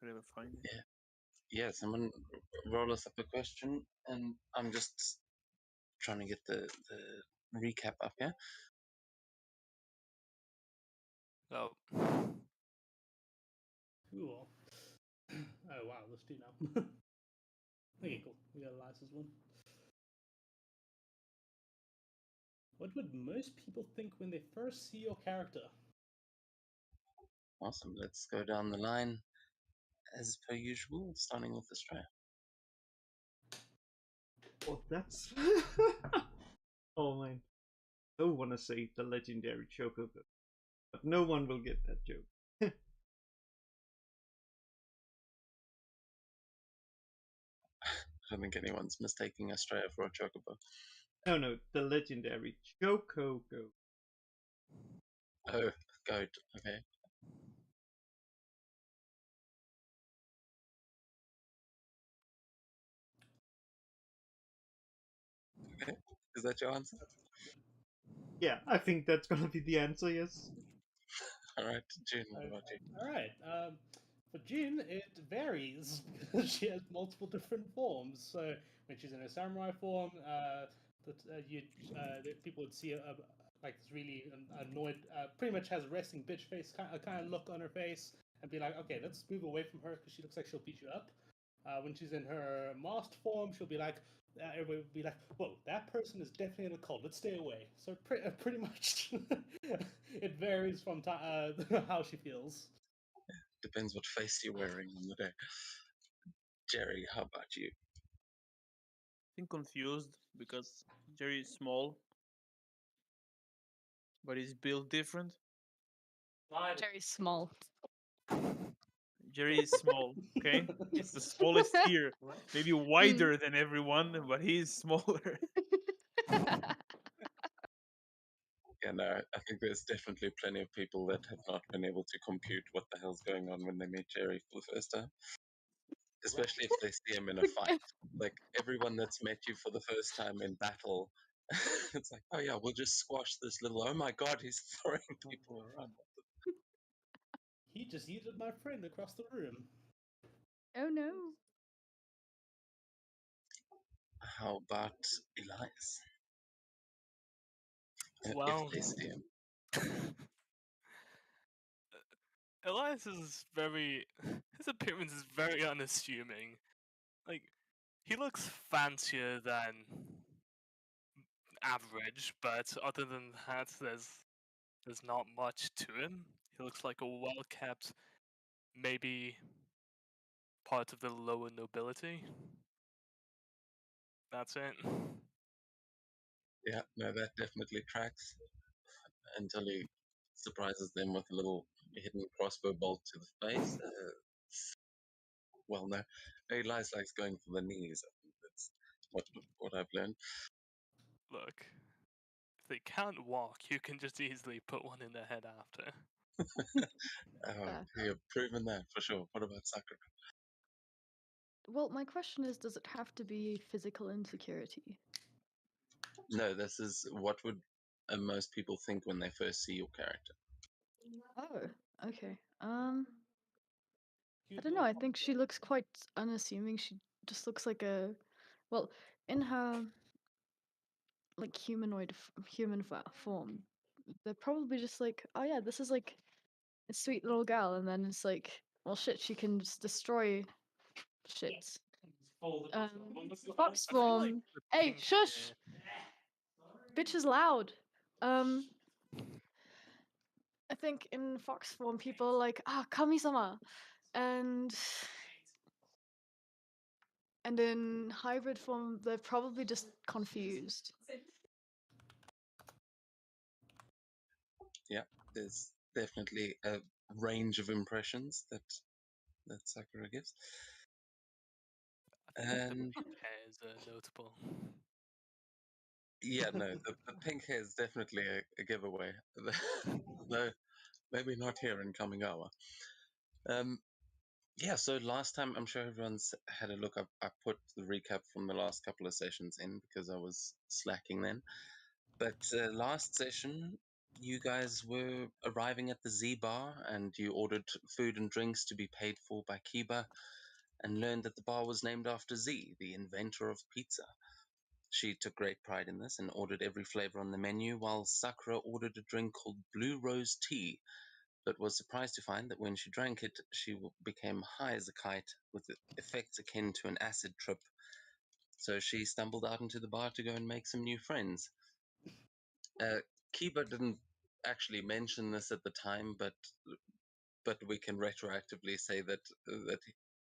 could ever find it. Yeah, someone roll us up a question, and I'm just trying to get the recap up here. Oh, Cool. Oh wow, there's two now. Okay, cool. We got Elias's one. What would most people think when they first see your character? Awesome. Let's go down the line as per usual, starting with Australia. Oh, that's. Oh man. I don't want to say the legendary Chocobo, but no one will get that joke. I don't think anyone's mistaking Australia for a chocobo. No, the legendary Chocobo. Oh, goat. Okay. Okay. Is that your answer? Yeah, I think that's gonna be the answer, yes. All right, June, what about you? All right. For Jin, it varies because she has multiple different forms. So when she's in her samurai form, people would see like this really annoyed, pretty much has a resting bitch face kind of look on her face, and be like, okay, let's move away from her because she looks like she'll beat you up. When she's in her masked form, she'll be like, everybody would be like, whoa, that person is definitely in a cult. Let's stay away. So pretty much, it varies from how she feels. Depends what face you're wearing on the day. Jerry, how about you? I think confused because Jerry is small, but he's built different. Very small. Jerry is small, okay? He's the smallest here. Maybe wider than everyone, but he's smaller. Yeah, no, I think there's definitely plenty of people that have not been able to compute what the hell's going on when they meet Jerry for the first time. Especially if they see him in a fight. Like everyone that's met you for the first time in battle, it's like, oh yeah, we'll just squash this little. Oh my god, he's throwing people around. He just yeeted my friend across the room. Oh no. How about Elias? well, If they see him. Elias is very. His appearance is very unassuming. Like, he looks fancier than average, but other than that, there's not much to him. He looks like a well-kept, maybe part of the lower nobility. That's it. Yeah, no, that definitely tracks until he surprises them with a little hidden crossbow bolt to the face. Well, no, Elias likes going for the knees. I think that's what I've learned. Look, if they can't walk, you can just easily put one in their head after. You've proven that for sure. What about Sakura? Well, my question is, does it have to be physical insecurity? No, this is what would most people think when they first see your character. Oh, okay. I don't know. I think she looks quite unassuming. She just looks like well, in her like human form, they're probably just like, oh yeah, this is like a sweet little gal, and then it's like, well, shit, she can just destroy shit. Fox I feel like form. the Hey, pink shush! Bitch is loud. I think in fox form, people are like, Kami-sama, and in hybrid form, they're probably just confused. Yeah, there's definitely a range of impressions that Sakura gives. I think the And pink hair is notable. yeah, no, the pink hair is definitely a giveaway. Though maybe not here in Kamigawa. Yeah, so last time I'm sure everyone's had a look. I put the recap from the last couple of sessions in because I was slacking then. But last session, you guys were arriving at the Z Bar and you ordered food and drinks to be paid for by Kiba and learned that the bar was named after Z, the inventor of pizza. She took great pride in this and ordered every flavor on the menu, while Sakura ordered a drink called Blue Rose Tea, but was surprised to find that when she drank it, she became high as a kite with effects akin to an acid trip. So she stumbled out into the bar to go and make some new friends. Uh, Kiba didn't actually mention this at the time, but we can retroactively say that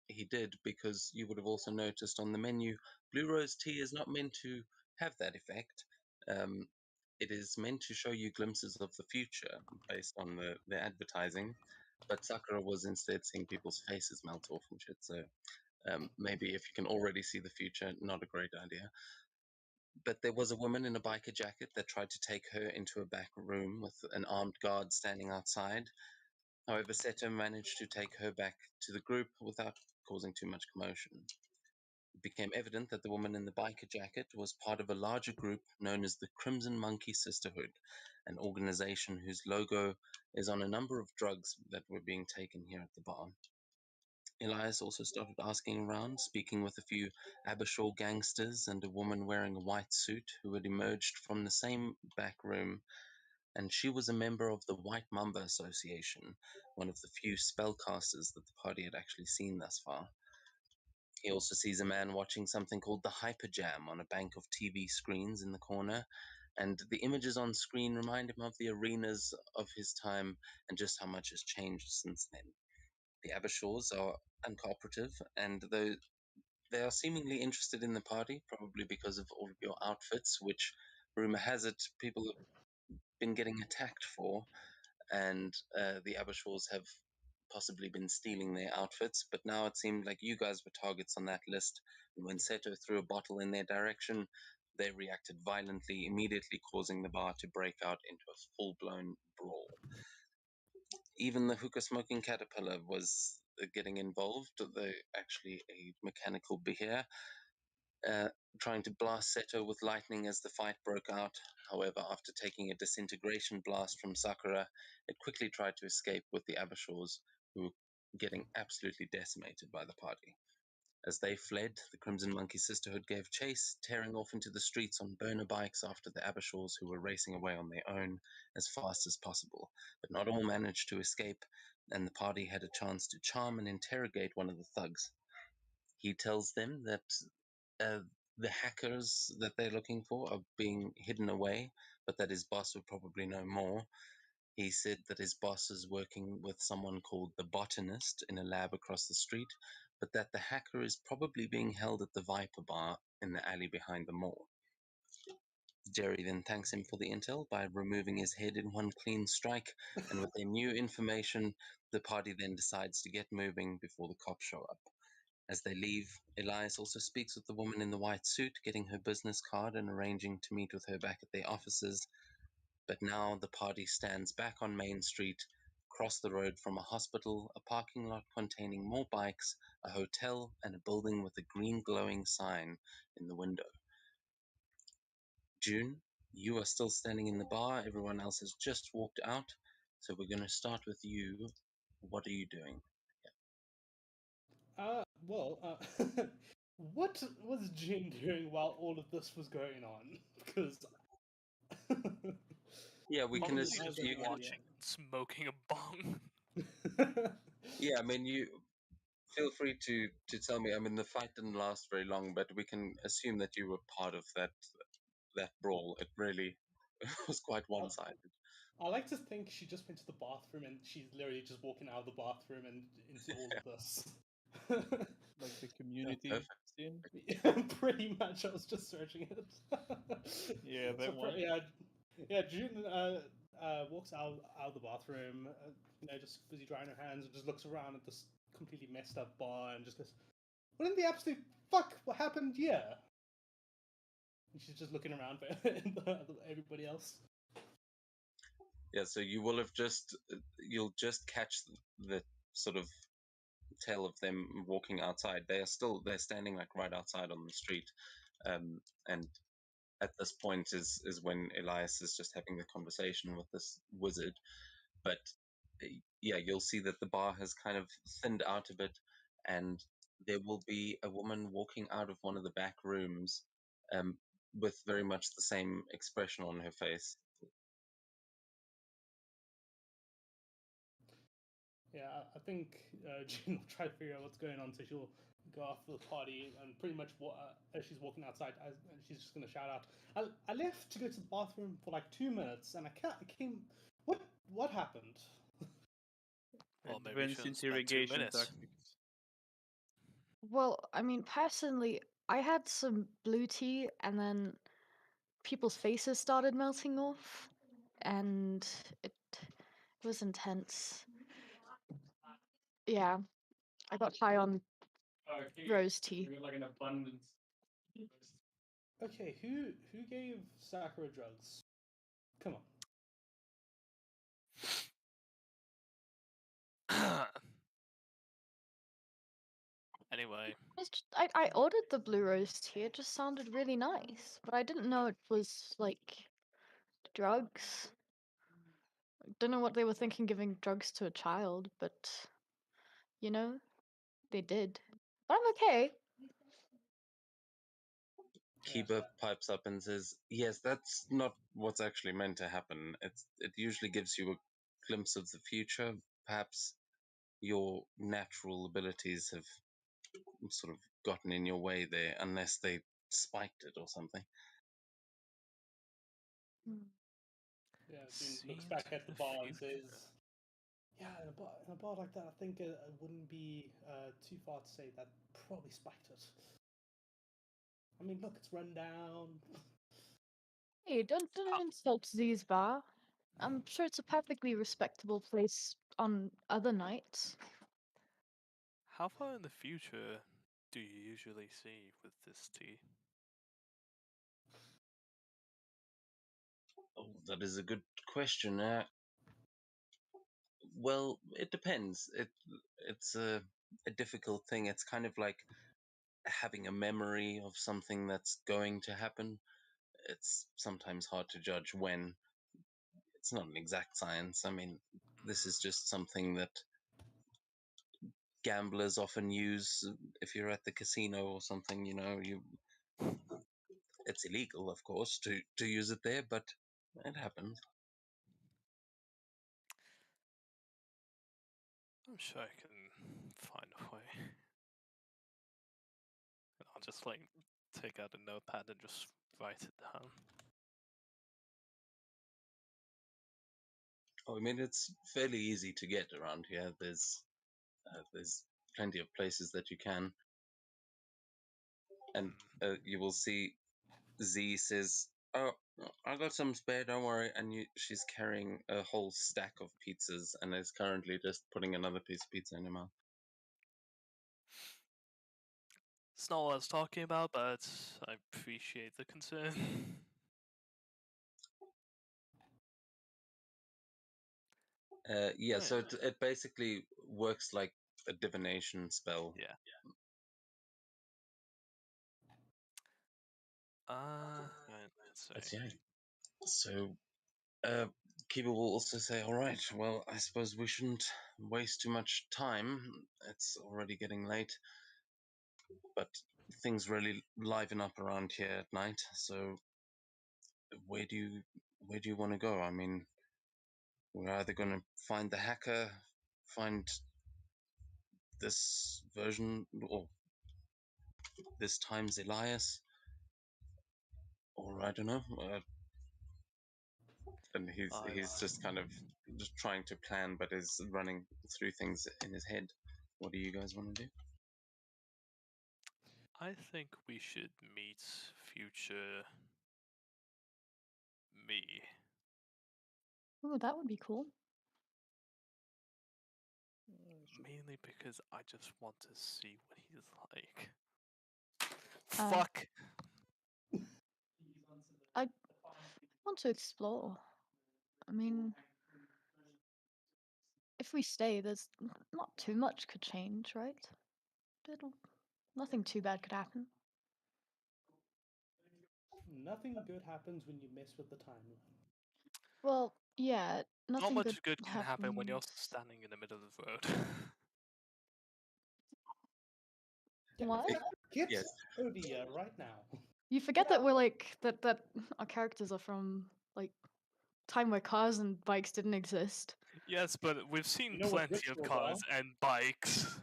he did, because you would have also noticed on the menu, Blue Rose Tea is not meant to have that effect. Um, it is meant to show you glimpses of the future based on the advertising, but Sakura was instead seeing people's faces melt off and shit. So maybe if you can already see the future, not a great idea. But there was a woman in a biker jacket that tried to take her into a back room with an armed guard standing outside. However, Seto managed to take her back to the group without causing too much commotion. It became evident that the woman in the biker jacket was part of a larger group known as the Crimson Monkey Sisterhood, an organization whose logo is on a number of drugs that were being taken here at the bar. Elias also started asking around, speaking with a few Abershore gangsters and a woman wearing a white suit who had emerged from the same back room, and she was a member of the White Mamba Association, one of the few spellcasters that the party had actually seen thus far. He also sees a man watching something called the Hyper Jam on a bank of TV screens in the corner, and the images on screen remind him of the arenas of his time and just how much has changed since then. The Abershores are uncooperative, and though they are seemingly interested in the party, probably because of all of your outfits, which rumor has it people have been getting attacked for, and the Abershores have possibly been stealing their outfits. But now it seemed like you guys were targets on that list, and when Seto threw a bottle in their direction, they reacted violently, immediately causing the bar to break out into a full-blown brawl. Even the hookah smoking caterpillar was getting involved, though actually a mechanical beer, uh, trying to blast Seto with lightning as the fight broke out. However, after taking a disintegration blast from Sakura, it quickly tried to escape with the Abershores, who were getting absolutely decimated by the party. As they fled, the Crimson Monkey Sisterhood gave chase, tearing off into the streets on burner bikes after the Abershores, who were racing away on their own as fast as possible. But not all managed to escape, and the party had a chance to charm and interrogate one of the thugs. He tells them that uh, the hackers that they're looking for are being hidden away, but that his boss would probably know more. He said that his boss is working with someone called the Botanist in a lab across the street, but that the hacker is probably being held at the Viper Bar in the alley behind the mall. Jerry then thanks him for the intel by removing his head in one clean strike, and with their new information, the party then decides to get moving before the cops show up. As they leave, Elias also speaks with the woman in the white suit, getting her business card and arranging to meet with her back at their offices. But now the party stands back on Main Street, across the road from a hospital, a parking lot containing more bikes, a hotel, and a building with a green glowing sign in the window. June, you are still standing in the bar. Everyone else has just walked out. So we're going to start with you. What are you doing? Well, what was Jin doing while all of this was going on? Because Yeah, we can Probably Probably assume just you can. watching, smoking a bong. Yeah, I mean, you feel free to tell me. I mean, the fight didn't last very long, but we can assume that you were part of that brawl. It really was quite one-sided. I like to think she just went to the bathroom and she's literally just walking out of the bathroom and into all of this. Like the community perfect. scene. Pretty much, I was just searching it. Yeah, that one. Yeah. June walks out of the bathroom, just busy drying her hands, and just looks around at this completely messed up bar and just goes, "What in the absolute fuck? What happened here?" And she's just looking around for everybody else. Yeah, so you will have you'll just catch the sort of tail of them walking outside. They're standing like right outside on the street, and at this point is when Elias is just having the conversation with this wizard. But yeah, you'll see that the bar has kind of thinned out a bit, and there will be a woman walking out of one of the back rooms um, with very much the same expression on her face. Yeah, I think Jean will try to figure out what's going on, so she'll go after the party and pretty much as she's walking outside, and she's just gonna shout out, "I left to go to the bathroom for like 2 minutes, and I came. What happened?" Well, maybe you Advanced shouldn't spend 2 interrogation minutes. tactics. Well, I mean, personally, I had some blue tea and then people's faces started melting off, and it was intense. Yeah, I got high on rose tea. Okay, who gave Sakura drugs? Come on. Anyway, I ordered the blue rose tea. It just sounded really nice, but I didn't know it was like drugs. Don't know what they were thinking giving drugs to a child, but you know, they did. But I'm okay. Kiba pipes up and says, "Yes, that's not what's actually meant to happen. It usually gives you a glimpse of the future. Perhaps your natural abilities have sort of gotten in your way there, unless they spiked it or something." Yeah, Jean looks Seen back to at the the bar and future. says, "Yeah, in a bar like that, I think it wouldn't be too far to say that probably spiked it. I mean, look, it's run down." Hey, don't insult Z's bar. I'm sure it's a perfectly respectable place on other nights. How far in the future do you usually see with this tea? Oh, that is a good question. Well, it depends. It's a difficult thing. It's kind of like having a memory of something that's going to happen. It's sometimes hard to judge when. It's not an exact science. I mean, this is just something that gamblers often use if you're at the casino or something. It's illegal, of course, to use it there, but it happens. I'm sure I can find a way. And I'll just like take out a notepad and just write it down. Oh, I mean, it's fairly easy to get around here. There's plenty of places that you can, and you will see Z says, "Oh, I got some spare. Don't worry." And she's carrying a whole stack of pizzas and is currently just putting another piece of pizza in her mouth. It's not what I was talking about, but I appreciate the concern. Yeah, Oh, so yeah. it basically works like a divination spell. Yeah. Right, let's see. But yeah, so Kiba will also say, "All right, well, I suppose we shouldn't waste too much time. It's already getting late, but things really liven up around here at night. So where do you want to go? I mean, we're either going to find the hacker, find this version, or this time's Elias, or I don't know." And he's I just kind of just trying to plan, but is running through things in his head. What do you guys want to do? I think we should meet future me. Oh, that would be cool. Mainly because I just want to see what he's like. Uh, Fuck! I want to explore. I mean, if we stay, there's not too much could change, right? Nothing too bad could happen. nothing good happens when you mess with the timeline. Well, yeah, Not nothing much good can happen when you're happens. standing in the middle of the road. Yeah, What? Get Yes. over here right now. You forget that we're like that our characters are from like time where cars and bikes didn't exist. Yes, but we've seen You know what plenty of rituals cars are? and bikes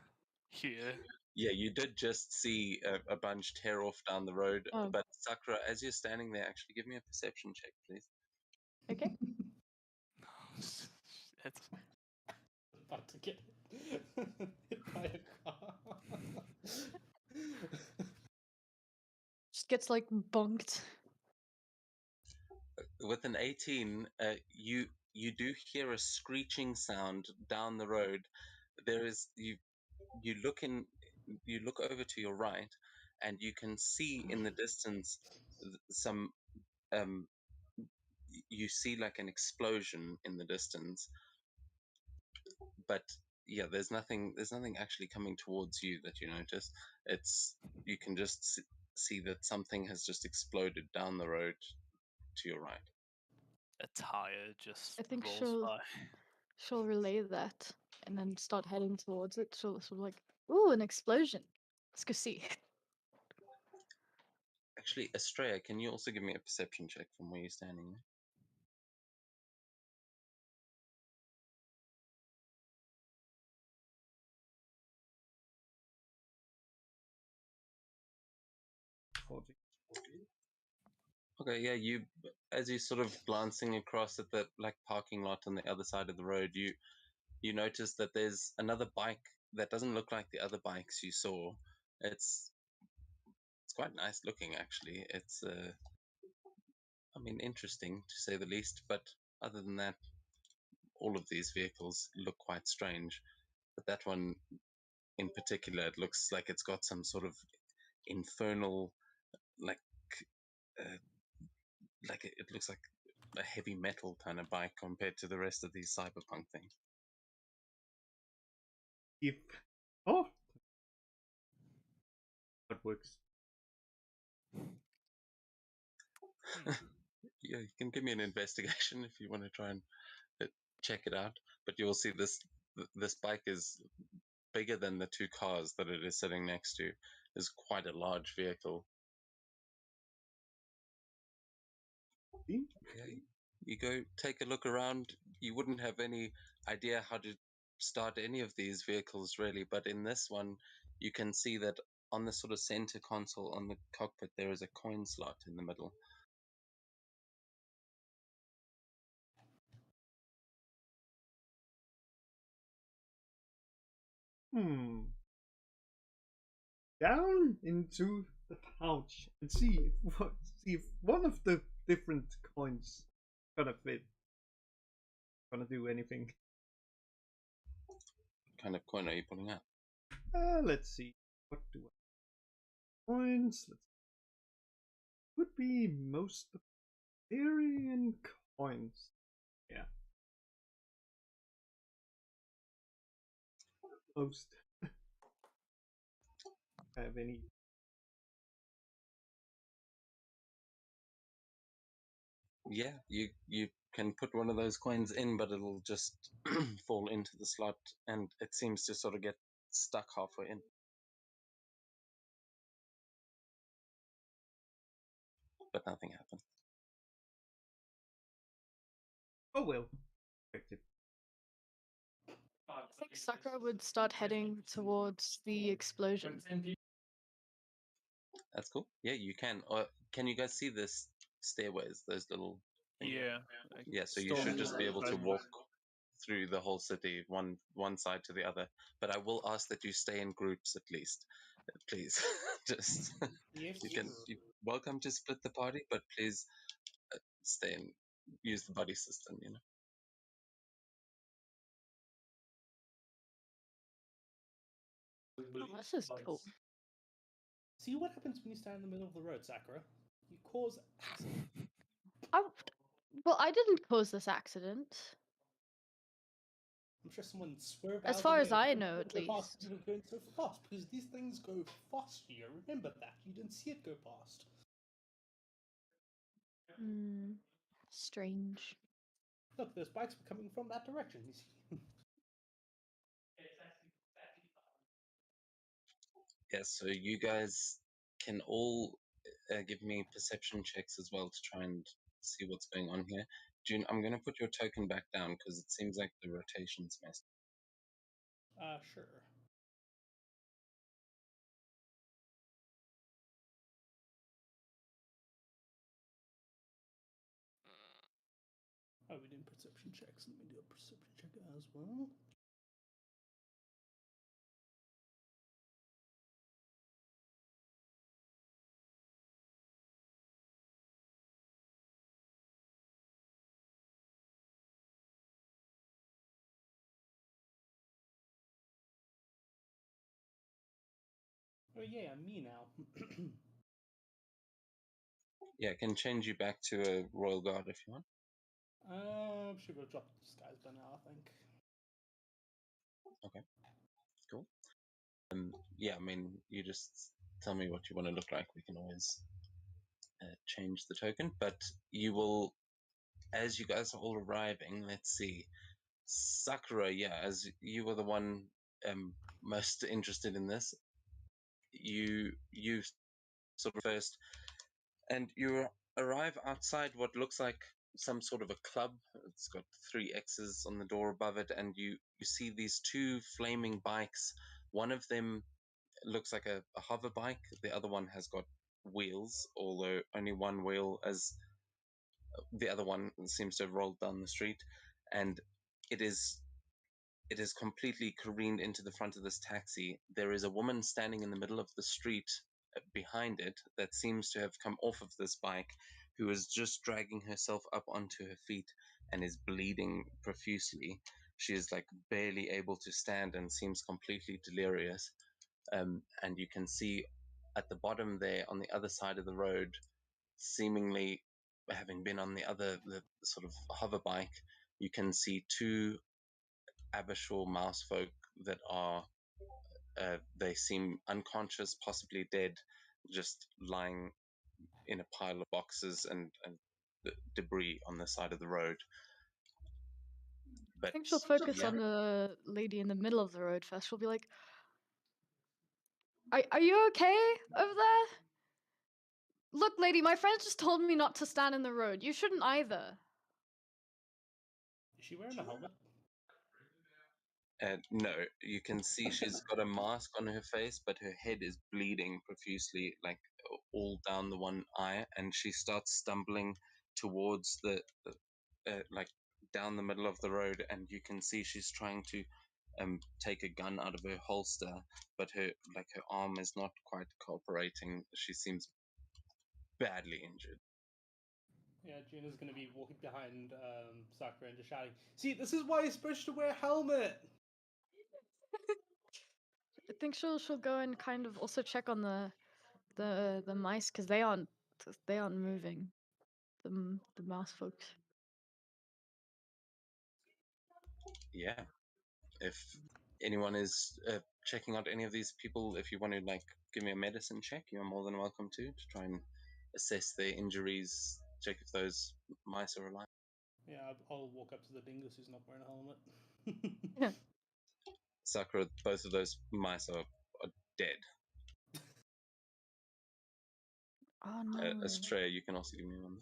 here. Yeah, you did just see a bunch tear off down the road. Oh. But Sakura, as you're standing there, actually give me a perception check, please. Okay. It's About to get hit by a car. Just gets like bonked. With an 18, you do hear a screeching sound down the road. There is you look in, you look over to your right, and you can see in the distance some um you see like an explosion in the distance, but yeah, there's nothing actually coming towards you that you notice. It's you can just see that something has just exploded down the road to your right. a tire just I think rolls by. she'll relay that and then start heading towards it. She'll sort of like, ooh, an explosion. Let's go see. Actually, Estrella, can you also give me a perception check from where you're standing? 40. Okay, yeah, as you sort of glancing across at the like parking lot on the other side of the road, you notice that there's another bike that doesn't look like the other bikes you saw. It's quite nice looking actually. It's I mean interesting to say the least, but other than that, all of these vehicles look quite strange. But that one in particular, it looks like it's got some sort of infernal like uh, it looks like a heavy metal kind of bike compared to the rest of these cyberpunk things. If oh, that works. Yeah, you can give me an investigation if you want to try and uh, check it out. But you'll see this bike is bigger than the two cars that it is sitting next to. Is quite a large vehicle. See? Yeah, you go take a look around. You wouldn't have any idea how to start any of these vehicles really, but in this one, you can see that on the sort of center console on the cockpit there is a coin slot in the middle. Down into the pouch and see if one of the different coins gonna fit. Gonna do anything. What kind of coin are you pulling out? Let's see. What do I coins? Let's could be most Aryan coins. Yeah. Most have any. Yeah, you can put one of those coins in, but it'll just fall into the slot, and it seems to sort of get stuck halfway in. But nothing happened. Oh well. Expected. I think Sakura would start heading towards the explosion. That's cool. Yeah, you can. Can you guys see this stairways? Those little. Yeah. Yeah, so you should just be able to walk through the whole city, one side to the other. But I will ask that you stay in groups at least, please. Just Yes. you're welcome to split the party, but please stay and use the buddy system. You know. Oh, this is cool. See what happens when you stand in the middle of the road, Sakura? You cause accident. Well, I didn't cause this accident. I'm sure someone swerved As out far of as the way I and know, couldn't at go past least. people going so fast because these things go fast here. Remember that. You didn't see it go past. Strange. Look, there's bikes coming from that direction. You see? Yeah, so you guys can all give me perception checks as well to try and see what's going on here. June, I'm going to put your token back down because it seems like the rotation's messed. Sure. Oh, we did perception checks. Let me do a perception check as well. Oh yeah, me now. Yeah, I can change you back to a Royal Guard if you want. Should have dropped the disguise by now, I think. Cool. Yeah, I mean, you just tell me what you want to look like. We can always change the token, but you will, as you guys are all arriving, let's see. Sakura, yeah, as you were the one most interested in this, you sort of first, and you arrive outside what looks like some sort of a club. It's got 3 X's on the door above it, and you see these 2 flaming bikes. One of them looks like a hover bike. The other one has got wheels, although only one wheel, as the other one seems to have rolled down the street, and it is completely careened into the front of this taxi. There is a woman standing in the middle of the street behind it that seems to have come off of this bike, who is just dragging herself up onto her feet and is bleeding profusely. She is like barely able to stand and seems completely delirious. And you can see at the bottom there on the other side of the road, seemingly having been on the sort of hover bike, you can see 2 Abershore mouse folk that are they seem unconscious, possibly dead, just lying in a pile of boxes and debris on the side of the road. I But think she'll focus yeah, on the lady in the middle of the road first. She'll be like, Are you okay over there? Look, lady, my friends just told me not to stand in the road. You shouldn't either. Is she wearing a helmet? no, you can see she's got a mask on her face, but her head is bleeding profusely, like all down the one eye, and she starts stumbling towards the like down the middle of the road, and you can see she's trying to take a gun out of her holster, but her arm is not quite cooperating. She seems badly injured. Yeah, Juna's gonna be walking behind Sakura and just shouting, "See, this is why you're supposed to wear a helmet!" I think she'll go and kind of also check on the mice because they aren't moving. The mouse folks. Yeah, if anyone is checking out any of these people, if you want to like give me a medicine check, you're more than welcome to try and assess their injuries, check if those mice are alive. Yeah, I'll walk up to the dingus who's not wearing a helmet. Yeah. Sakura, both of those mice are dead. Oh no. Estrella, you can also give me one.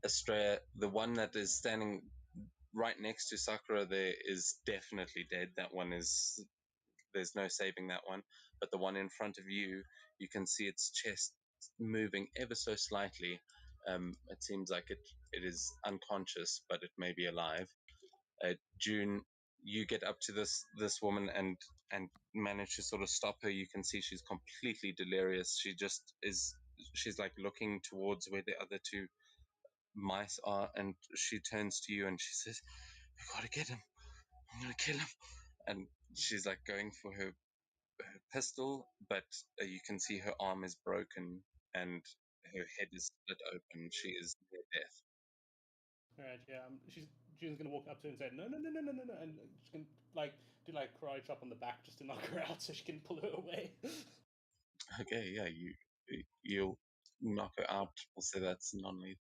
Estrella, the one that is standing right next to Sakura there is definitely dead. That one is, there's no saving that one. But the one in front of you, you can see its chest moving ever so slightly. It seems like it is unconscious, but it may be alive. June, you get up to this woman and manage to sort of stop her. You can see she's completely delirious. She just is. She's like looking towards where the other 2 mice are, and she turns to you and she says, "We gotta get him. I'm gonna kill him." And she's like going for her pistol, but you can see her arm is broken and her head is split open. She is near death. Alright, yeah, June's gonna walk up to her and say, "No, no, no, no, no, no, no," and she's gonna like do like karate chop on the back just to knock her out so she can pull her away. Okay, yeah, you knock her out, we'll say that's non-lethal.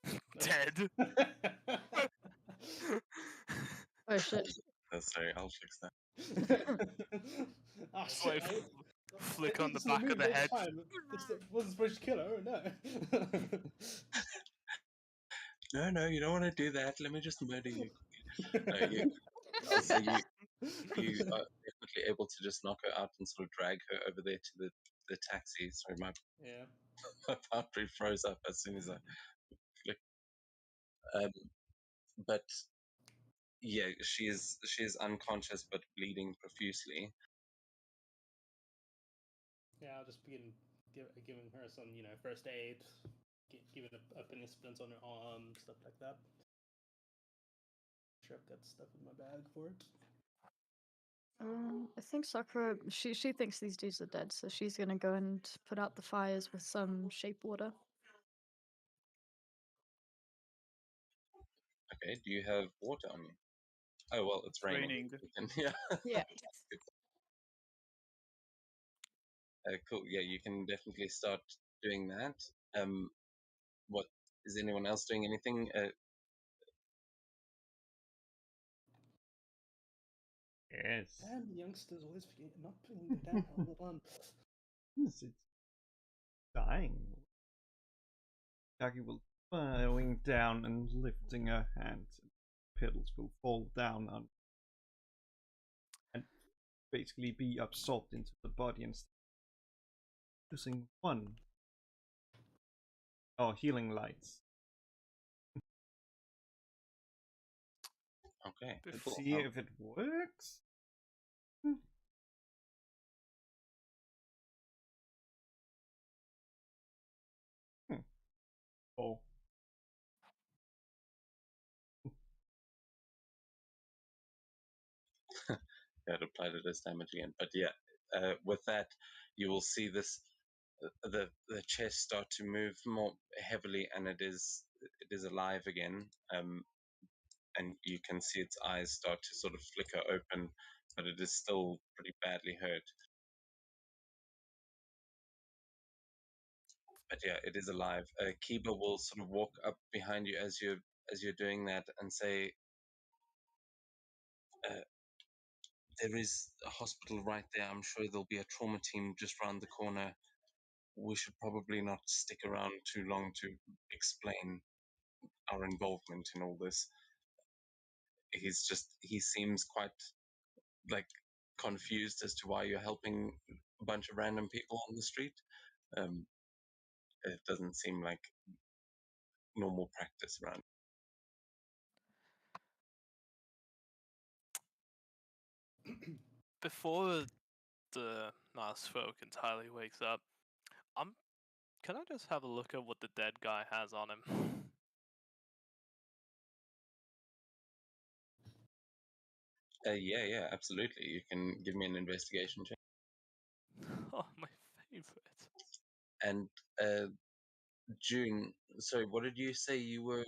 Indeed. Dead. Oh shit. Sorry, I'll fix that. Ah, Just shit, like I flick did on the this in back of movie the all head. time. Wasn't supposed to kill her, no. No, you don't want to do that. Let me just murder you. So you are definitely able to just knock her out and sort of drag her over there to the taxi. Sorry, my Yeah. battery froze up as soon as I flicked. But yeah, she is unconscious but bleeding profusely. Yeah, I'll just begin giving her some, first aid, giving a penicillin on her arm, stuff like that. Sure, I've got stuff in my bag for it. I think Sakura, she thinks these dudes are dead, so she's gonna go and put out the fires with some shape water. Okay, do you have water on you? Oh well, it's raining. Raining. You can, yeah. Yeah. Cool. Yeah, you can definitely start doing that. What is anyone else doing anything? Yes. Damn, the youngsters always forget not putting the damn helmet on. It's dying. Jackie will bowing down and lifting her hand. Petals will fall down on and basically be absorbed into the body and using one. Oh, healing lights. Okay. Let's Cool. see if it works. Oh. Yeah, it applied it as damage again. But yeah, with that, you will see this the chest start to move more heavily, and it is alive again. And you can see its eyes start to sort of flicker open, but it is still pretty badly hurt. But yeah, it is alive. Kiba will sort of walk up behind you as you're doing that and say, "There is a hospital right there. I'm sure there'll be a trauma team just round the corner. We should probably not stick around too long to explain our involvement in all this." He seems quite like confused as to why you're helping a bunch of random people on the street. Um, it doesn't seem like normal practice around. Before the nice folk entirely wakes up, can I just have a look at what the dead guy has on him? Yeah, absolutely. You can give me an investigation check. Oh, my favorite. And June, sorry, what did you say you're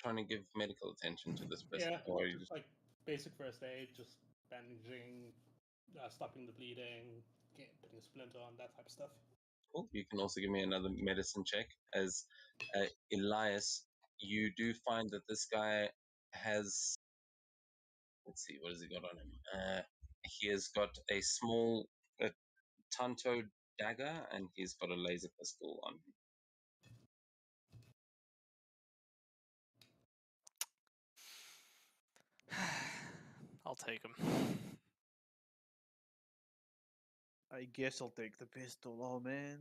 trying to give medical attention to this person, Yeah, or are you just like basic first aid, just bandaging, stopping the bleeding, putting a splint on, that type of stuff. cool? You can also give me another medicine check. As Elias, you do find that this guy has. Let's see, what has he got on him? He has got a small Tanto dagger, and he's got a laser pistol on him. I'll take him. I guess I'll take the pistol. Oh man.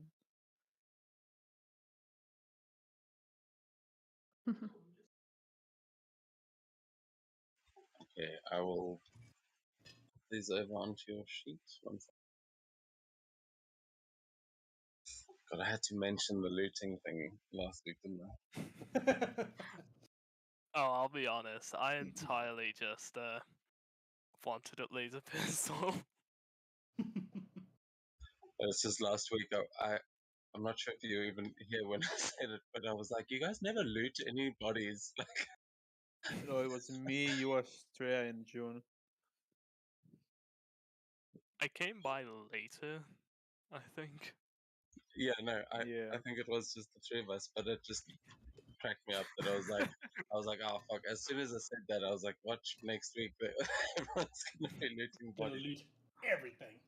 Okay, I will put these over onto your sheets. One second. God, I had to mention the looting thing last week, didn't I? Oh, I'll be honest. I entirely just wanted a laser pistol. It's just last week. I'm not sure if you were even here when I said it, but I was like, "You guys never loot any bodies." Like, No, it was me, you, Astrea in June. I came by later, I think. Yeah, no, I Yeah. think it was just the three of us, but it just cracked me up that I was like, oh fuck. As soon as I said that, I was like, watch next week, everyone's gonna be looting Gonna bodies. loot everything.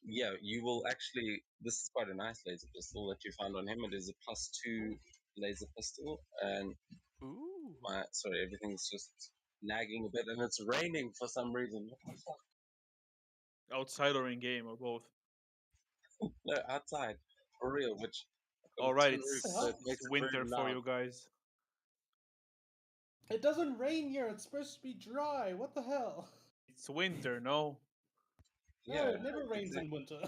Yeah, you will actually. This is quite a nice laser pistol that you found on him. It is a +2 laser pistol, and Ooh. sorry, everything's just lagging a bit, and it's raining for some reason. What the fuck? Outside or in game or both. No, outside, for real. Which I've got a Alright, tin roof, it's, so it it's makes it winter very for loud. you guys. It doesn't rain here. It's supposed to be dry. What the hell? It's winter, no? No, Yeah, it never rains exactly. in winter.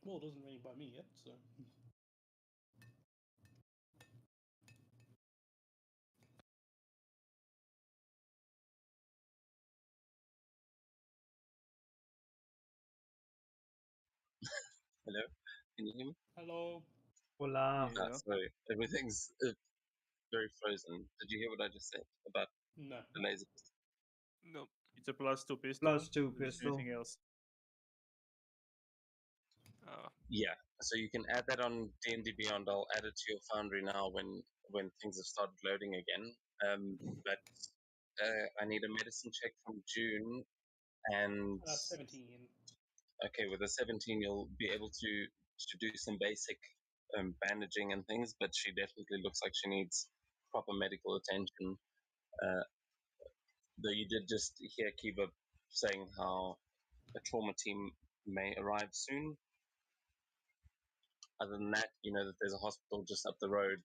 Well, it doesn't rain by me yet, so. Hello, can you hear me? Hello. Hola. Yeah. Sorry, everything's very frozen. Did you hear what I just said about No. the laser pistol? Nope. It's a +2 pistol. +2 Is there pistol. anything else? Yeah, so you can add that on D&D Beyond. I'll add it to your Foundry now when things have started loading again. But I need a medicine check from June, and 17. okay, with a 17 you'll be able to do some basic bandaging and things. But she definitely looks like she needs proper medical attention. Uh, though you did just hear Kiva saying how a trauma team may arrive soon. Other than that, you know that there's a hospital just up the road,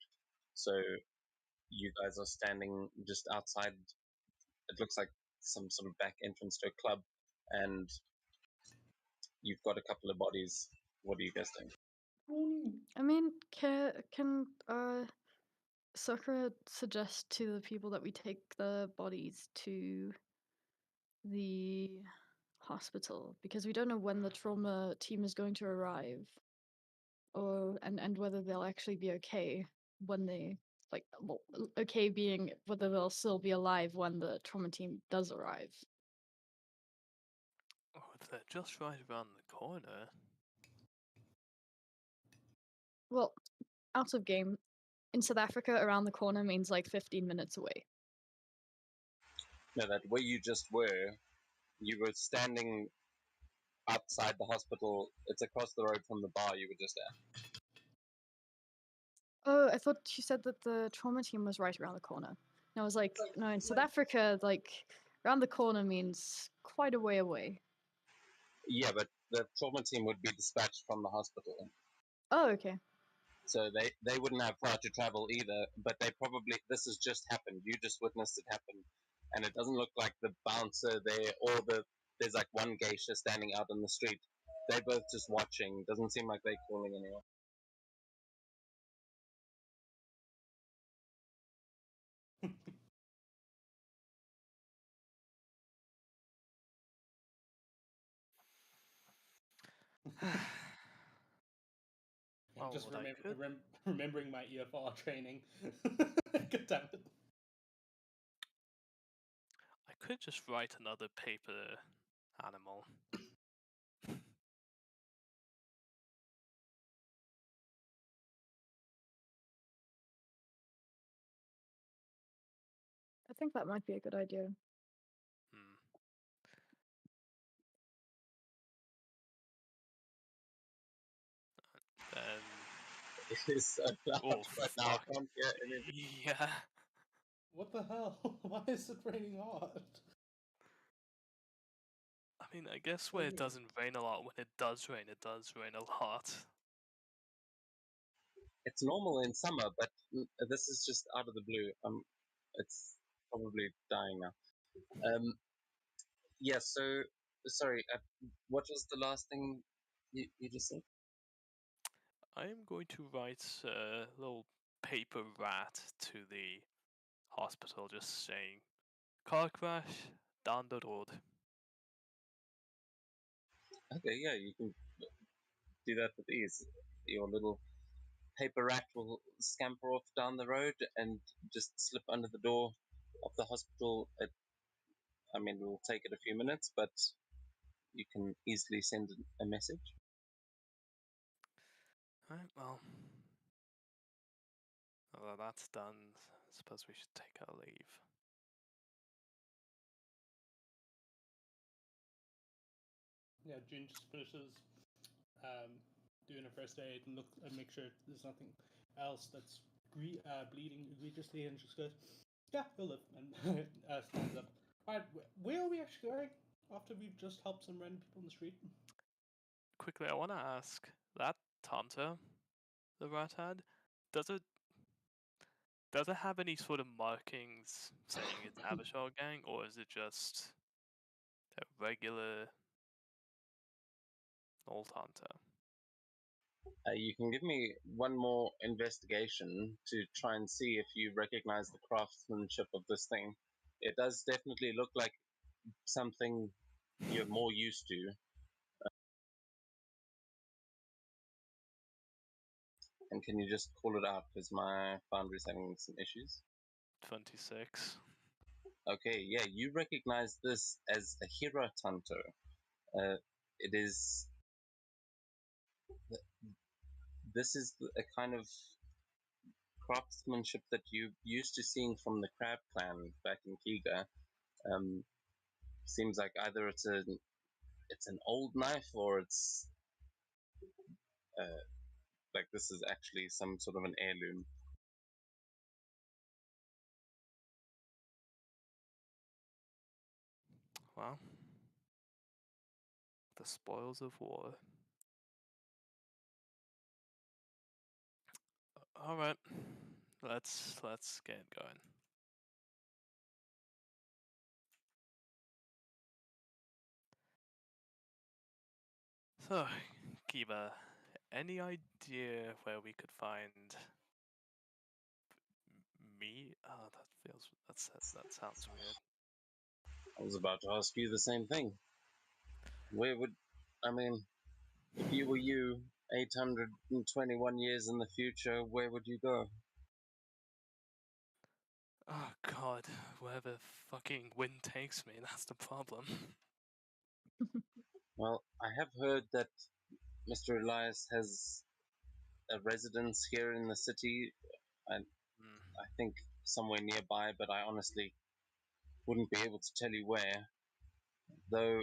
so you guys are standing just outside. It looks like some sort of back entrance to a club, and you've got a couple of bodies. What do you guys think? I mean, can Sakura suggest to the people that we take the bodies to the hospital, because we don't know when the trauma team is going to arrive, or and whether they'll actually be okay when they okay being whether they'll still be alive when the trauma team does arrive. Oh, they're just right around the corner. Well, out of game. In South Africa, around the corner means like 15 minutes away. No, that where you just were, you were standing outside the hospital. It's across the road from the bar you were just at. Oh, I thought you said that the trauma team was right around the corner. And I was like, no, in South Africa, like, around the corner means quite a way away. Yeah, but the trauma team would be dispatched from the hospital. Oh, okay. So they wouldn't have far to travel either, but they probably, this has just happened. You just witnessed it happen. And it doesn't look like the bouncer there or there's like one geisha standing out on the street. They're both just watching. Doesn't seem like they're calling anyone. I'm Oh, just what I could. remembering my EFR training. God damn it. I could just write another paper animal. I think that might be a good idea. Hmm. Then. It is so loud Oh, right now. I fuck. can't hear anything. Yeah. What the hell? Why is it raining hard? I mean, I guess where it doesn't rain a lot, when it does rain a lot. It's normal in summer, but this is just out of the blue. It's probably dying now. Yeah. So sorry. What was the last thing You just said. I am going to write a little paper rat to the hospital just saying car crash down the road. Okay, yeah, you can do that with ease. Your little paper rat will scamper off down the road and just slip under the door of the hospital. I mean, it will take it a few minutes, but you can easily send a message. Alright, well. Well, that's done. I suppose we should take our leave. Yeah, June just finishes doing her first aid and look and make sure there's nothing else that's bleeding egregiously, and just goes, "Yeah, he'll live," and stands up. All right, where are we actually going after we've just helped some random people in the street? Quickly, I want to ask that Tanta the rat had, does it have any sort of markings saying it's Abishar gang, or is it just a regular old Tanta? You can give me one more investigation to try and see if you recognize the craftsmanship of this thing. It does definitely look like something you're more used to. And can you just call it out because my foundry's having some issues? 26. Okay, yeah, you recognize this as a Hira Tanto. It is. This is a kind of craftsmanship that you used to seeing from the Crab Clan back in Kiga. Seems like either it's an old knife or it's uh, like this is actually some sort of an heirloom. Well, the spoils of war. All right, let's get going. So, Kiva, any idea where we could find me? Oh, that sounds weird. I was about to ask you the same thing. Where would I mean, if you were you, 821 years in the future, where would you go? Oh God, wherever fucking wind takes me, that's the problem. Well, I have heard that Mr. Elias has a residence here in the city, and Hmm. I think somewhere nearby, but I honestly wouldn't be able to tell you where. Though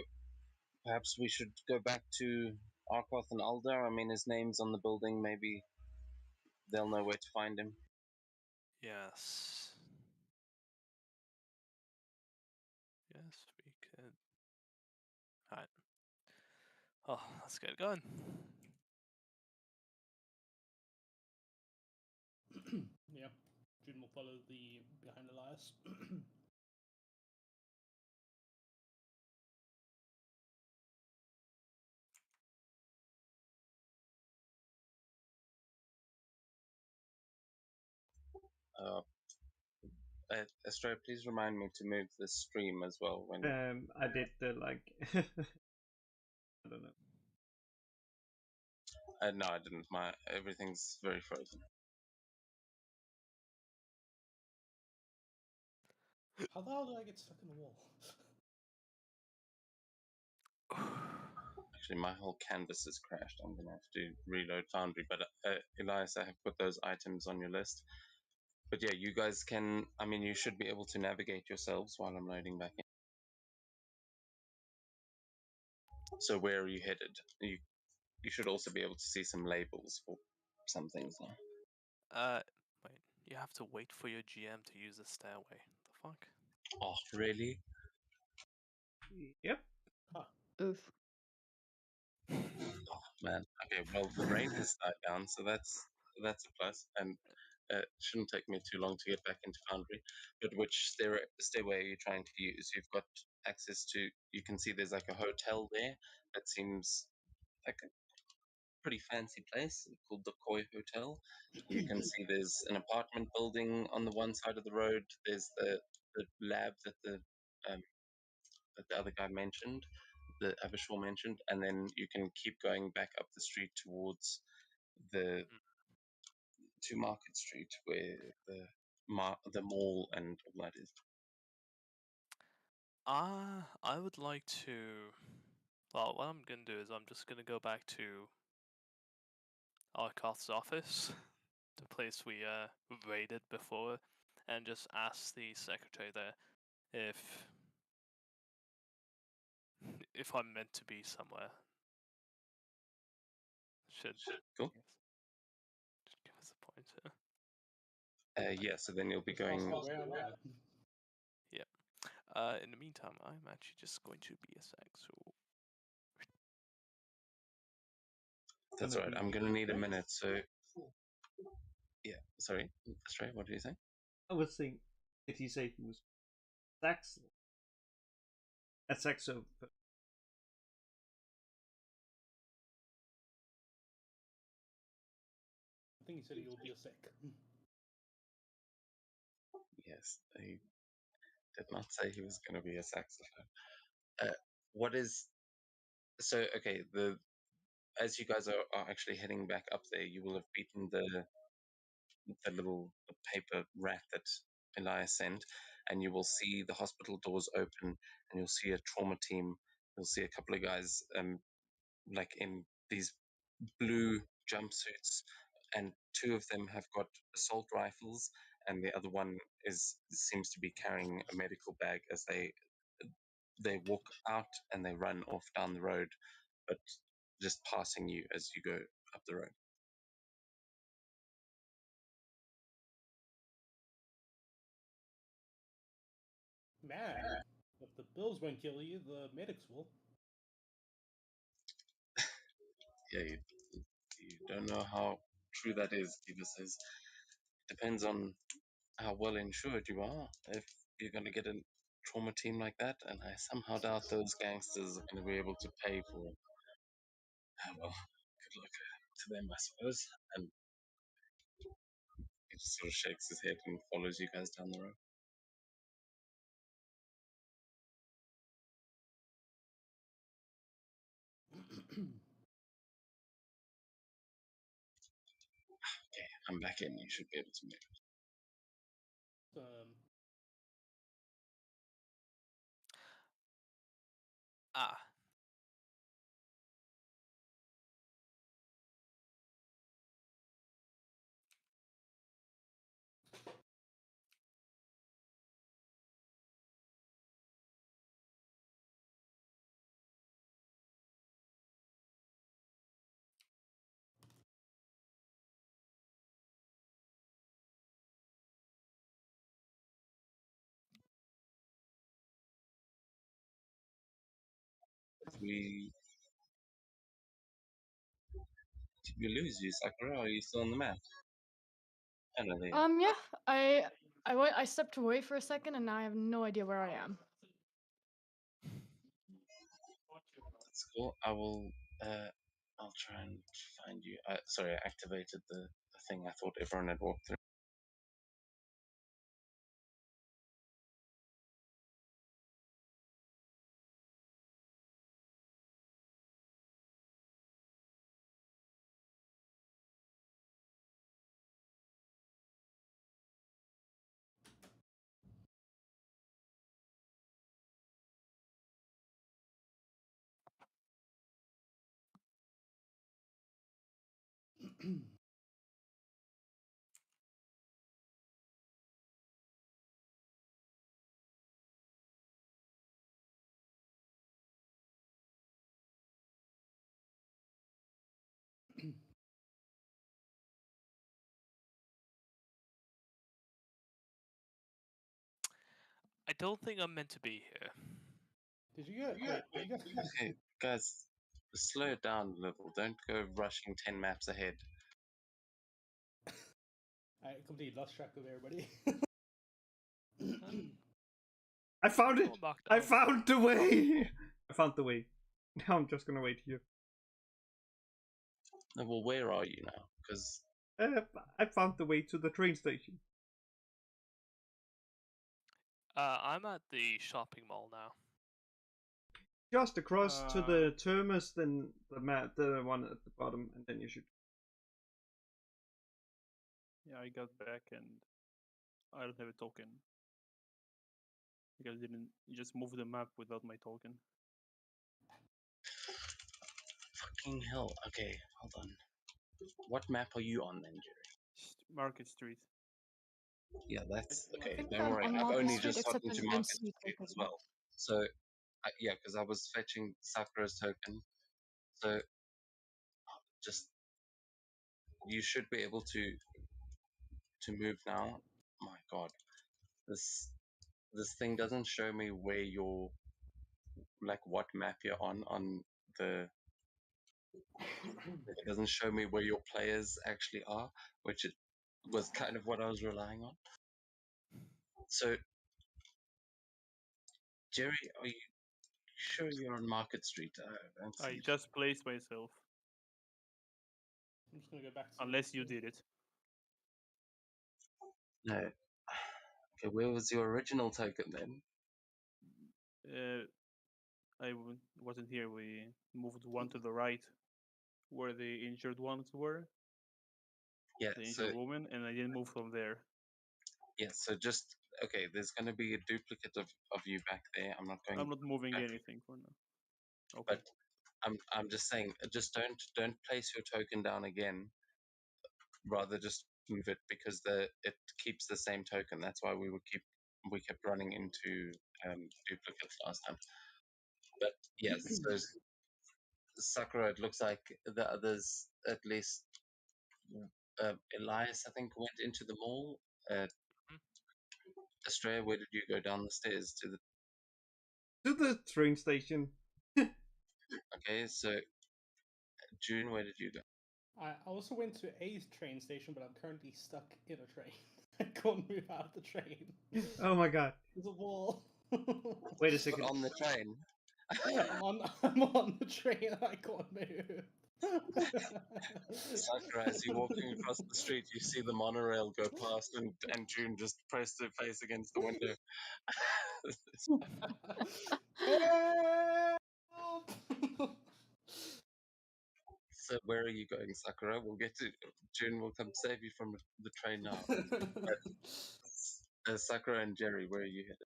perhaps we should go back to Arkoth and Alder. I mean, his name's on the building. Maybe they'll know where to find him. Yes. Yes, we could. Alright. Oh, let's get going. Yeah, June will follow the behind Elias. Uh, Astro, please remind me to move the stream as well when. I did the like. I don't know. No, I didn't. My everything's very frozen. How the hell did I get stuck in the wall? Actually, my whole canvas has crashed. I'm gonna have to reload Foundry. But Elias, I have put those items on your list. But yeah, you guys can. I mean, you should be able to navigate yourselves while I'm loading back in. So where are you headed? You should also be able to see some labels for some things now. Wait. You have to wait for your GM to use the stairway. The fuck? Oh, really? Yep. Oof. Oh, man. Okay, well, the rain has died down, so that's a plus, and it shouldn't take me too long to get back into Foundry. But which stairway are you trying to use? You've got access to. You can see there's like a hotel there. That seems like pretty fancy place called the Koi Hotel. You can see there's an apartment building on the one side of the road. There's the lab um, that the other guy mentioned, the Avishal mentioned, and then you can keep going back up the street towards the to Market Street, where the mall and all that is. I would like to. Well, what I'm gonna do is I'm just gonna go back to Arkoth's office, the place we raided before, and just ask the secretary there if I'm meant to be somewhere. Should Cool. Just give us a pointer. Yeah, so then you'll be Just ask going. her where I'm at. In the meantime, I'm actually just going to be a sec. So That's Gonna right. be- I'm gonna need a minute. So, yeah. Sorry, Astray. What did you say? I was saying, did he say he was Saxo? A Saxo. I think he said he'll be a sec. Yes, he did not say he was going to be a saxophone. What is so? Okay, as you guys are actually heading back up there, you will have beaten the little paper rat that Elias sent, and you will see the hospital doors open, and you'll see a trauma team. You'll see a couple of guys, like in these blue jumpsuits, and two of them have got assault rifles, and the other one seems to be carrying a medical bag as they walk out and they run off down the road, but just passing you as you go up the road. Man, if the bills won't kill you, the medics will. Yeah, you don't know how true that is. Eva says, depends on how well insured you are. If you're going to get a trauma team like that, and I somehow doubt those gangsters are going to be able to pay for it. Well, good luck to them, I suppose. And he just sort of shakes his head and follows you guys down the road. Okay, I'm back in. You should be able to make it. ah, Did we lose you, Sakura? Or are you still on the map? I don't know. Yeah, I stepped away for a second and now I have no idea where I am. That's cool. I'll try and find you. Sorry, I activated the thing. I thought everyone had walked through. I don't think I'm meant to be here. Did you get? Wait, did you guys? Okay, guys, slow it down a little. Don't go rushing 10 maps ahead. I completely lost track of everybody. I found it! Going back I down. found the way! I found the way. Now I'm just gonna wait here. Well, where are you now? Because I found the way to the train station. I'm at the shopping mall now. Just across to the terminus, then the one at the bottom, and then you should. Yeah, I got back and I don't have a token. Because I didn't just move the map without my token. fucking hell. Okay, hold on. What map are you on then, Jerry? Market Street. Yeah, that's I okay. think Don't I'm worry. on I've Market only Street, just except gotten I to didn't Market see Street as tokens. well. So, yeah, because I was fetching Sakura's token. So, just you should be able to move now. My God, this thing doesn't show me where you're, like what map you're on the. It doesn't show me where your players actually are, which it was kind of what I was relying on. So, Jerry, are you sure you're on Market Street? I don't see I it. just placed myself. I'm just gonna go back to Unless you did it. No. Okay, where was your original token then? Wasn't here. We moved one to the right, where the injured ones were, Yeah, the so injured woman, and I didn't move from there. yeah, so just okay, there's gonna be a duplicate of you back there. I'm not going I'm not moving back, anything for now. Okay. but I'm just saying, just don't place your token down again. Rather, just move it because it keeps the same token. That's why we kept running into duplicates last time. But yes, so Sakura, it looks like the others, at least Elias, I think, went into the mall. Australia, where did you go down the stairs to the? To the train station. Okay, so June, where did you go? I also went to a train station, but I'm currently stuck in a train. I can't move out of the train. Oh my god. There's a wall. Wait a But second. on the train. I'm on the train and I can't move. Sakura, as you're walking across the street, you see the monorail go past, and June just pressed her face against the window. Help! So where are you going, Sakura? We'll get to June. Will come save you from the train now. Sakura and Jerry, where are you headed?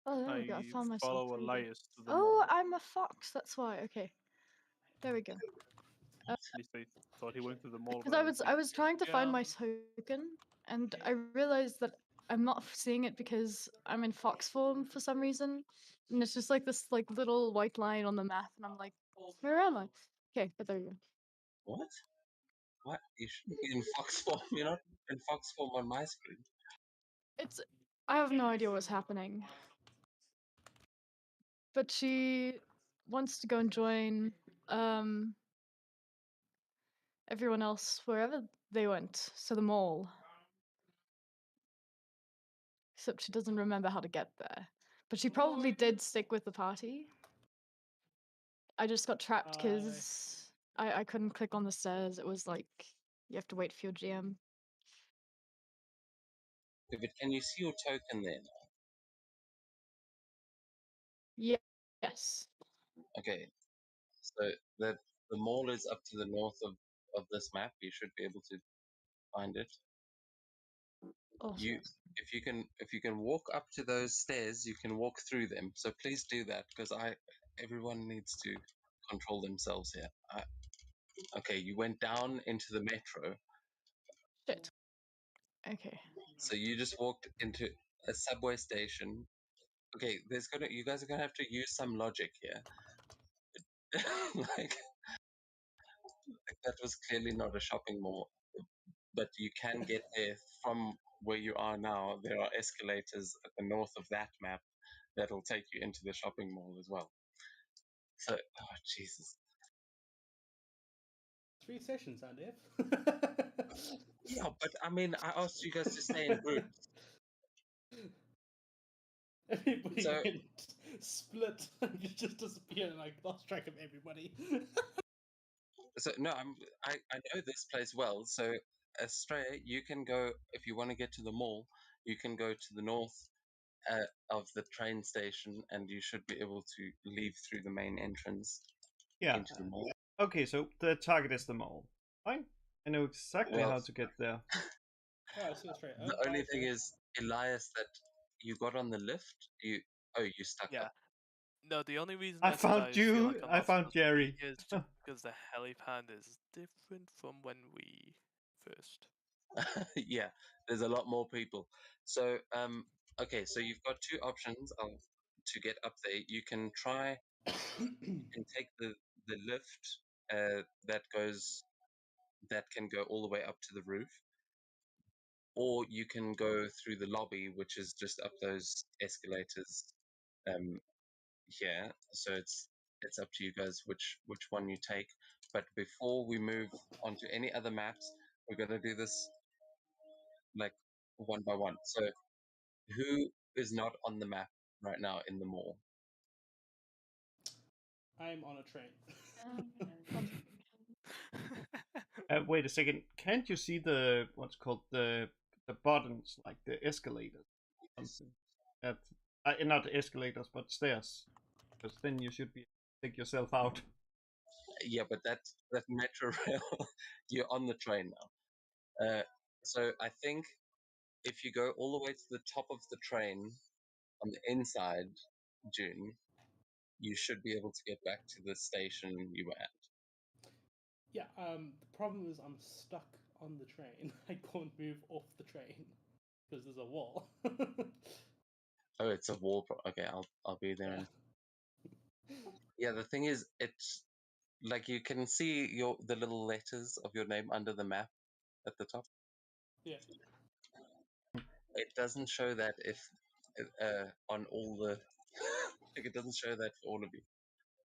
Oh, there we go. I I found myself. follow There we go. Elias to the Oh, mall. I'm a fox. That's why. Okay. There we go. At least I thought he went to the mall. Because I was trying to find Yeah. my token, and I realized that I'm not seeing it because I'm in fox form for some reason, and it's just like this like little white line on the map, and I'm like, where am I? Okay, but there you go. What? What? You should be in Fox form. You're not in Fox form on my screen. It's I have no idea what's happening. But she wants to go and join everyone else wherever they went, so the mall. Except she doesn't remember how to get there. But she probably did stick with the party. I just got trapped because I couldn't click on the stairs. It was like you have to wait for your GM. Okay, but can you see your token there now? Yes. Okay, so the mall is up to the north of this map. You should be able to find it. Awesome. If you can walk up to those stairs, you can walk through them. So please do that because everyone needs to control themselves here. Okay, you went down into the metro, Shit. Okay. so you just walked into a subway station. Okay, you guys are gonna have to use some logic here. like that was clearly not a shopping mall, but you can get there from where you are now. There are escalators at the north of that map that'll take you into the shopping mall as well. So, oh Jesus. 3 sessions, Andy. Yeah, but I mean, I asked you guys to stay in groups. Everybody So- went split. You just disappeared and I lost track of everybody. So no, I know this place well. So Australia, you can go if you want to get to the mall. You can go to the north of the train station, and you should be able to leave through the main entrance Yeah. into the mall. Okay, so the target is the mall. Fine. I know exactly Well, how to get there. Oh, I see it straight. the only thing is, Elias, that you got on the lift. You stuck Yeah. up. No, the only reason I I said found I feel you. like I'm I not found supposed to be Jerry. here is just because the helipad is different from when we first. Yeah, there's a lot more people. So okay, so you've got two options to get up there. You can try and take the lift that can go all the way up to the roof, or you can go through the lobby, which is just up those escalators here. So it's up to you guys which one you take. But before we move on to any other maps, we're gonna do this like one by one. So who is not on the map right now in the mall? I'm on a train. Wait a second. Can't you see the what's called the buttons like the escalators? Something that not the escalators but stairs. Because then you should be able to take yourself out. Yeah, but that metro rail, you're on the train now. So I think if you go all the way to the top of the train on the inside, June, you should be able to get back to the station you were at. Yeah, the problem is I'm stuck on the train. I can't move off the train because there's a wall. Oh, it's a wall. Okay, I'll be there. Yeah, the thing is, it's like you can see the little letters of your name under the map at the top. Yeah. It doesn't show that if on all the like it doesn't show that for all of you.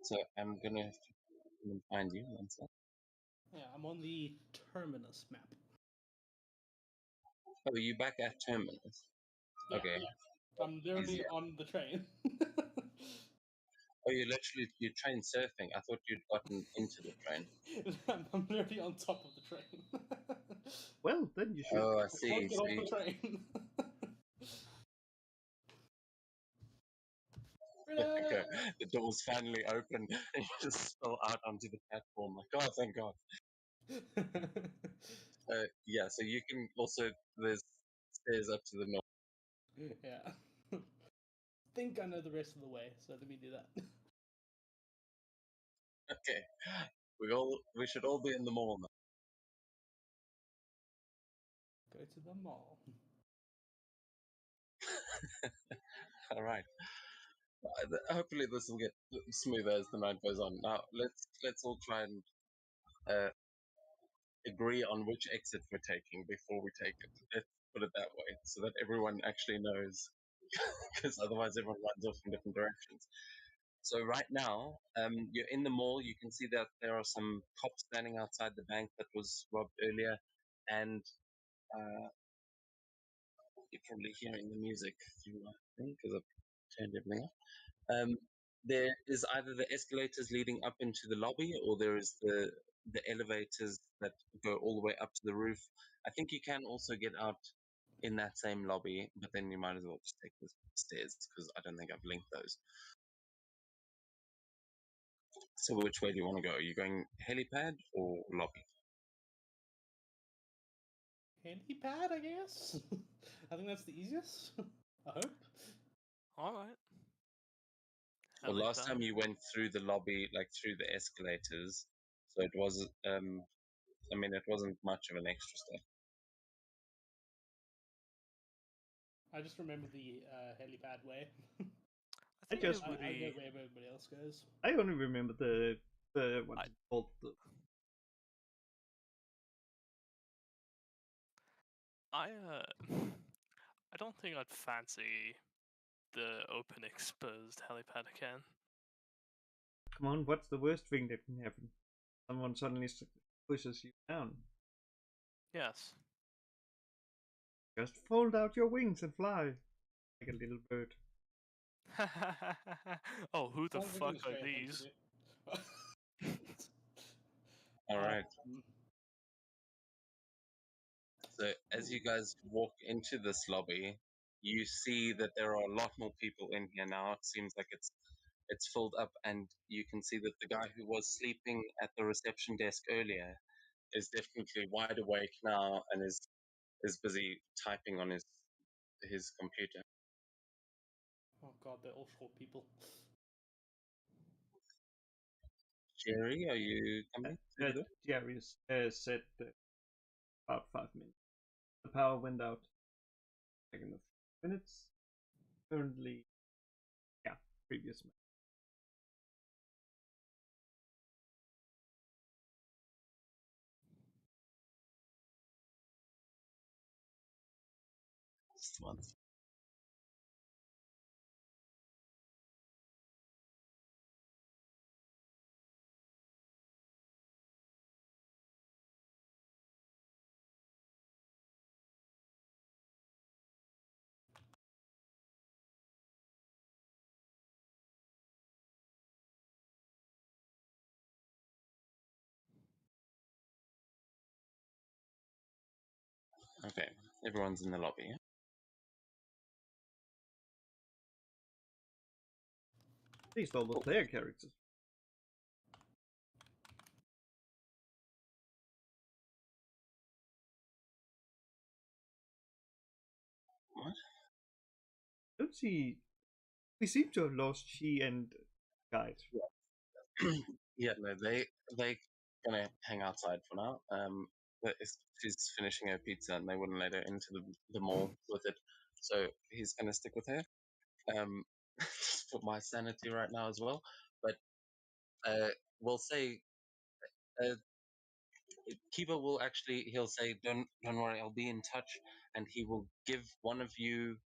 So I'm gonna have to find you one second. Yeah, I'm on the terminus map. Oh, you back at terminus? Yeah, Okay. yeah. I'm literally Easier. on the train. Oh, you're train surfing. I thought you'd gotten into the train. I'm literally on top of the train. Well, then you should. Oh, I I see. can't get So off the train. okay, the door's finally open, and you just spill out onto the platform. Like, oh, thank God. Yeah, so you can also there's stairs up to the north. Yeah. Think I know the rest of the way, so let me do that. Okay, we should all be in the mall now. Go to the mall. All right. Hopefully this will get smoother as the night goes on. Now let's all try and agree on which exit we're taking before we take it. Let's put it that way, so that everyone actually knows, because otherwise everyone runs off in different directions. So right now, you're in the mall. You can see that there are some cops standing outside the bank that was robbed earlier, and you're probably hearing the music through my thing because I've turned everything up. There is either the escalators leading up into the lobby, or there is the elevators that go all the way up to the roof. I think you can also get out in that same lobby, but then you might as well just take the stairs because I don't think I've linked those. So which way do you want to go? Are you going helipad or lobby? Helipad, I guess. I think that's the easiest. I hope. All right. Well, last Helipad. time you went through the lobby, like through the escalators, so it was. I mean, it wasn't much of an extra step. I just remember the helipad way. I think just- it would I know be. where everybody else goes. I only remember the what's it called? I don't think I'd fancy the open exposed helipad again. Come on, what's the worst thing that can happen? Someone suddenly pushes you down. Yes. Just fold out your wings and fly like a little bird. Oh, who the Sounds like fuck an are Australian thing to these? do. All right. Mm. So as you guys walk into this lobby, you see that there are a lot more people in here now. It seems like it's filled up, and you can see that the guy who was sleeping at the reception desk earlier is definitely wide awake now and is busy typing on his computer. Oh god, they're all short people. Jerry, are you coming through the door? Jerry said about 5 minutes. The power went out like in a few minutes. Currently, yeah, previous minute. Just once. Okay, everyone's in the lobby. Yeah? At least all the player characters. What? Don't see. We seem to have lost she and guide. Yeah, no, they gonna hang outside for now. But she's finishing her pizza, and they wouldn't let her into the mall with it, so he's gonna stick with her. Just for my sanity right now as well. But we'll say Kiba will actually he'll say don't worry, I'll be in touch, and he will give one of you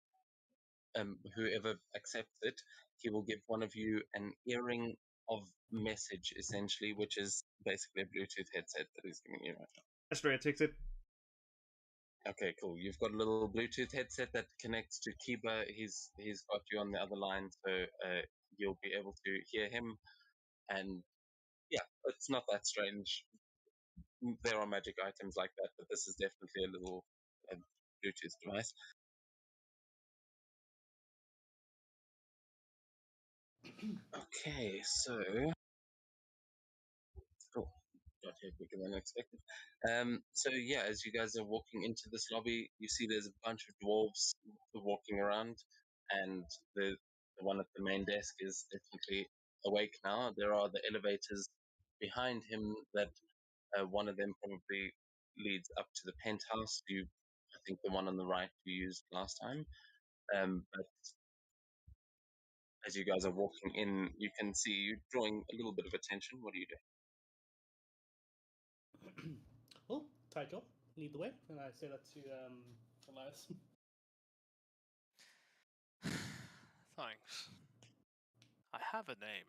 whoever accepts it, he will give one of you an earring of message essentially, which is basically a Bluetooth headset that he's giving you right now. Astrea takes it. Okay, cool. You've got a little Bluetooth headset that connects to Kiba. He's got you on the other line, so you'll be able to hear him. And yeah, it's not that strange. There are magic items like that, but this is definitely a little Bluetooth device. Okay, so cool. Got here quicker than expected. So yeah, as you guys are walking into this lobby, you see there's a bunch of dwarves walking around, and the one at the main desk is definitely awake now. There are the elevators behind him that one of them probably leads up to the penthouse. I think the one on the right you used last time. But as you guys are walking in, you can see you drawing a little bit of attention. What do you do? Well, Taito, lead the way, and I say that to Elias. Thanks. I have a name.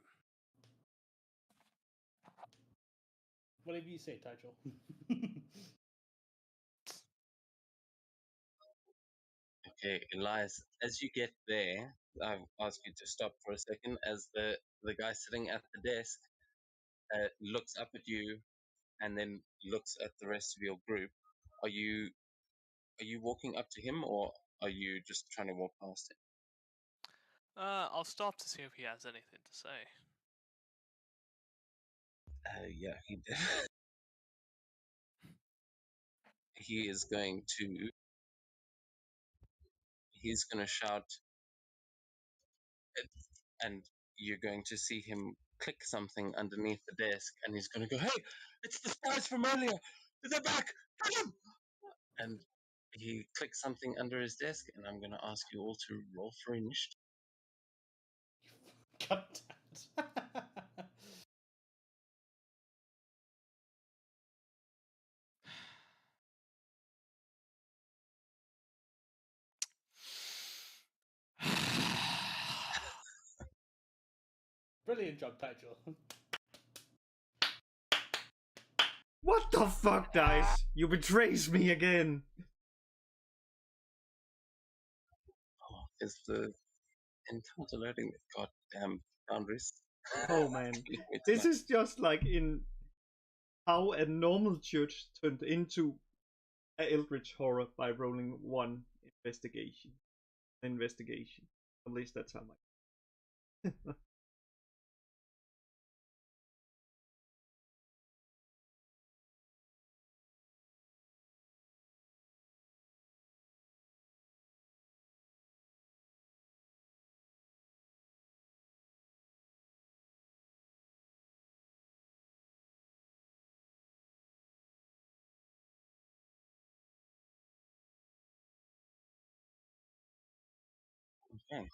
Whatever you say, Taito. Okay, Elias, as you get there, I'll ask you to stop for a second as the guy sitting at the desk looks up at you and then looks at the rest of your group. Are you walking up to him, or are you just trying to walk past him? I'll stop to see if he has anything to say. Yeah, he did. He is going to. He's going to shout, and you're going to see him click something underneath the desk, and he's going to go, "Hey, it's the spies from earlier! They're back! Get them!" And he clicks something under his desk, and I'm going to ask you all to roll for initiative. God damn it. Brilliant job, Taito. What the fuck, dice? You betrays me again. Oh, is the encounter loading the goddamn boundaries? Oh man, It's this not- is just like in how a normal judge turned into a eldritch horror by rolling one investigation. At least that's how my. Okay.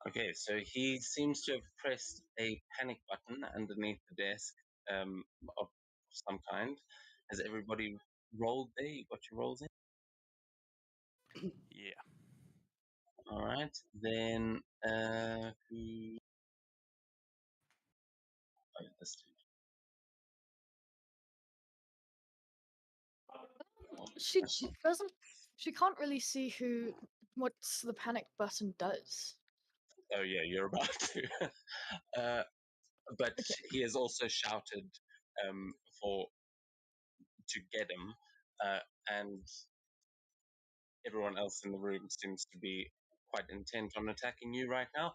Okay, so he seems to have pressed a panic button underneath the desk of some kind. Has everybody rolled there? You got your rolls in? Yeah. All right. Then who? Oh, this dude. She doesn't. She can't really see what the panic button does. Oh yeah, you're about to. uh, but Okay. he has also shouted for to get him, and everyone else in the room seems to be quite intent on attacking you right now.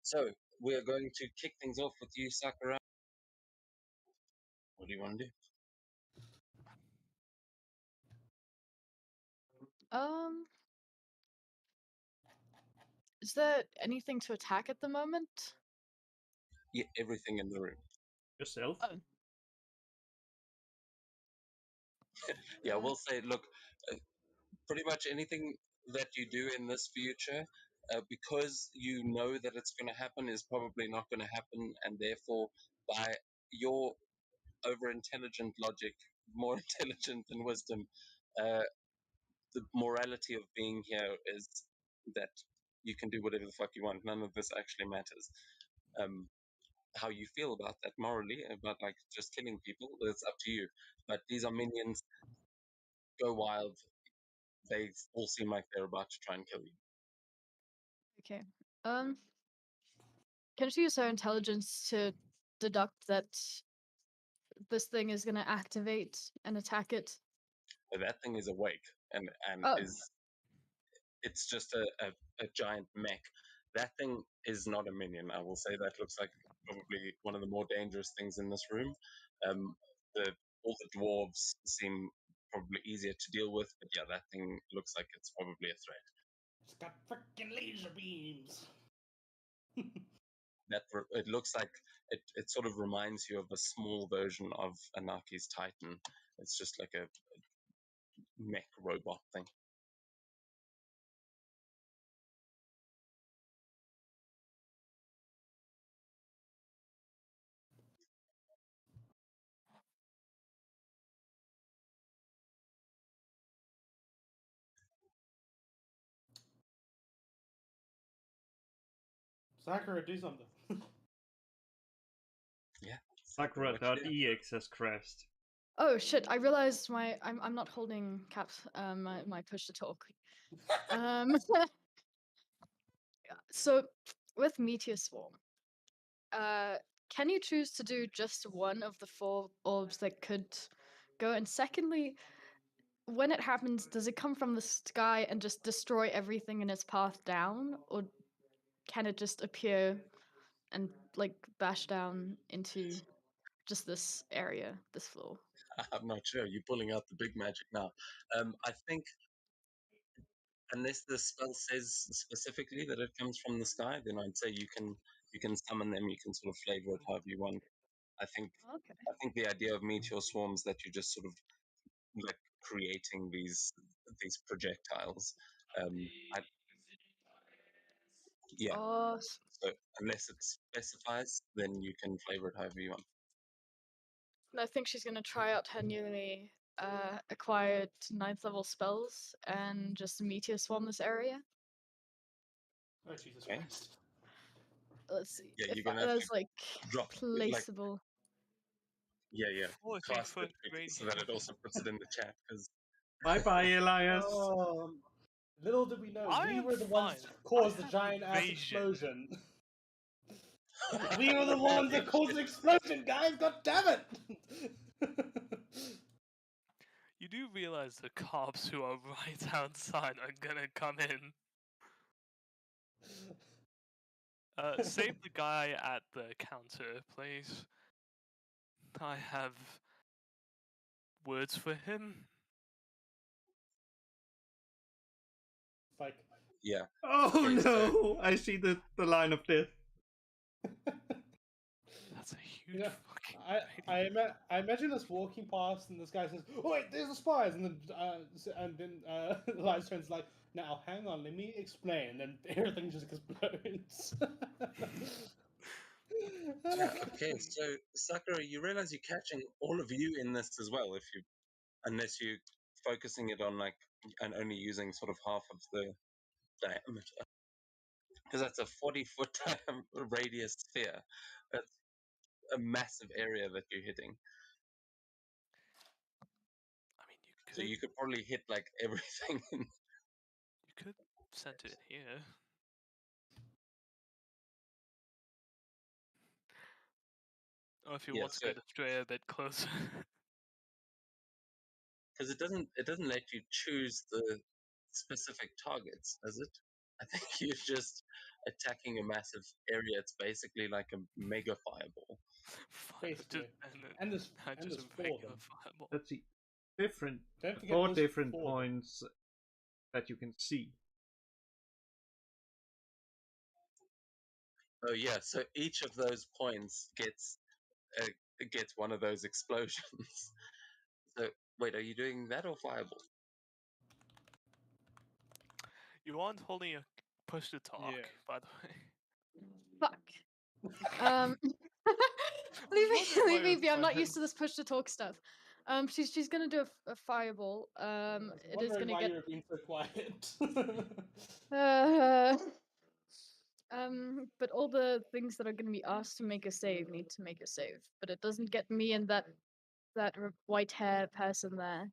So we are going to kick things off with you, Sakura. What do you want to do? Is there anything to attack at the moment? Yeah, everything in the room. Yourself. Oh. Yeah, we'll say, look, pretty much anything that you do in this future, because you know that it's going to happen, is probably not going to happen, and therefore, by your over intelligent logic, more intelligent than wisdom, the morality of being here is that you can do whatever the fuck you want. None of this actually matters. How you feel about that morally, about like just killing people, it's up to you. But these are minions. Go wild. They all seem like they're about to try and kill you. Okay. Can she use her intelligence to deduct that this thing is going to activate and attack it? But that thing is awake and Oh. is it's just a giant mech. That thing is not a minion. I will say that looks like probably one of the more dangerous things in this room. Um, all the dwarves seem probably easier to deal with, but yeah, that thing looks like it's probably a threat. It's got freaking laser beams. It looks like it sort of reminds you of a small version of Anaki's Titan. It's just like a mech robot thing. Sakura, do something. Yeah. Sakura.ex has crashed. Oh shit! I realized I'm not holding caps. My push to talk. So with Meteor Swarm, can you choose to do just one of the 4 orbs that could go? And secondly, when it happens, does it come from the sky and just destroy everything in its path down, or can it just appear and like bash down into just this area, this floor? I'm not sure. You're pulling out the big magic now. I think unless the spell says specifically that it comes from the sky, then I'd say you can summon them. You can sort of flavor it however you want. I think Okay. I think the idea of meteor swarms that you're just sort of like creating these projectiles. Yeah. Oh, So unless it specifies, then you can flavor it however you want. I think she's gonna try out her newly acquired 9th level spells and just meteor swarm this area. Oh Jesus Okay. Christ! Let's see Yeah, if you're gonna have that to is like drop like placeable. yeah. 14 Cast foot it range. so that it also puts it in the chat because Bye bye, Elias. Oh, Little did we know, I we am were the ones fine. that caused I the have giant ass evasion. explosion. We were the ones that caused the explosion, guys. God damn it! You do realize the cops who are right outside are gonna come in. Save the guy at the counter, please. I have words for him. Like, Yeah. Oh Okay, so- no! I see the line of death. That's a huge you know, fucking. I imagine us walking past, and this guy says, "Oh wait, there's the spies," and then Lion's like, "Now hang on, let me explain," and then everything just explodes. Okay, so Sakura, you realize you're catching all of you in this as well, unless you're focusing it on like and only using sort of half of the diameter, because that's a 40-foot radius sphere. That's a massive area that you're hitting. I mean, So you could probably hit like everything. you could send it here. Or if you Yeah, want to so- go to stray a bit closer. Because it doesn't let you choose the specific targets, does it? I think you're just attacking a massive area. It's basically like a mega fireball. Basically. And there's just four of them. fireball. Let's see. Different. Don't forget Four there's different 4 of them. points that you can see. Oh yeah, so each of those points gets one of those explosions. So wait, are you doing that or fireball? You aren't holding a push to talk, Yeah. by the way. Fuck. Leave me, wondering why leave me you're be. I'm not silent. used to this push to talk stuff. She's gonna do a fireball. It is Wondering gonna why get. you're being so quiet. Uh, but all the things that are gonna be asked to make a save need to make a save. But it doesn't get me and that white hair person there.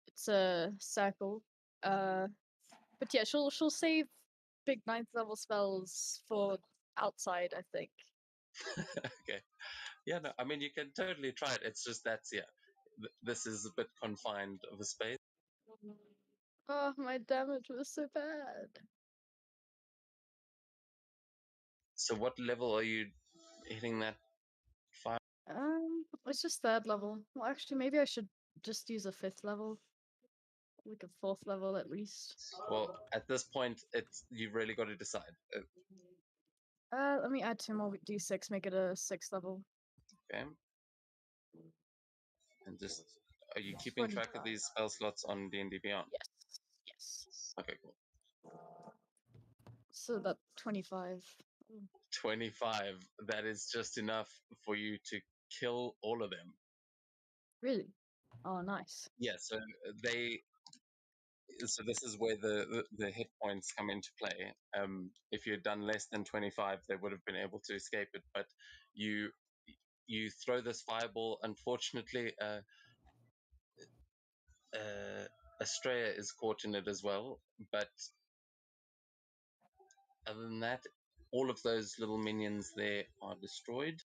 It's a circle. But yeah, she'll save big 9th level spells for outside, I think. Okay. Yeah, no, I mean you can totally try it. It's just that's this is a bit confined of a space. Oh, my damage was so bad. So what level are you hitting that fire? It's just 3rd level. Well, actually, maybe I should just use a 5th level, like a 4th level at least. Well, at this point, you've really got to decide. Let me add 2 more d6, make it a 6th level. Okay. And just are you keeping track of 25. these spell slots on D&D Beyond? Yes. Yes. Okay, cool. So that 25. 25. That is just enough for you to kill all of them. Really? Oh, nice. Yeah. So So this is where the hit points come into play. If you had done less than 25, they would have been able to escape it. But you throw this fireball. Unfortunately, Estrella is caught in it as well. But other than that, all of those little minions there are destroyed.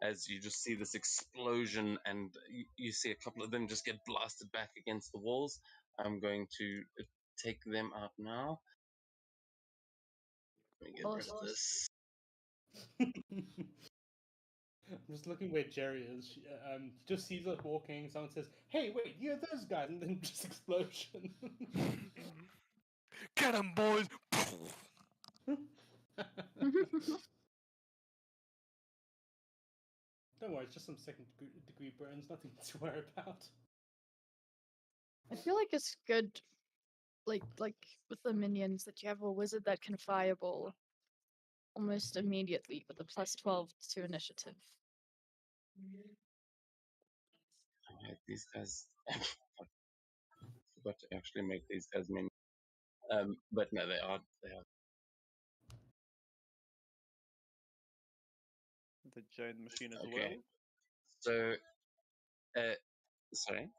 As you just see this explosion, and you see a couple of them just get blasted back against the walls. I'm going to take them out now. Let me get rid of this. I'm just looking where Jerry is. She just sees us walking. Someone says, "Hey, wait, you're those guys," and then just explosion. Get 'em, boys! Don't worry, it's just some second-degree burns. Nothing to worry about. I feel like it's good, like with the minions, that you have a wizard that can fireball almost immediately with a +12 to initiative. Alright, these guys. Forgot to actually make these guys mini. But no, they are. The giant machine as Okay. well. So, sorry.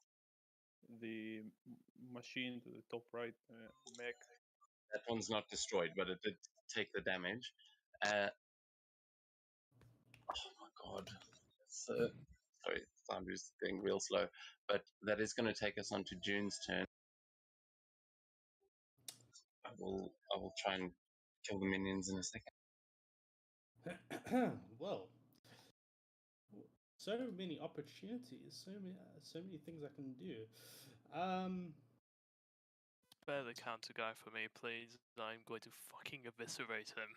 the machine to the top right mech. That one's not destroyed, but it did take the damage. Oh my god. So, sorry, sound is going real slow. But that is going to take us on to June's turn. I will try and kill the minions in a second. Well, so many opportunities, so many things I can do. Bear the counter guy for me, please. I'm going to fucking eviscerate him.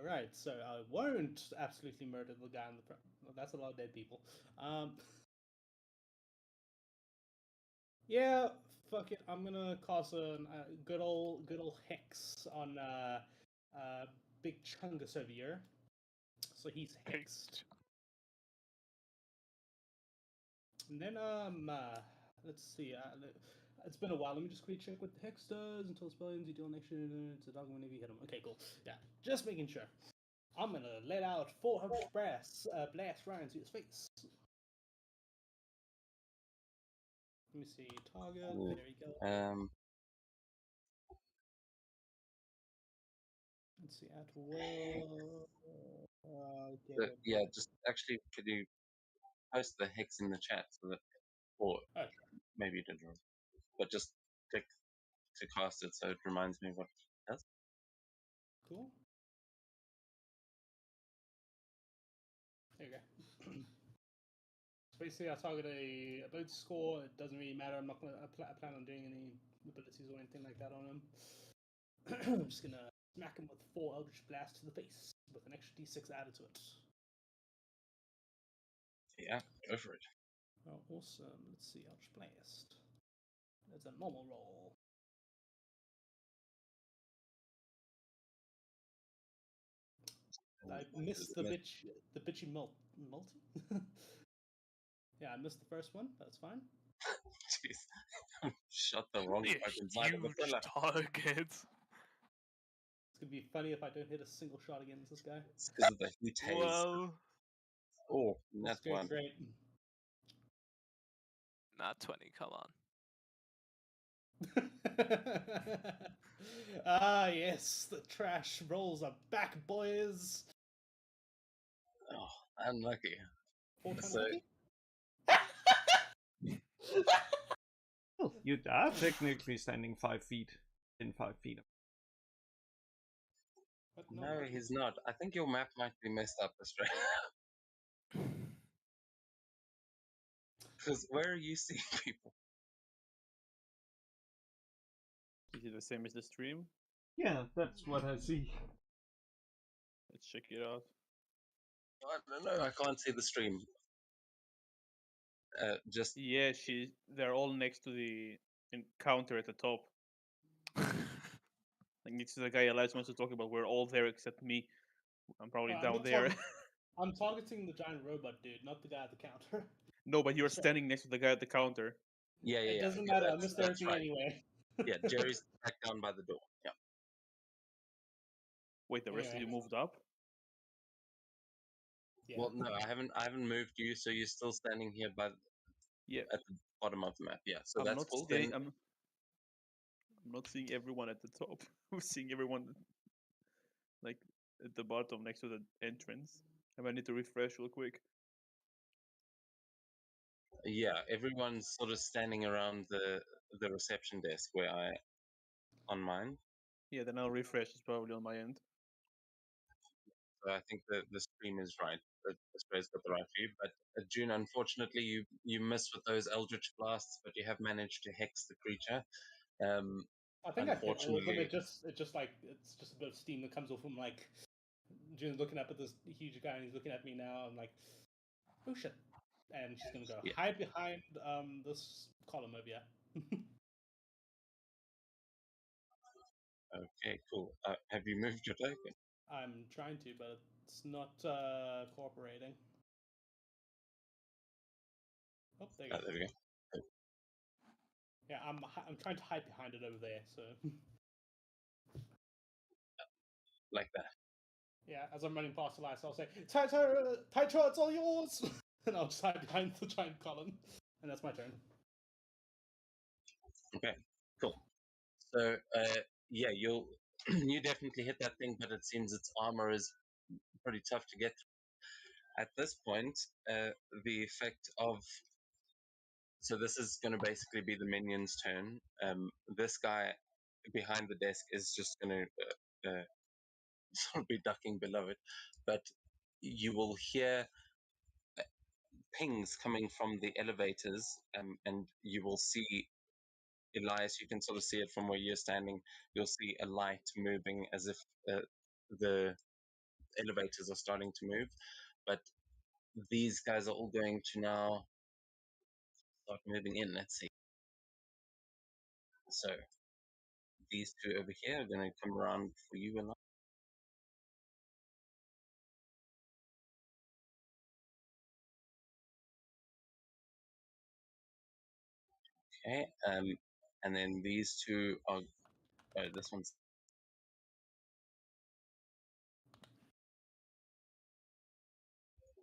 Right, so I won't absolutely murder the guy in the front. Well, that's a lot of dead people. Yeah, fuck it. I'm gonna cast a good old hex on Big Chungus over here. So he's hexed. And then let's see. It's been a while. Let me just quickly check what the hex does. Until spell ends, you deal an extra to the dog whenever you hit him. Okay, cool. Yeah, just making sure. I'm gonna let out 400 blast right into his face. Let me see. Target. Ooh. There we go. Let's see. At will. Yeah, just actually, could you post the hex in the chat so that, or Oh, maybe you didn't, but just click to cast it so it reminds me what it does. cool. There you go. So basically, I target a ability score. It doesn't really matter. I'm not gonna plan on doing any abilities or anything like that on him. I'm just gonna smack him with 4 Eldritch Blast to the face with an extra D6 added to it. Yeah, go for it. Oh, awesome. Let's see, Eldritch Blast. There's a normal roll. I missed the bitchy multi. Yeah, I missed the first one. That's fine. Jeez, shot the wrong Only a fucking side of the huge pillar. target. It's gonna be funny if I don't hit a single shot against this guy. It's because of the heat haze. Well, Oh, That's that's one. great. not 20. Come on. Ah, yes, the trash rolls are back, boys. Oh, unlucky. 4 times So- lucky? Well, you are technically standing 5 feet in 5 feet. But No, lucky. he's not. I think your map might be messed up, Australia. Because where are you seeing people? Is it the same as the stream? Yeah, that's what I see. Let's check it out. I don't know. I can't see the stream. Just Yeah, they're all next to the counter at the top. Like this is the guy Elias wants to talk about. We're all there except me. I'm probably I'm down not there. I'm targeting the giant robot dude, not the guy at the counter. No, but you're Sure. standing next to the guy at the counter. yeah. It doesn't yeah, matter. I that's- missed that's everything right. anyway. Yeah, Jerry's back down by the door. Yeah. Wait, the rest of you Anyway. moved up? Yeah. Well, no, I haven't moved you, so you're still standing here Yeah. at the bottom of the map. Yeah, so I'm that's not cool. seeing. Then I'm not seeing everyone at the top. I'm seeing everyone like at the bottom next to the entrance. I might need to refresh real quick. yeah, everyone's sort of standing around the reception desk where I on mine. Yeah, then I'll refresh. It's probably on my end. So I think the stream is right. The spray's got the right view. But June, unfortunately, you missed with those Eldritch blasts, but you have managed to hex the creature. I think I hit all of them. Unfortunately- It's just a bit of steam that comes off from like June's looking up at this huge guy and he's looking at me now. I'm like, oh shit. And she's gonna go Yeah. hide behind this column over here. Okay, cool. Have you moved your token? I'm trying to, but it's not cooperating. Oh, there you Oh, go. there we go. Yeah, I'm trying to hide behind it over there. So Like that. yeah, as I'm running past Elias, I'll say, Titra, it's all yours, and I'll just hide behind the giant column. And that's my turn. Okay, cool. So, yeah, you'll you definitely hit that thing, but it seems its armor is pretty tough to get through. At this point, the effect of so this is going to basically be the minion's turn. This guy behind the desk is just going to sort of be ducking below it, but you will hear pings coming from the elevators, and you will see Elias. You can sort of see it from where you're standing. You'll see a light moving as if the elevators are starting to move, but these guys are all going to now start moving in. Let's see. So these two over here are going to come around for you, Elias. Okay, and then these two are. This one's.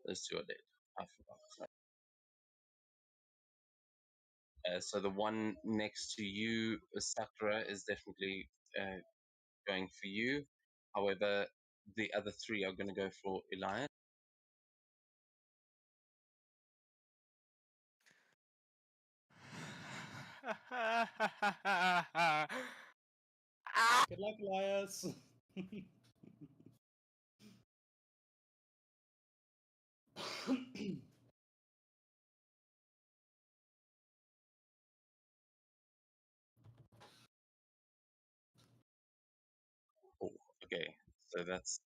Those two are dead. I forgot. So the one next to you, Sakura, is definitely going for you. However, the other three are going to go for Elias. Good luck, Elias. Oh, okay, so that's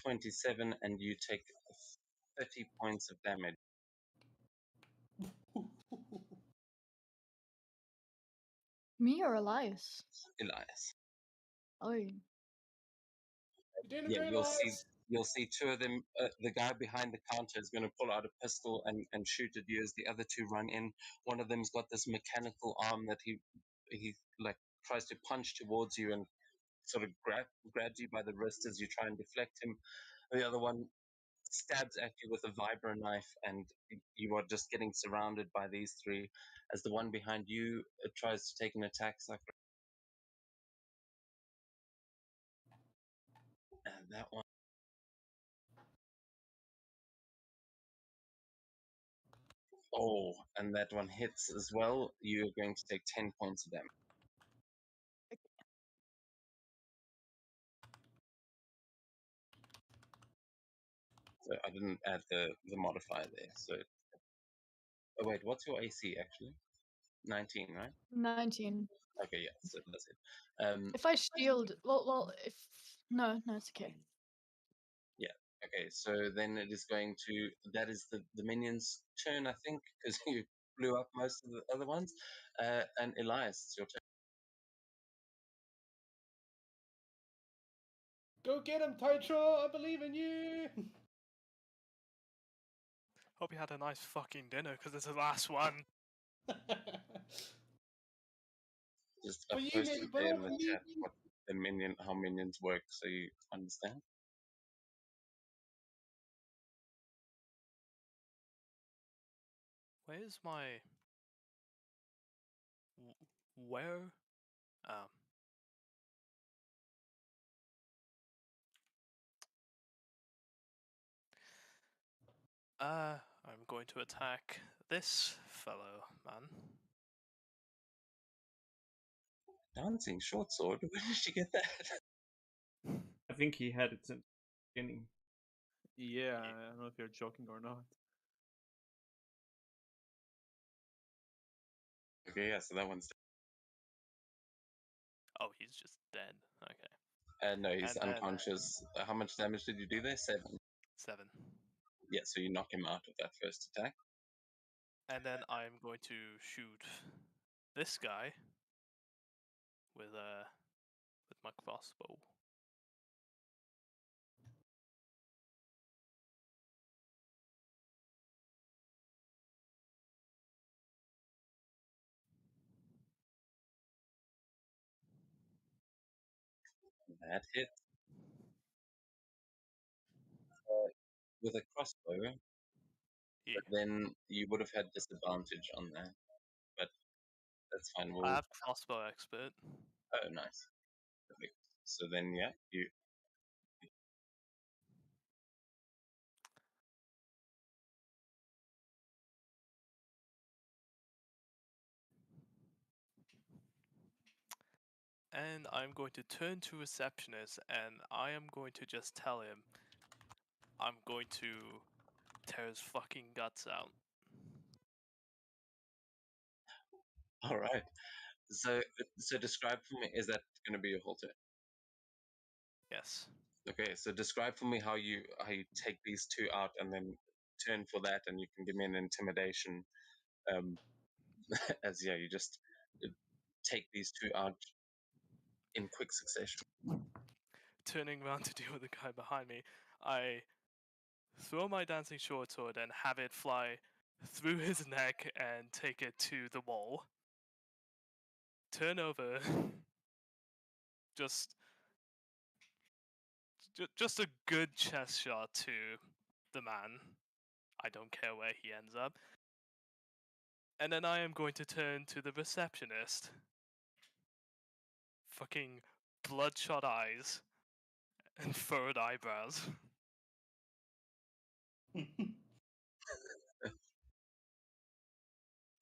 27, and you take 30 points of damage, Me or Elias? Elias. Oh, You're doing Yeah, great, Elias. you'll see two of them. The guy behind the counter is going to pull out a pistol and shoot at you as the other two run in. One of them's got this mechanical arm that he like tries to punch towards you and sort of grabs you by the wrist as you try and deflect him. The other one stabs at you with a vibro knife, and you are just getting surrounded by these three as the one behind you tries to take an attack. And that one. Oh, and that one hits as well. You're going to take 10 points of damage. So I didn't add the modifier there. So, oh wait, what's your AC actually? 19, right? 19. Okay, yeah, so that's it. If I shield, well, if no, it's okay. Yeah. Okay, so then it is going to. That is the minion's turn, I think, because you blew up most of the other ones. And Elias, it's your turn. Go get him, Titro. I believe in you. Hope you had a nice fucking dinner because it's the last one. Just For you, post maybe, it but there not in for the me. chat what the minion, how minions work, so you understand. Where's my. Where? Um. I'm going to attack this fellow, man. Dancing short sword. Where did you get that? I think he had it since the beginning. Yeah, I don't know if you're joking or not. Okay, yeah, so that one's. Oh, he's just dead. Okay. No, he's And then- unconscious. How much damage did you do there? 7. 7. Yeah, so you knock him out with that first attack. And then I'm going to shoot this guy with my crossbow. That hit. With a crossbow, Yeah. but then you would have had disadvantage on that. But that's fine. I We'll. have crossbow expert. Oh, nice. Perfect. So then, yeah, you. And I'm going to turn to receptionist and I am going to just tell him I'm going to tear his fucking guts out. All right. So describe for me. Is that going to be your whole turn? Yes. Okay. So describe for me how you take these two out and then turn for that, and you can give me an intimidation. As yeah, you just take these two out in quick succession. Turning around to deal with the guy behind me, I throw my dancing short sword and have it fly through his neck and take it to the wall. Turn over. just just a good chest shot to the man. I don't care where he ends up. And then I am going to turn to the receptionist. Fucking bloodshot eyes and furrowed eyebrows.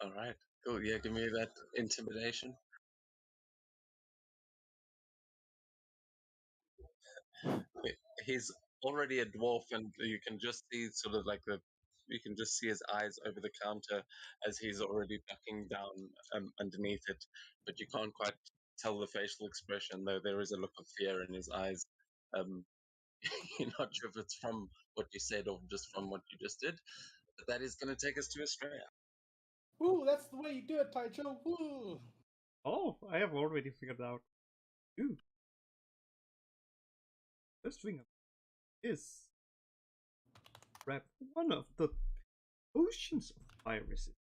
All right. Cool. Yeah. Give me that intimidation. He's already a dwarf, and you can just see sort of like you can just see his eyes over the counter as he's already ducking down underneath it, but you can't quite tell the facial expression, though there is a look of fear in his eyes. Um, you're not sure if it's from what you said or just from what you just did, but that is going to take us to Australia. Woo, that's the way you do it, Taicho. Woo! Oh, I have already figured out. Ooh. First thing is grab one of the potions of fire resist.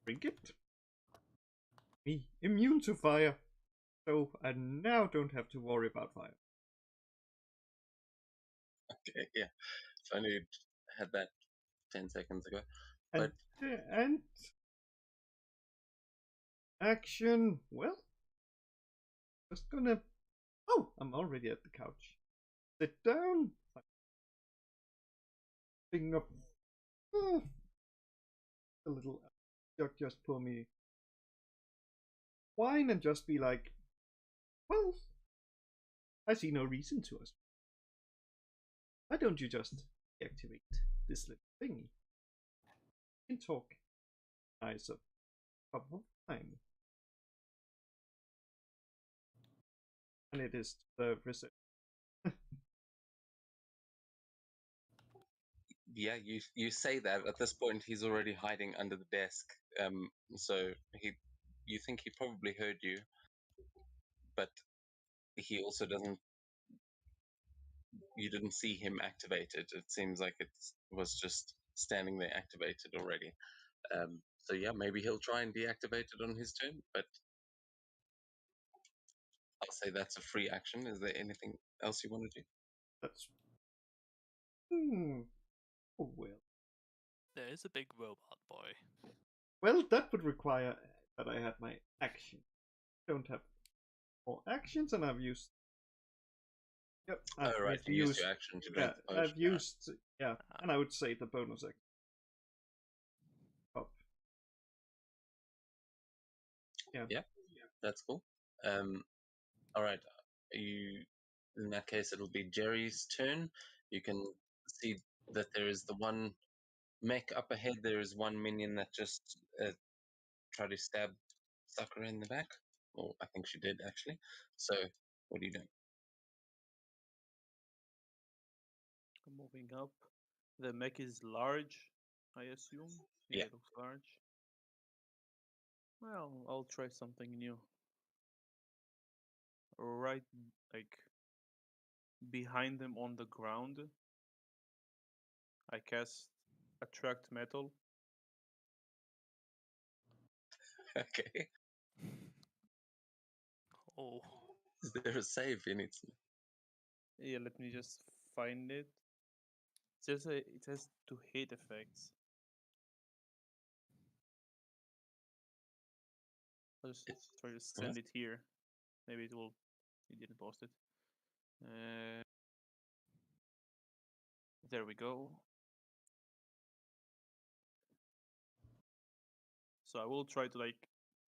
Drink it. Me immune to fire, so I now don't have to worry about fire. Okay, yeah. If only you'd had that 10 seconds ago. And, But and action. Well, just gonna. Oh, I'm already at the couch. Sit down. Thing of a little. Just pour me wine and just be like, well, I see no reason to us. Why don't you just deactivate this little thingy? We can talk nice a couple of time. And it is the research. yeah, you say that. At this point, he's already hiding under the desk. So you think he probably heard you, but he also doesn't. You didn't see him activate it. It seems like it was just standing there activated already. So yeah, maybe he'll try and deactivate it on his turn, but I'll say that's a free action. Is there anything else you want to do? That's. Oh well. There is a big robot boy. Well, that would require that I had my action. I don't have more actions, and I've used. Yep. Oh right, you used your action to drink the potion. I've used. Yeah, and I would say the bonus action. Up. Yeah, that's cool. All right, you. In that case, it'll be Jerry's turn. You can see that there is the one mech up ahead. There is one minion that just tried to stab Sakura in the back. Or I think she did actually. So, what are you doing? I'm moving up. The mech is large, I assume. Yeah. It looks large. Well, I'll try something new. Right, like behind them on the ground, I cast Attract Metal. Okay. Oh. Is there a save you need to? Yeah, let me just find it. It has to hit effects. I'll just try to send it here. Maybe it will. It didn't post it. There we go. So I will try to like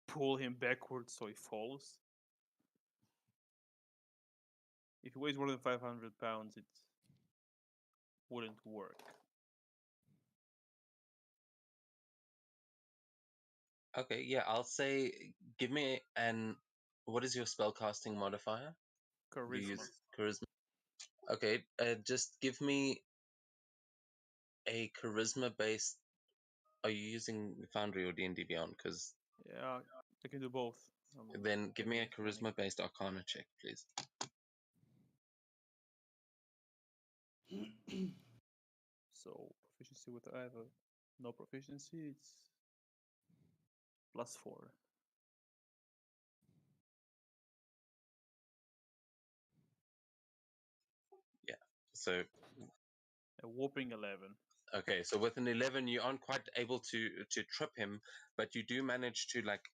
pull him backwards so he falls. If he weighs more than 500 pounds, it wouldn't work. Okay, yeah, I'll say give me an what is your spellcasting modifier? You Charisma. use charisma. Okay, just give me a charisma based. Are you using Foundry or D&D Beyond? Because Yeah, I can do both. then give me a maybe charisma based Arcana check, please. So proficiency with I have no proficiency. It's +4. So A whopping 11. okay, so with an 11, you aren't quite able to trip him, but you do manage to like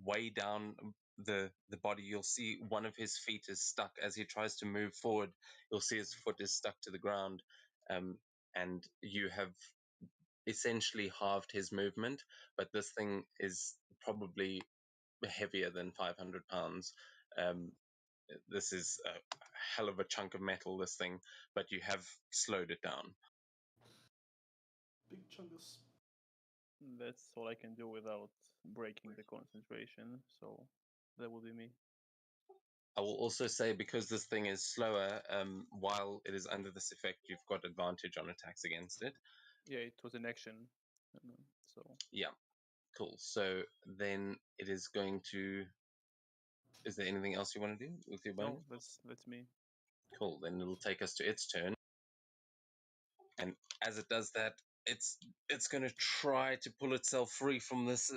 weigh down the body. You'll see one of his feet is stuck as he tries to move forward. You'll see his foot is stuck to the ground, and you have essentially halved his movement. But this thing is probably heavier than 500 pounds. Um, this is a hell of a chunk of metal, this thing, but you have slowed it down. Big chungus. That's all I can do without breaking the concentration. So that will be me. I will also say because this thing is slower, while it is under this effect, you've got advantage on attacks against it. Yeah, it was an action. So Yeah, cool. So then it is going to. Is there anything else you want to do with your bonus? no, that's me. Cool. Then it'll take us to its turn, and as it does that, it's going to try to pull itself free from this,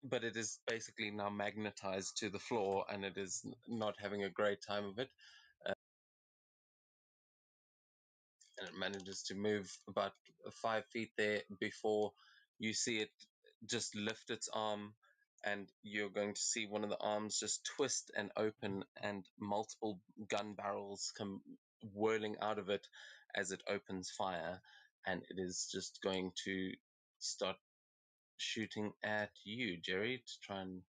but it is basically now magnetized to the floor, and it is not having a great time of it. And it manages to move about 5 feet there before you see it just lift its arm, and you're going to see one of the arms just twist and open, and multiple gun barrels come whirling out of it as it opens fire, and it is just going to start shooting at you, Jerry, to try and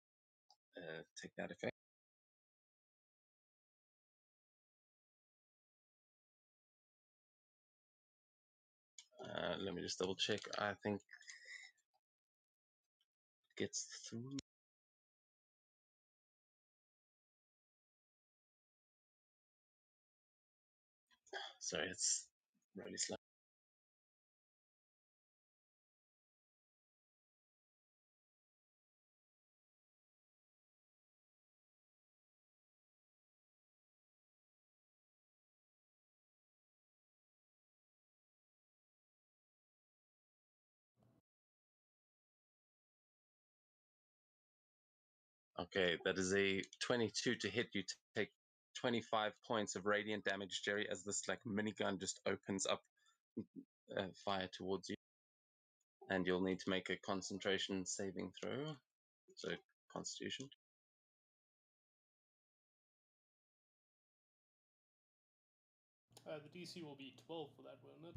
take that effect. Let me just double check. I think it gets through. Sorry, it's really slow. Okay, that is a 22 to hit. You take 25 points of radiant damage, Jerry, as this like minigun just opens up fire towards you. And you'll need to make a concentration saving throw. So, Constitution. The DC will be 12 for that, won't it?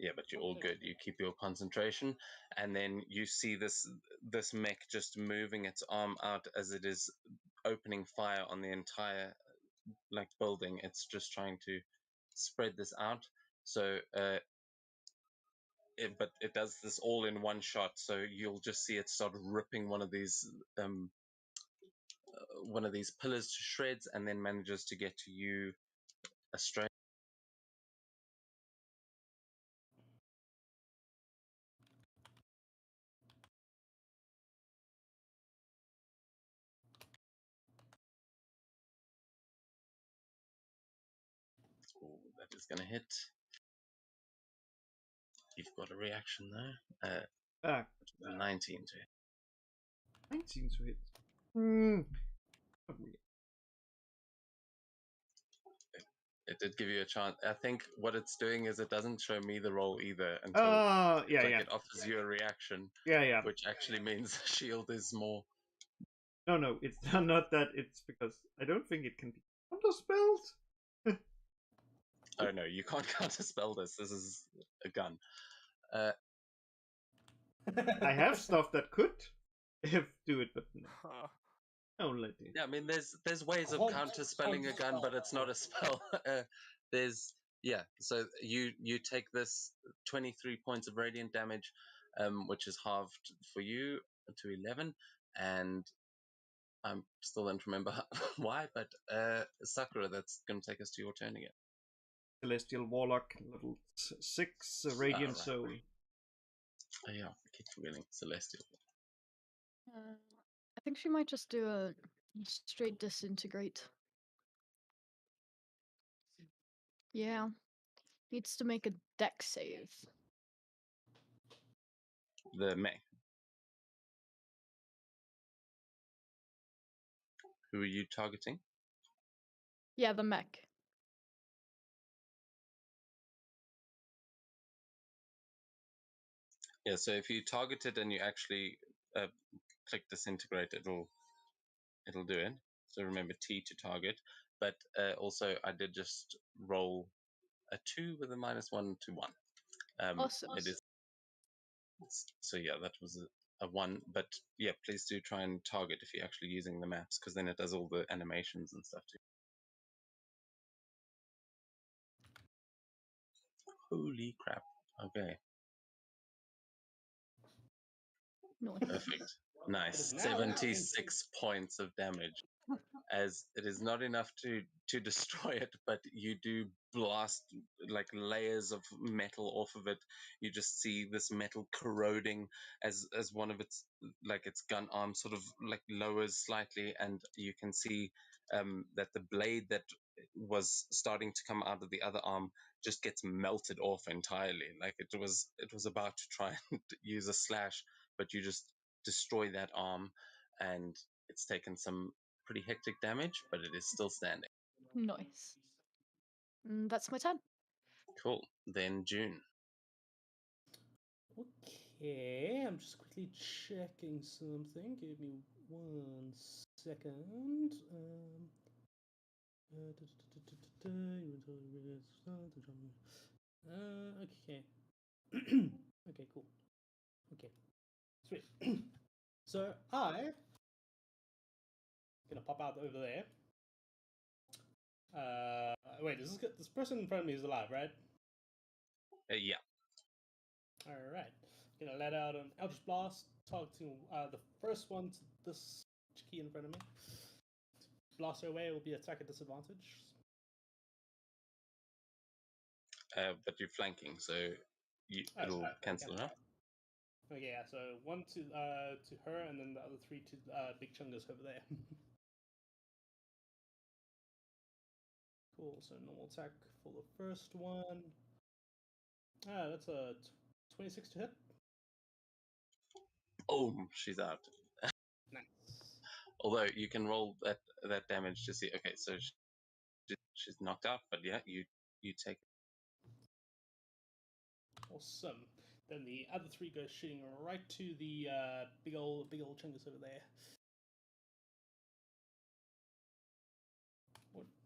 Yeah, but you're all good. You keep your concentration, and then you see this mech just moving its arm out as it is opening fire on the entire like building. It's just trying to spread this out. So but it does this all in one shot. So you'll just see it start ripping one of these pillars to shreds, and then manages to get to you, Australia. Oh, that is going to hit. You've got a reaction there. 19 to hit. 19 to hit. Hmm. It did give you a chance. I think what it's doing is it doesn't show me the roll either until Yeah, like yeah, it offers you a reaction, yeah. which actually means shield is more. No, it's not that. It's because I don't think it can be counterspelled. Oh no, you can't counterspell this. This is a gun. I have stuff that could do it, but no. Huh. Only do. Yeah, I mean, there's ways of Can't counterspelling a gun, but it's not a spell. So you take this 23 points of radiant damage, which is halved for you to 11, and I still don't remember why, but Sakura, that's going to take us to your turn again. Celestial Warlock, level 6, Radiant right. Soul. Oh yeah, I keep forgetting Celestial. I think she might just do a straight disintegrate. Yeah. Needs to make a deck save. The mech. Who are you targeting? Yeah, the mech. Yeah, so if you target it and you actually click disintegrate, it'll do it. So remember T to target. But also, I did just roll a 2 with a -1 to 1. Awesome. It is. So yeah, that was a 1. But yeah, please do try and target if you're actually using the maps, because then it does all the animations and stuff too. Holy crap. Okay. Nice. Perfect. Nice. is now 76 points of damage. As it is not enough to destroy it, but you do blast like layers of metal off of it. You just see this metal corroding as one of its gun arm sort of like lowers slightly, and you can see that the blade that was starting to come out of the other arm just gets melted off entirely. Like it was about to try and use a slash, but you just destroy that arm, and it's taken some pretty hectic damage, but it is still standing. Nice. That's my turn. Cool. Then June. Okay, I'm just quickly checking something. Give me 1 second. Okay. Okay, cool. Okay, sweet. So I gonna pop out over there. Wait, this person in front of me is alive, right? Yeah. All right. Gonna let out an Eldritch Blast, targeting the first one to this key in front of me. Blast her away will be attack at disadvantage. But you're flanking, so it'll cancel it out. Okay, yeah. So 1 to her, and then the other 3 to Big Chungus over there. Cool. So normal attack for the first one. That's a 26 to hit. Oh, she's out. Nice. Although you can roll that damage to see. Okay, so she's knocked out, but yeah, you take it. Awesome. Then the other 3 go shooting right to the big old Chungus over there.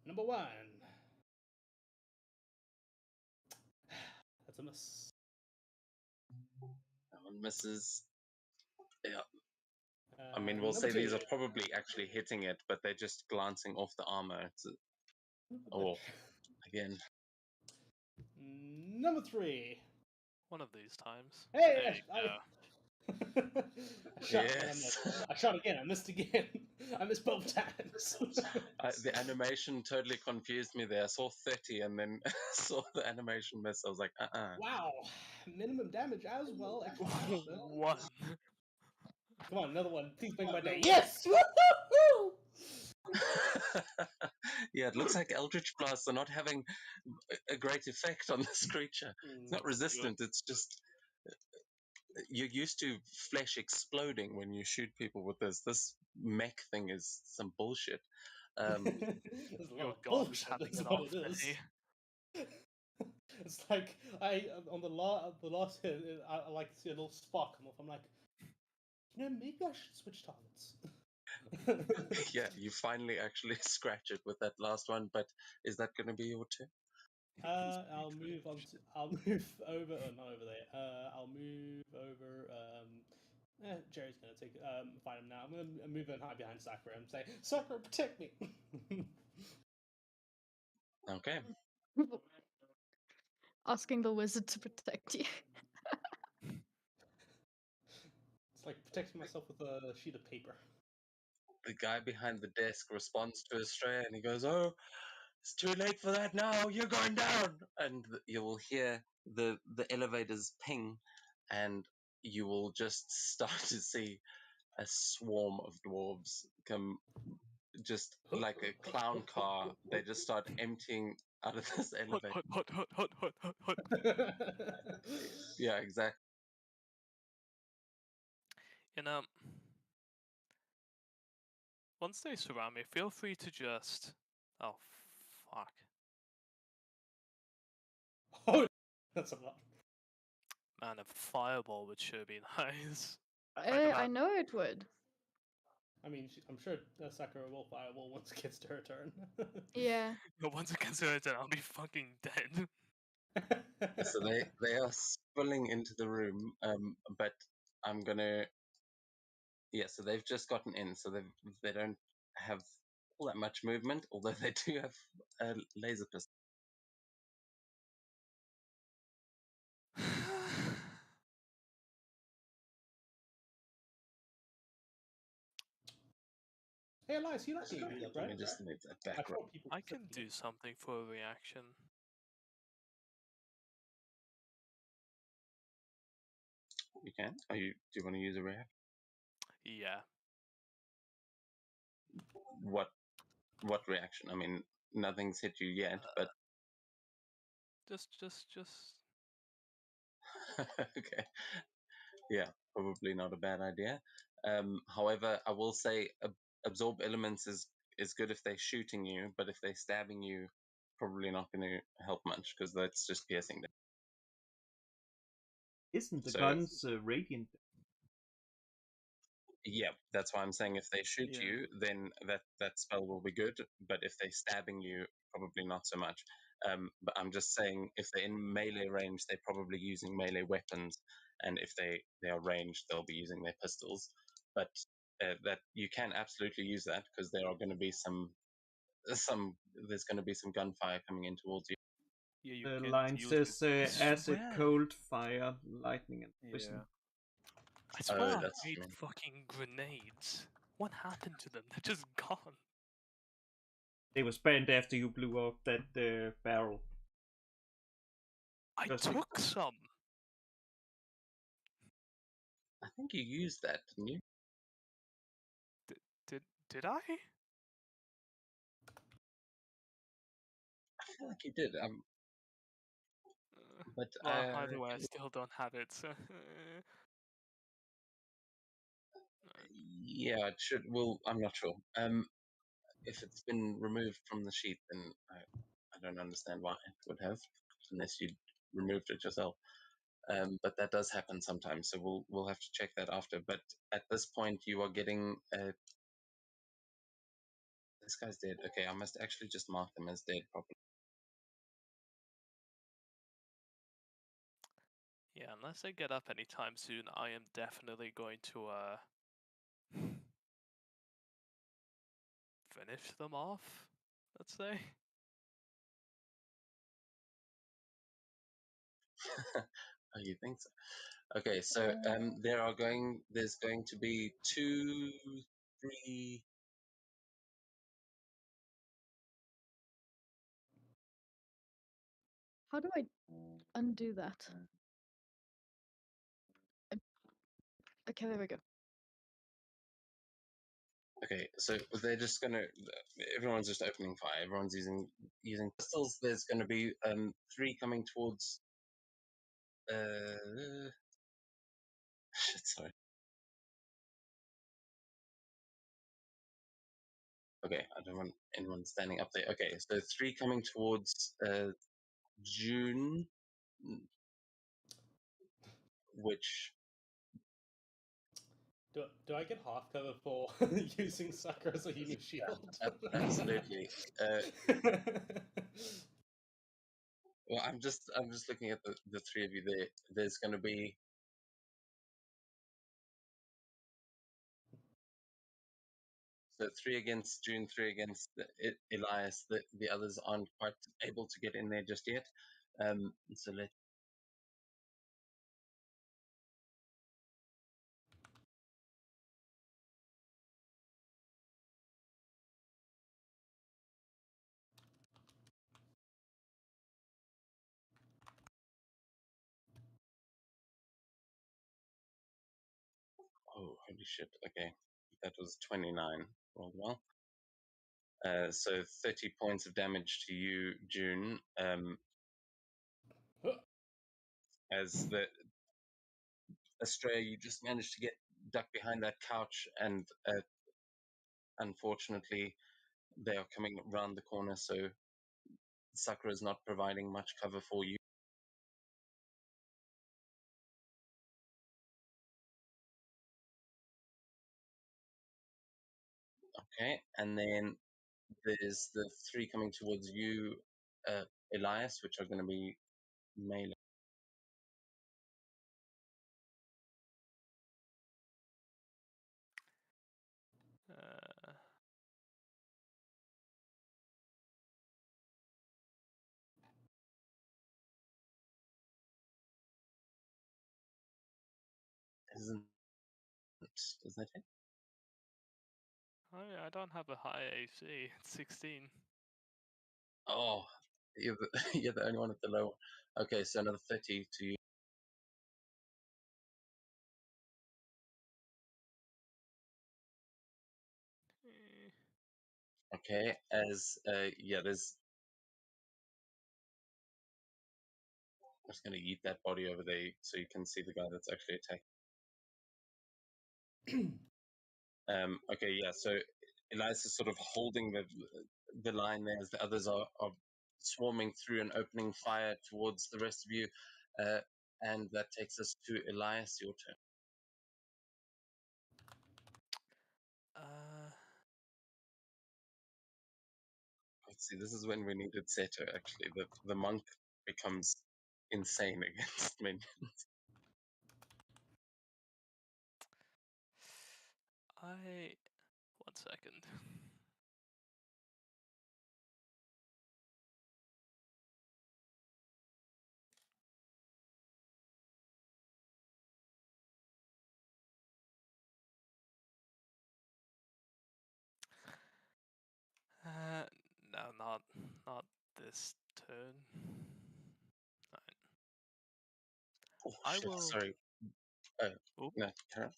Number 1. That's a miss. That one misses. Yeah. I mean, we'll number say these 2. are probably actually hitting it, but they're just glancing off the armor. Again. Number 3. One of these times. Hey, There you go. I shot again. I missed again. I missed both times. The animation totally confused me there. I saw 30 and then saw the animation miss. I was like, Wow. Minimum damage as well. One. Come on, another one. Please make my day. Yes! Woo-hoo-hoo! Yeah, it looks like Eldritch Blasts are not having a great effect on this creature. It's not resistant, it's just you're used to flesh exploding when you shoot people with this. This mech thing is some bullshit. There's a lot Your of god is bullshit. having That's an what off it is. day. It's like on the last hit, I like to see a little spark come off. I'm like, maybe I should switch targets. Yeah, you finally actually scratch it with that last one, but is that going to be your turn? I'll move on to. I'll move over. Oh, not over there. I'll move over. Jerry's gonna fight him now. I'm gonna move in high behind Sakura and say, "Sakura, protect me." Okay. Asking the wizard to protect you. It's like protecting myself with a sheet of paper. The guy behind the desk responds to Estrella and he goes, "Oh, it's too late for that now. You're going down." And you will hear the elevators ping, and you will just start to see a swarm of dwarves come, just like a clown car. They just start emptying out of this Hot, elevator. hot, hot, hot, hot, hot, hot, hot. Yeah, exactly. You know, once they surround me, feel free to just. Oh, fuck. Oh, that's a lot. Man, a fireball would sure be nice. I know it would. I mean, I'm sure Sakura will fireball once it gets to her turn. Yeah. But once it gets to it, I'll be fucking dead. So they are spilling into the room, but I'm gonna. Yeah, so they've just gotten in, so they don't have all that much movement, although they do have a laser pistol. Hey, Elias, you like being beat up, Let right? me just move that I back. thought people I would can say, do something for a reaction. You can. Do you want to use a react? Yeah. What reaction? I mean, nothing's hit you yet, but Just. okay. Yeah, probably not a bad idea. However, I will say absorb elements is good if they're shooting you, but if they're stabbing you, probably not going to help much because that's just piercing them. Isn't the So- guns radiant? Yeah, that's why I'm saying if they shoot Yeah. you, then that spell will be good. But if they're stabbing you, probably not so much. But I'm just saying if they're in melee range, they're probably using melee weapons, and if they are ranged, they'll be using their pistols. But that you can absolutely use that because there are going to be some there's going to be some gunfire coming in towards you. Yeah, you The can't line use says it. acid, swear. cold, fire, lightning, and poison. Yeah. I swear I that's made true. fucking grenades. What happened to them? They're just gone. They were spent after you blew up that barrel. I Just took some. I think you used that, didn't you? Did I? I feel like you did. But Well, either way, I still don't have it. So yeah, it should. Well, I'm not sure. If it's been removed from the sheet, then I don't understand why it would have, unless you removed it yourself. But that does happen sometimes, so we'll have to check that after. But at this point, you are getting. This guy's dead. Okay, I must actually just mark them as dead properly. yeah, unless they get up anytime soon, I am definitely going to finish them off. Let's say. Oh, you think so? Okay, so there's going to be 2, 3. How do I undo that? Okay, there we go. Okay, so they're just gonna. Everyone's just opening fire. Everyone's using pistols. There's going to be 3 coming towards. Shit, sorry. Okay, I don't want anyone standing up there. Okay, so 3 coming towards June, which Do I get half cover for using Sakura as a human shield? absolutely. Well, I'm just looking at the 3 of you there. There's going to be so 3 against June, 3 against Elias. The others aren't quite able to get in there just yet. So let oh holy shit! Okay, that was 29. Rolled well. So 30 points of damage to you, June. As the Australia, you just managed to get ducked behind that couch, and unfortunately, they are coming around the corner, so Sakura is not providing much cover for you. Okay, and then there's the 3 coming towards you, Elias, which are going to be melee. Uh, Isn't does that hit? I don't have a high AC. It's 16. Oh, you're the only one at the low. Okay, so another 30 to you. Eh, Okay, as yeah, there's. I'm just going to yeet that body over there so you can see the guy that's actually attacking. Okay, yeah. So Elias is sort of holding the line there as the others are swarming through and opening fire towards the rest of you, and that takes us to Elias. Your turn. uh, Let's see. This is when we needed Seto. Actually, the monk becomes insane against minions. I. 1 second. No, not this turn. Right. Oh I shit! will. Sorry. Oop. No, Karen.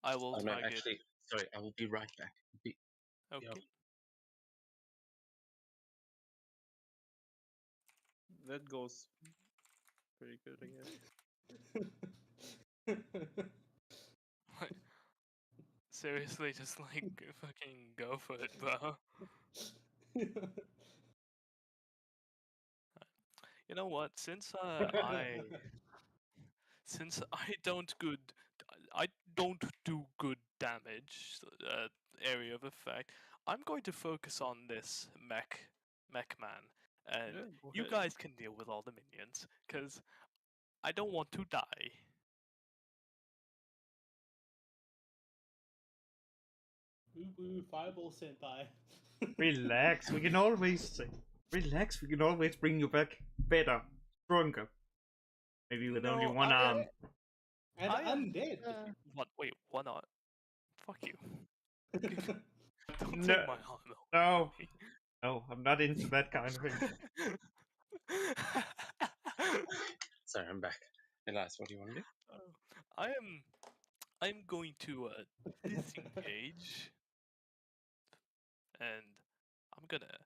I will Oh no, target. actually, sorry. I will be right back. Okay. That goes pretty good, I guess. Seriously, just like fucking go for it, bro. You know what? Since I don't do good damage area of effect, I'm going to focus on this mech man, and Yeah, go you ahead. guys can deal with all the minions, cause I don't want to die. Woo woo, fireball senpai. Relax. We can always relax. We can always bring you back better, stronger. Maybe with only No, one arm. And I am- undead. What? Wait, why not? Fuck you. Don't No. take my armor. No, no, I'm not into that kind of thing. Sorry, I'm back. Elias, what do you want to do? I'm going to disengage, and I'm gonna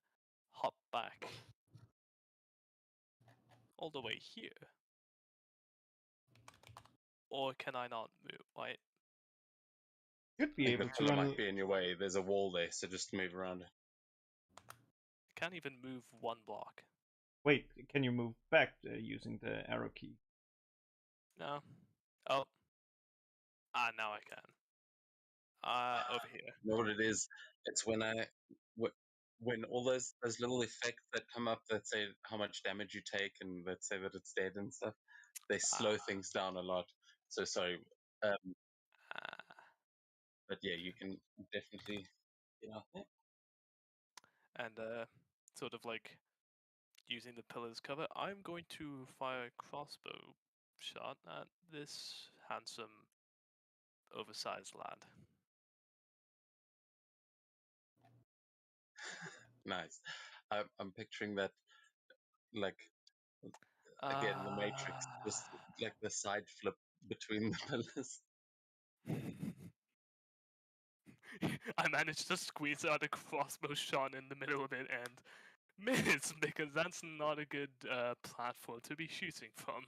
hop back all the way here. Or can I not move? Wait, Should be I think able the to pillar run. might be in your way. There's a wall there, so just move around it. Can't even move one block. Wait, can you move back using the arrow key? No. Oh. Now I can. Over here. You know what it is? It's when all those little effects that come up that say how much damage you take and that say that it's dead and stuff, they slow things down a lot. So sorry, but yeah, you can definitely get out there. And sort of like using the pillar's cover, I'm going to fire a crossbow shot at this handsome, oversized lad. Nice. I'm picturing that, like, again, the Matrix, just like the side flip between the pillars. I managed to squeeze out a crossbow shot in the middle of it and miss because that's not a good platform to be shooting from.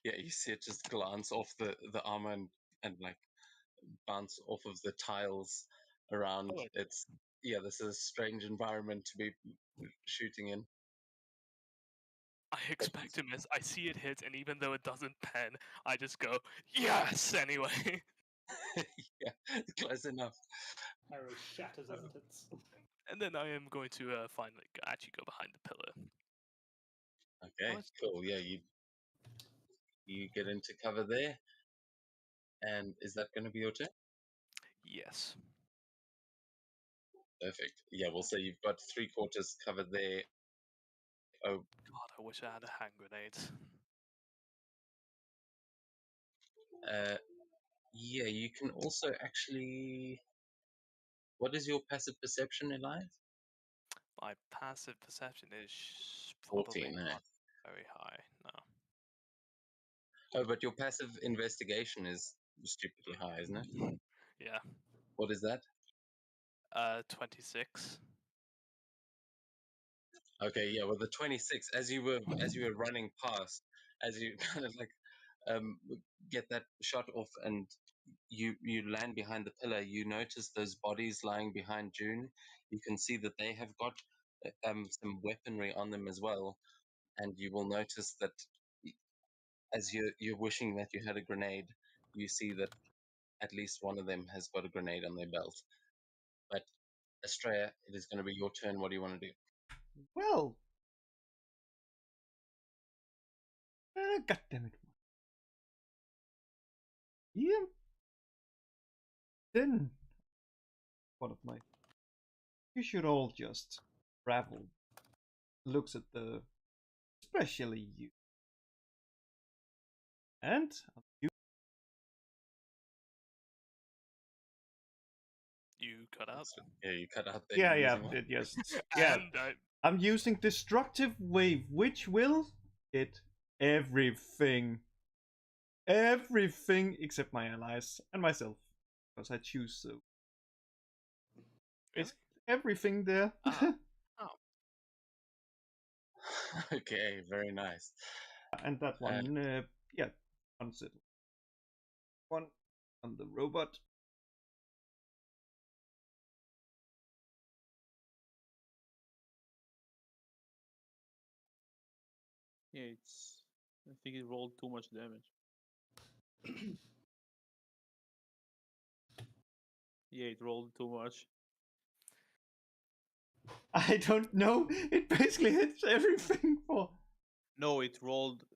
Yeah, you see it just glance off the armor and like bounce off of the tiles around. Oh, It's this is a strange environment to be shooting in. I expect to miss. I see it hit, and even though it doesn't pen, I just go, yes, anyway. Yeah, close enough. Arrow shatters as it hits. And then I am going to finally actually go behind the pillar. Okay, Nice. cool. Yeah, you get into cover there. And is that going to be your turn? Yes. Perfect. Yeah, we'll say you've got 3/4 covered there. Oh, God, I wish I had a hand grenade. yeah, you can also actually. What is your passive perception, Elias? My passive perception is probably 14, not very high. No. Oh, but your passive investigation is stupidly high, isn't it? Yeah. What is that? 26. Okay, yeah. Well, the 26, as you were running past, as you kind of like get that shot off, and you land behind the pillar, you notice those bodies lying behind June. You can see that they have got some weaponry on them as well, and you will notice that as you're wishing that you had a grenade, you see that at least one of them has got a grenade on their belt. But Estrella, it is going to be your turn. What do you want to do? Well, God damn it. Yeah. Then, one of my. You should all just travel. Looks at the, especially you. And you. You cut out. Yeah, you cut out there. Yeah, you're yeah, using what? it just. Yeah. And I'm using destructive wave, which will hit everything. Everything except my allies and myself. Because I choose so. Really? It's everything there. Oh. Okay, very nice. And that one, yeah, unsettled. One on the robot. Yeah, I think it rolled too much damage. Yeah, it rolled too much. I don't know. It basically hits everything for. No, it rolled too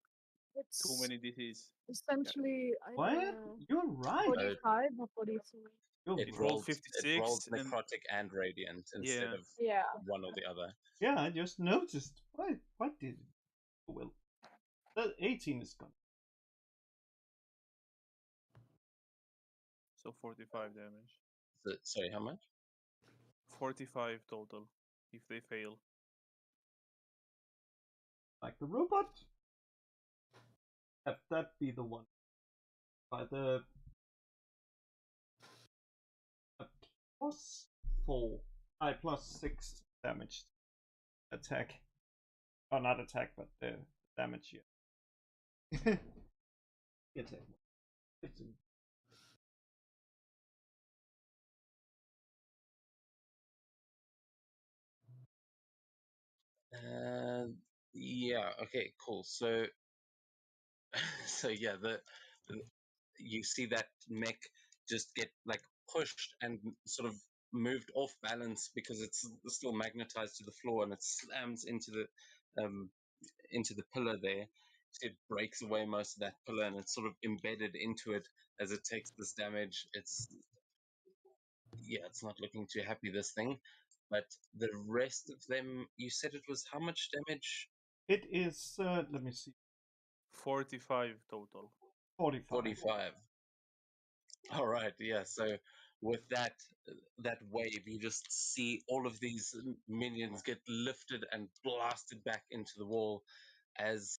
It's many DCs. essentially What? either You're right. 45 or 43. You're It It right. rolled rolled 56 and necrotic and radiant instead Yeah. of Yeah. one or the other. Yeah, I just noticed. What did it? Oh, well, that 18 is gone. so 45 damage. So, sorry, how much? 45 total if they fail. Like the robot. Have that be the one. By the +4. +6 damage attack. Oh, not attack, but the damage here. Attack. Yeah. Okay. Cool. So, so yeah, you see that mech just get like pushed and sort of moved off balance because it's still magnetized to the floor, and it slams into the pillar there. It breaks away most of that pillar, and it's sort of embedded into it as it takes this damage. It's not looking too happy, this thing. But the rest of them, you said it was how much damage? It is, let me see, 45 total. 45. 45. All right, yeah. So with that wave, you just see all of these minions get lifted and blasted back into the wall. As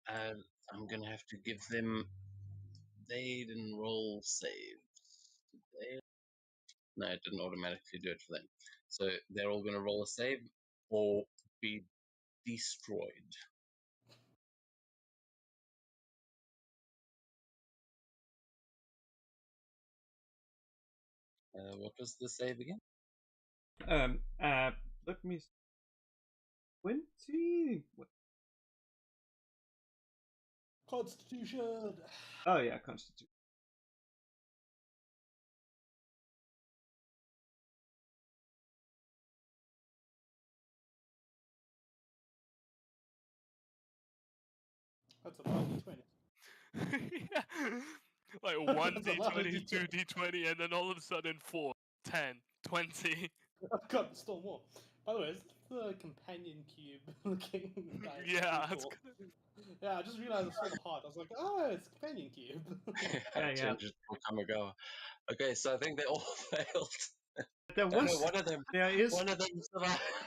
I'm gonna have to give them. They didn't roll saves. Did they? No, it didn't automatically do it for them. So they're all gonna roll a save or be destroyed. What was the save again? Let me 20. Constitution. Oh yeah, Constitution. That's a lovely 20. Yeah. Like 1 That's a lot of d20, 2 D20. d20, and then all of a sudden 4, 10, 20. God, still more. By the way, is the companion cube looking guy? Yeah, pretty it's cool. Yeah, I just realized I saw the heart. I was like, oh, it's companion cube. Yeah. Change it to Kamigawa. Okay, so I think they all failed. There Oh, no, was, one of them there survived.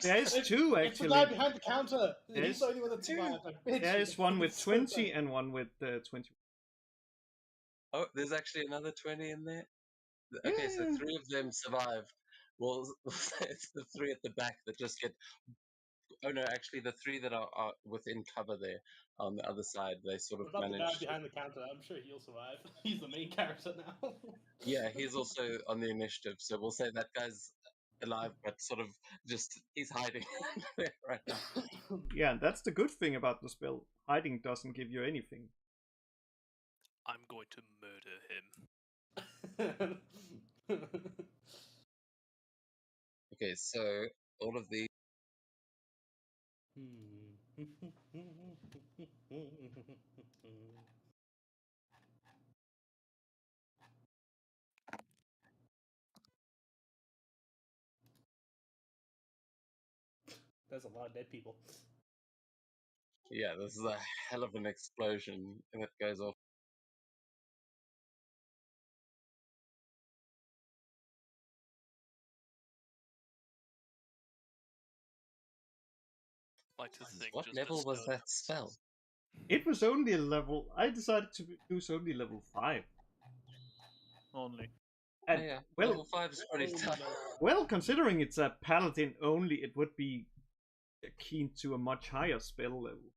is It's- two It's the guy actually. behind the counter. There's He's the only one that two. survived. I bet There you. is one with It's so 20 funny. and one with 20. Oh, there's actually another 20 in there. Okay, so Yeah. 3 of them survived. Well, it's the 3 at the back that just get. Oh no, actually, the 3 that are within cover there on the other side, they sort of What about the guy managed. behind the counter? I'm sure he'll survive. He's the main character now. Yeah, he's also on the initiative, so we'll say that guy's alive, but sort of just he's hiding there right now. Yeah, that's the good thing about the spell. Hiding doesn't give you anything. I'm going to murder him. Okay, so all of these. There's a lot of dead people. Yeah, this is a hell of an explosion that goes off. Like to think What just level was bestowed that spell? It was only a level. I decided to use only level 5. Only. Oh, And yeah, well, level 5 is pretty tough. well, considering it's a paladin only, it would be keen to a much higher spell level.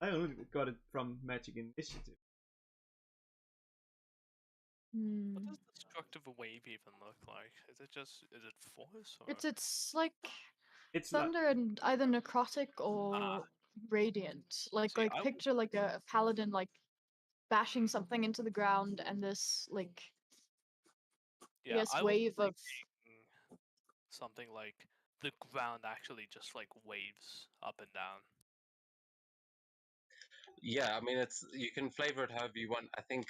I only got it from Magic Initiative. What Hmm. does the destructive wave even look like? Is it force or? It's like It's not. thunder and either necrotic or radiant. Like See, I picture like a paladin like bashing something into the ground and this like yeah, yes I was wave of thinking something like the ground actually just like waves up and down. Yeah, I mean, it's you can flavor it however you want. I think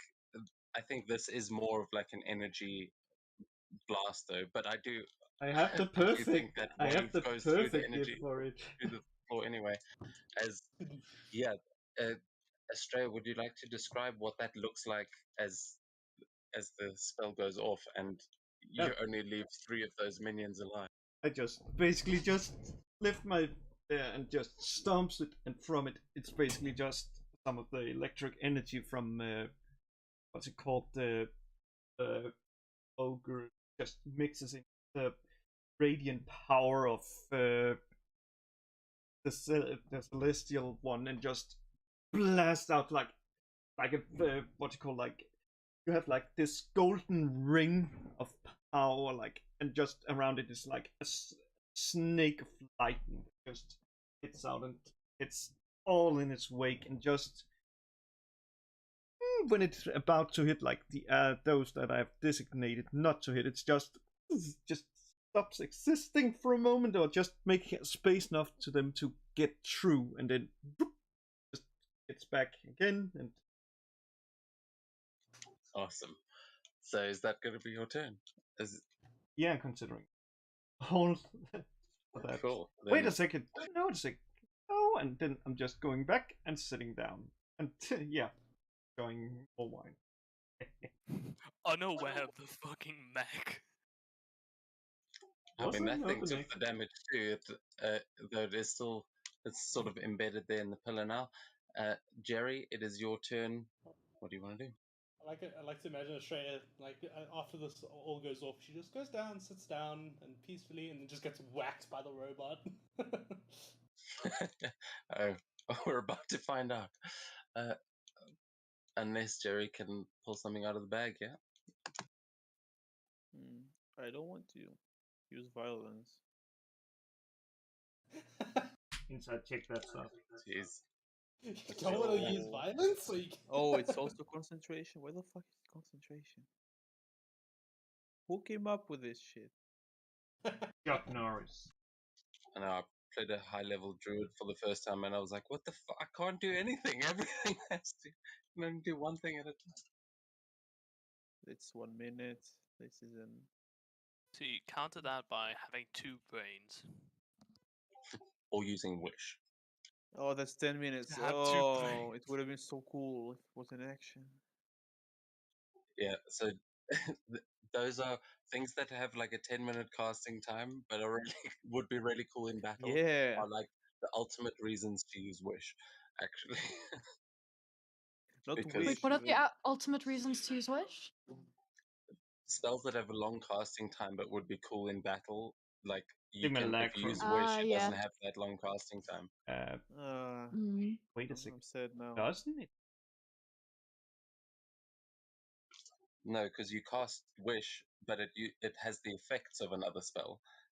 this is more of like an energy blast, though. But I do I have the I do think perfect. that I have wave the goes through the perfect energy gift for it. through the floor anyway. As yeah, Estrella, would you like to describe what that looks like as the spell goes off and you Yeah. only leave 3 of those minions alive? I just basically just lift my and just stomps it, and from it, it's basically just some of the electric energy from what's it called, the ogre, just mixes in the radiant power of the celestial one and just blast out like like a what you call like you have like this golden ring of power, like, and just around it is like a snake of lightning that just hits out, and it's all in its wake, and just when it's about to hit like the those that I've designated not to hit, it's just stops existing for a moment, or just making space enough to them to get through, and then just gets back again. And Awesome. So is that going to be your turn? yeah, considering all for that. Cool. Wait Then a second. No, it's like oh, and then I'm just going back and sitting down, and yeah, going more wine. Unaware of the fucking mech. I mean, Wasn't that thing opening. took the damage too. Though it is still, it's sort of embedded there in the pillar now. Jerry, it is your turn. What do you want to do? I like to imagine Australia, like, after this all goes off, she just goes down, sits down, and peacefully, and then just gets whacked by the robot. We're about to find out. Unless Jerry can pull something out of the bag, yeah? I don't want to use violence. Inside check that stuff. Jeez. You don't want to use So- violence? So you can... Oh, it's also concentration. Where the fuck is concentration? Who came up with this shit? Chuck Norris. And I played a high level druid for the first time, and I was like, what the fuck? I can't do anything. Everything has to. I can only do one thing at a time. It's 1 minute. This is an. So you counter that by having 2 brains. Or using wish. Oh, that's 10 minutes. Have 2 Oh, brains. it would have been so cool if it was an action. Yeah, so those are things that have like a 10-minute casting time, but are really, would be really cool in battle. Yeah. Are like the ultimate reasons to use wish, actually. Not because- Wait, wish. what are the even. ultimate reasons to use Wish? Spells that have a long casting time but would be cool in battle, like you can, if you use Simulacrum. wish, it Yeah. doesn't have that long casting time. Wait a I'm second. sad now. Doesn't it? No, because you cast wish, but it has the effects of another spell,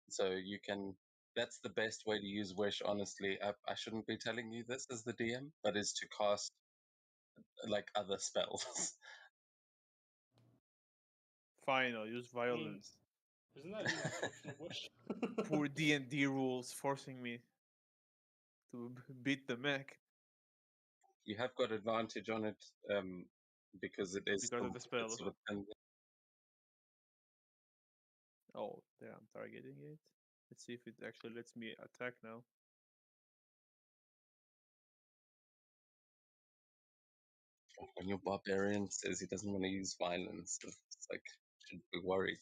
so you can. That's the best way to use wish. Honestly, I shouldn't be telling you this as the DM, but is to cast like other spells. Fine, I'll use violence. Isn't that even a description of Wish? Poor D&D rules forcing me to beat the mech. You have got advantage on it because it is Because of the spell. it's sort of, Oh, there, I'm targeting it. Let's see if it actually lets me attack now. when your barbarian says he doesn't want to use violence, it's like should be worried.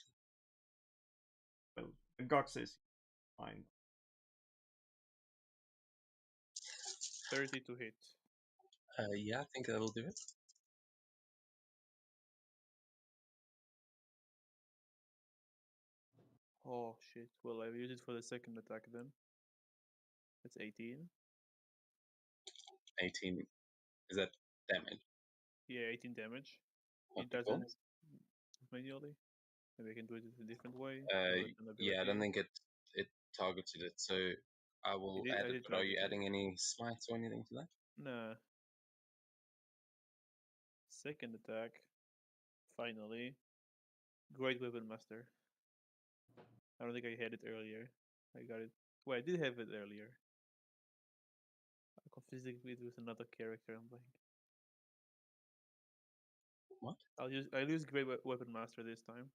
Well, God says fine. 30 to hit. Yeah, I think that'll do it. Oh shit. Well, I've used it for the second attack then. That's 18. 18. Is that damage? Yeah, 18 damage. It Okay, cool. doesn't manually. Maybe I can do it a different way. Will it gonna be Yeah, I like don't here? think it targeted it, so I will did- add I it. did But are you target it. adding any smites or anything to that? Nah. Second attack. Finally. Great Weapon Master. I don't think I had it earlier. I got it. Well, I did have it earlier. I confused it with another character. I'm like, What? I'll use Great Weapon Master this time.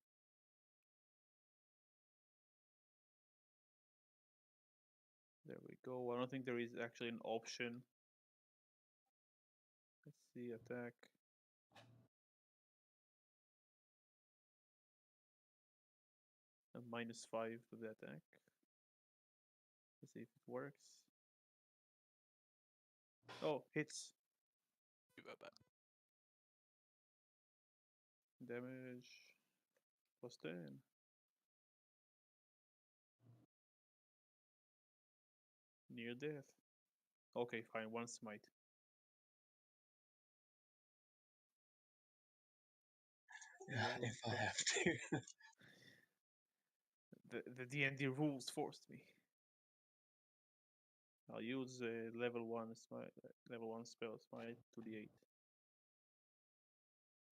There we go. I don't think there is actually an option. Let's see, attack. A -5 to the attack. Let's see if it works. Oh, hits. Be right back. Damage. +10. Near death. Okay, fine. 1 smite. If I have to. The D&D rules forced me. I'll use level 1 spell smite to the 8.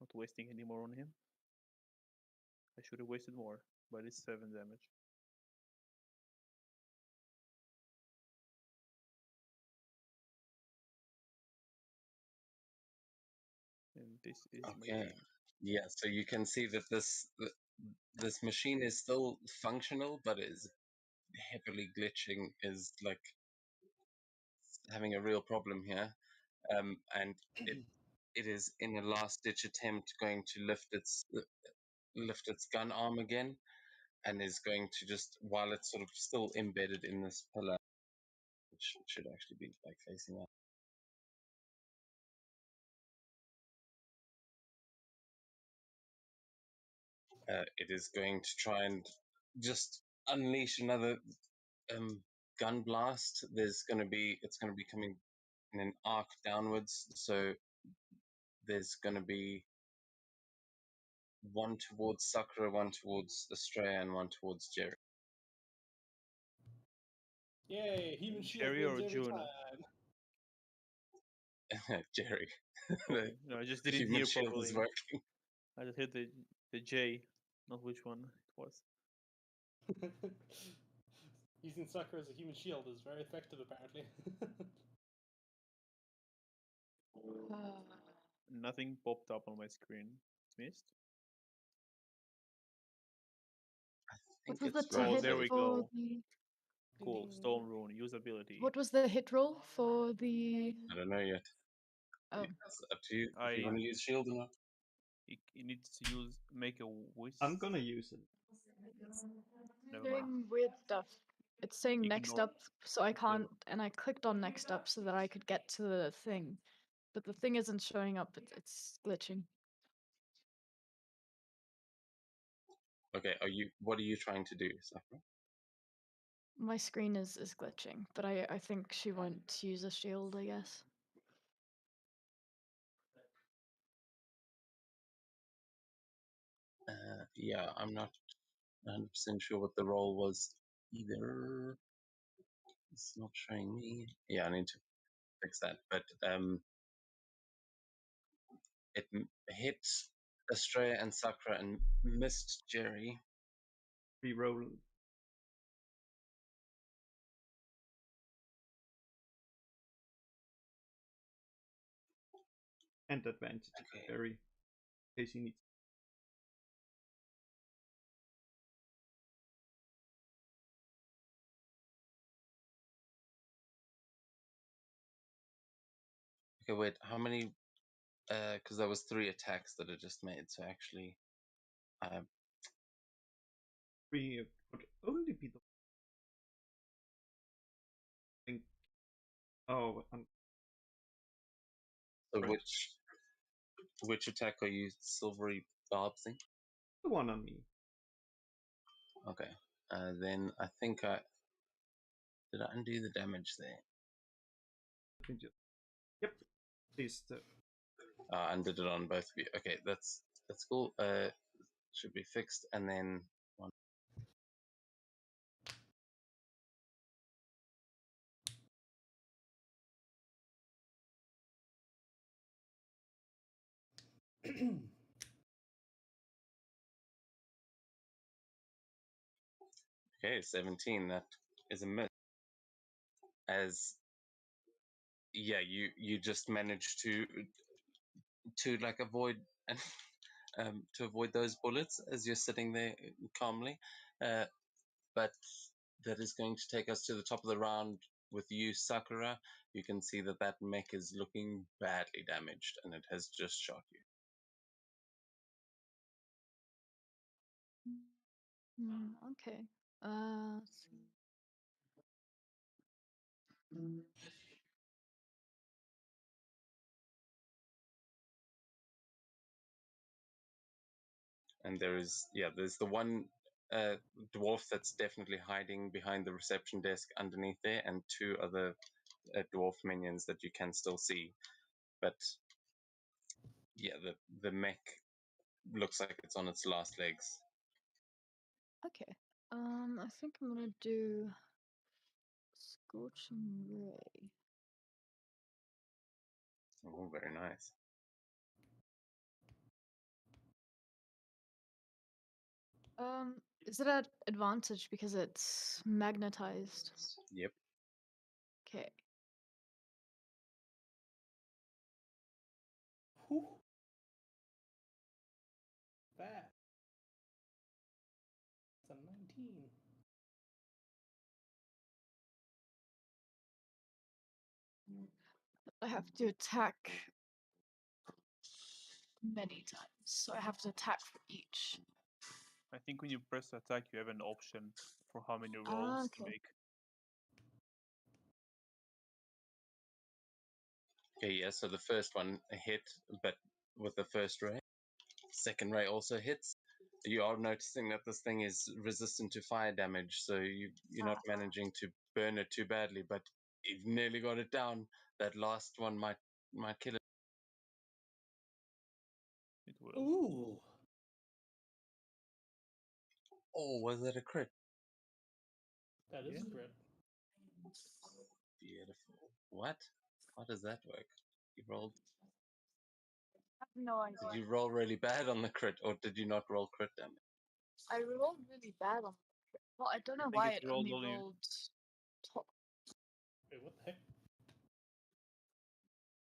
Not wasting any more on him. I should have wasted more, but it's 7 damage. And this is my Okay. turn. Yeah, so you can see that this machine is still functional, but is heavily glitching, is like having a real problem here. And it is in a last ditch attempt going to lift its gun arm again, and is going to just, while it's sort of still embedded in this pillar, which should actually be like facing up. It is going to try and just unleash another gun blast. It's going to be coming in an arc downwards. So there's going to be one towards Sakura, one towards Estrella, and one towards Jerry. Yay! Human shield Jerry or wins every June? time. Jerry. Okay. No, I just The didn't human hear shield properly. is working. I just hit the J, not which one it was. Using Sakura as a human shield is very effective, apparently. Nothing popped up on my screen. It's missed. I What think was the it's to Oh, hit there we for go. the? Cool. Stone rune usability. What was the hit roll for the? I don't know yet. Oh, It's up to you if you I- want to use shield or not. You need to make a whiz. I'm gonna use it. Never mind. doing weird stuff. It's saying next Ignore- up, so I can't. And I clicked on next up so that I could get to the thing, but the thing isn't showing up. It's glitching. Okay, what are you trying to do, Sakura? My screen is glitching, but I think she won't use a shield. I guess. Yeah, I'm not 100% sure what the role was either. It's not showing me. Yeah, I need to fix that. But it hit Estrella and Sakura and missed Jerry. Reroll. And advantage Okay. to Jerry. In case he needs. Okay, wait, how many? Because there was 3 attacks that it just made. So actually, Three would only be the. Think. Oh, so Right. which attack are you silvery barbsing? the one on me. Okay. Then I think I did I undo the damage there. Let me just. Yep. Please. Undid it on both of you. Okay, that's cool. Should be fixed. And then one. Okay, 17. That is a miss. As yeah, you just managed to like avoid and to avoid those bullets as you're sitting there calmly. But that is going to take us to the top of the round with you, Sakura. You can see that mech is looking badly damaged, and it has just shot you. Okay. Let's see. And there's the one dwarf that's definitely hiding behind the reception desk underneath there, and 2 other dwarf minions that you can still see. But yeah, the mech looks like it's on its last legs. Okay. I think I'm gonna do Scorching Ray. Oh, very nice. Is it at advantage because it's magnetized? Yep. Okay. Whew. That. It's a 19. I have to attack many times, so I have to attack for each. I think when you press attack, you have an option for how many Ah, rolls to okay. make. Okay, yeah, so the first one hit, but with the first ray. Second ray also hits. You are noticing that this thing is resistant to fire damage, so you're not managing to burn it too badly, but you've nearly got it down. That last one might kill it. It will. Ooh. Oh, was that a crit? That is Yeah. great. Beautiful. What? How does that work? You rolled. I have no idea. Did you roll really bad on the crit, or did you not roll crit damage? I rolled really bad on the. Well, I don't know think why it it rolled only only- rolled top. Wait, what the heck?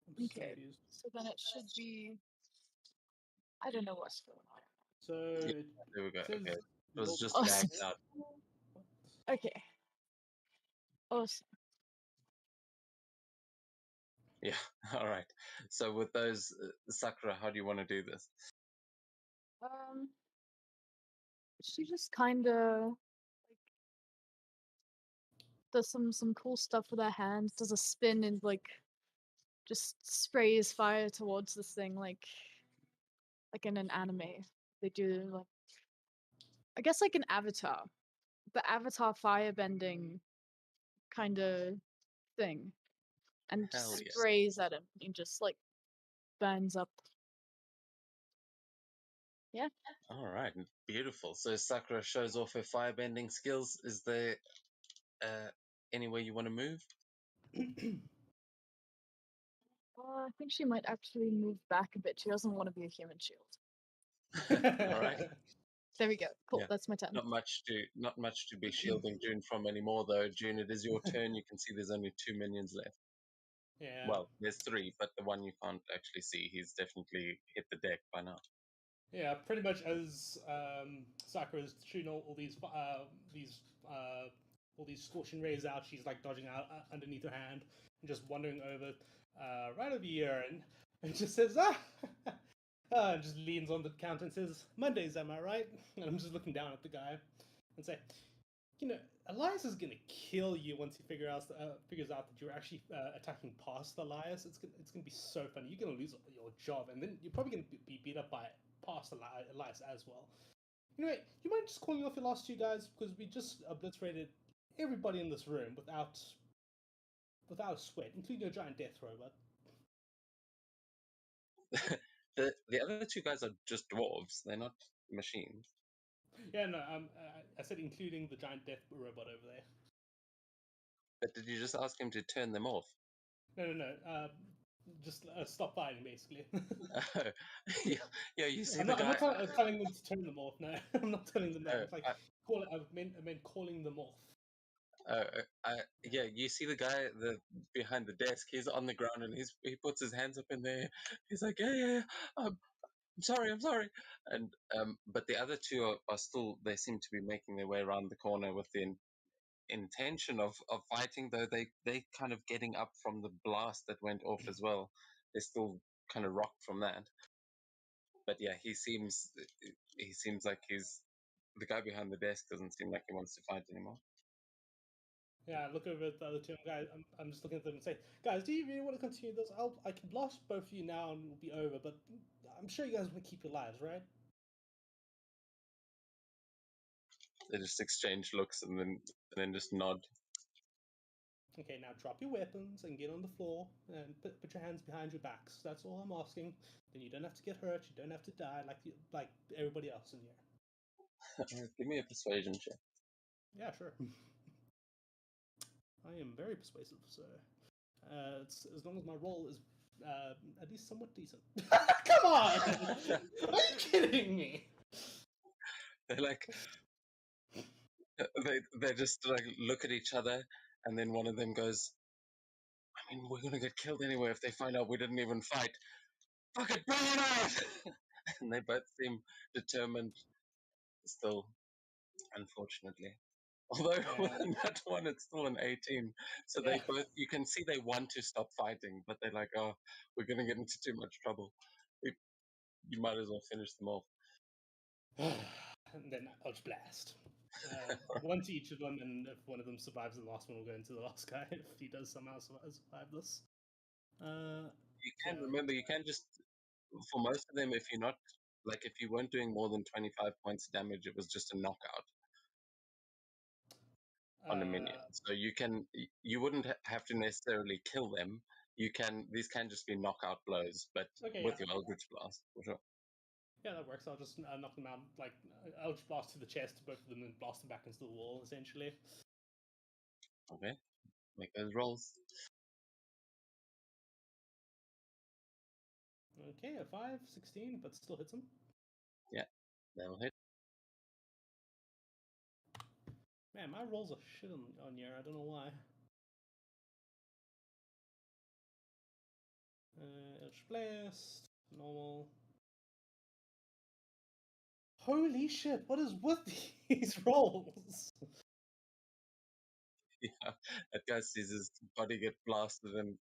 I'm so Okay. confused. So then it should be. I don't know what's going on. So Yeah, there we go. it says Okay. It was roll- just Oh, lagged out. Okay. Awesome. Yeah. All right. So with those, Sakura, how do you want to do this? She just kind of does some cool stuff with her hands. Does a spin and like just sprays fire towards this thing like in an anime. They do like I guess like an Avatar, the Avatar firebending kind of thing, and Hell just yes. sprays at him and just like burns up. Yeah. All right. Beautiful. So Sakura shows off her firebending skills. Is there any way you want to move? I think she might actually move back a bit. She doesn't want to be a human shield. All right. There we go. Cool. Yeah. That's my turn. Not much to be shielding June from anymore, though. June, it is your turn. You can see there's only 2 minions left. Yeah. Well, there's 3, but the one you can't actually see, he's definitely hit the deck by now. Yeah, pretty much as Sakura's shooting all these scorching rays out, she's like dodging out underneath her hand and just wandering over right over here and just says and just leans on the counter and says, "Mondays, am I right?" And I'm just looking down at the guy and say, Elias is gonna kill you once he figures out that you're actually attacking past Elias. It's gonna be so funny. You're gonna lose your job, and then you're probably gonna be beat up by past Elias as well. Anyway, you mind just calling off your last 2 guys because we just obliterated everybody in this room without a sweat, including your giant death robot. The other 2 guys are just dwarves. They're not machines. Yeah, no, I said including the giant death robot over there. But did you just ask him to turn them off? No. Just stop fighting, basically. Yeah, you see I'm the not, guy. I'm not telling them to turn them off. No, I'm not telling them that. Oh, It's like I meant calling them off. Yeah, you see the guy behind the desk. He's on the ground and he puts his hands up in there. He's like, yeah, I'm sorry. And but the other 2 are still. They seem to be making their way around the corner with the intention of fighting. Though they kind of getting up from the blast that went off as well. They're still kind of rocked from that. But yeah, he seems like the guy behind the desk doesn't seem like he wants to fight anymore. Yeah, I look over at the other 2 guys. I'm just looking at them and say, guys, do you really want to continue this? I can blast both of you now and it'll be over. But I'm sure you guys want to keep your lives, right? They just exchange looks and then just nod. Okay, now drop your weapons and get on the floor and put your hands behind your backs. That's all I'm asking. Then you don't have to get hurt. You don't have to die like everybody else in here. Give me a persuasion check. Yeah, sure. I am very persuasive, so it's, as long as my roll is at least somewhat decent. Come on! Are you kidding me? They're like, they just like look at each other, and then one of them goes, "I mean, we're gonna get killed anyway if they find out we didn't even fight. Fuck it, bring it on!" And they both seem determined still, unfortunately. Although Yeah. that one, it's still an 18. So Yeah. they both, you can see they want to stop fighting, but they're like, oh, we're going to get into too much trouble. You might as well finish them off. And then Eldritch Blast. One to each of them, and if one of them survives, the last one will go into the last guy if he does somehow survive this. You can remember, you can just, for most of them, if you're not, like if you weren't doing more than 25 points of damage, it was just a knockout on the minion. So you wouldn't have to necessarily kill them. These can just be knockout blows, but Okay, with yeah. your Eldritch Blast, for sure. Yeah, that works. I'll just knock them out. Like, I'll just blast to the chest, both of them, and blast them back into the wall, essentially. Okay, make those rolls. Okay, a 5, 16, but still hits him. That'll hit. Man, my rolls are shit on here. I don't know why. Eldritch Blast, normal. Holy shit, what is with these rolls? Yeah, that guy sees his body get blasted and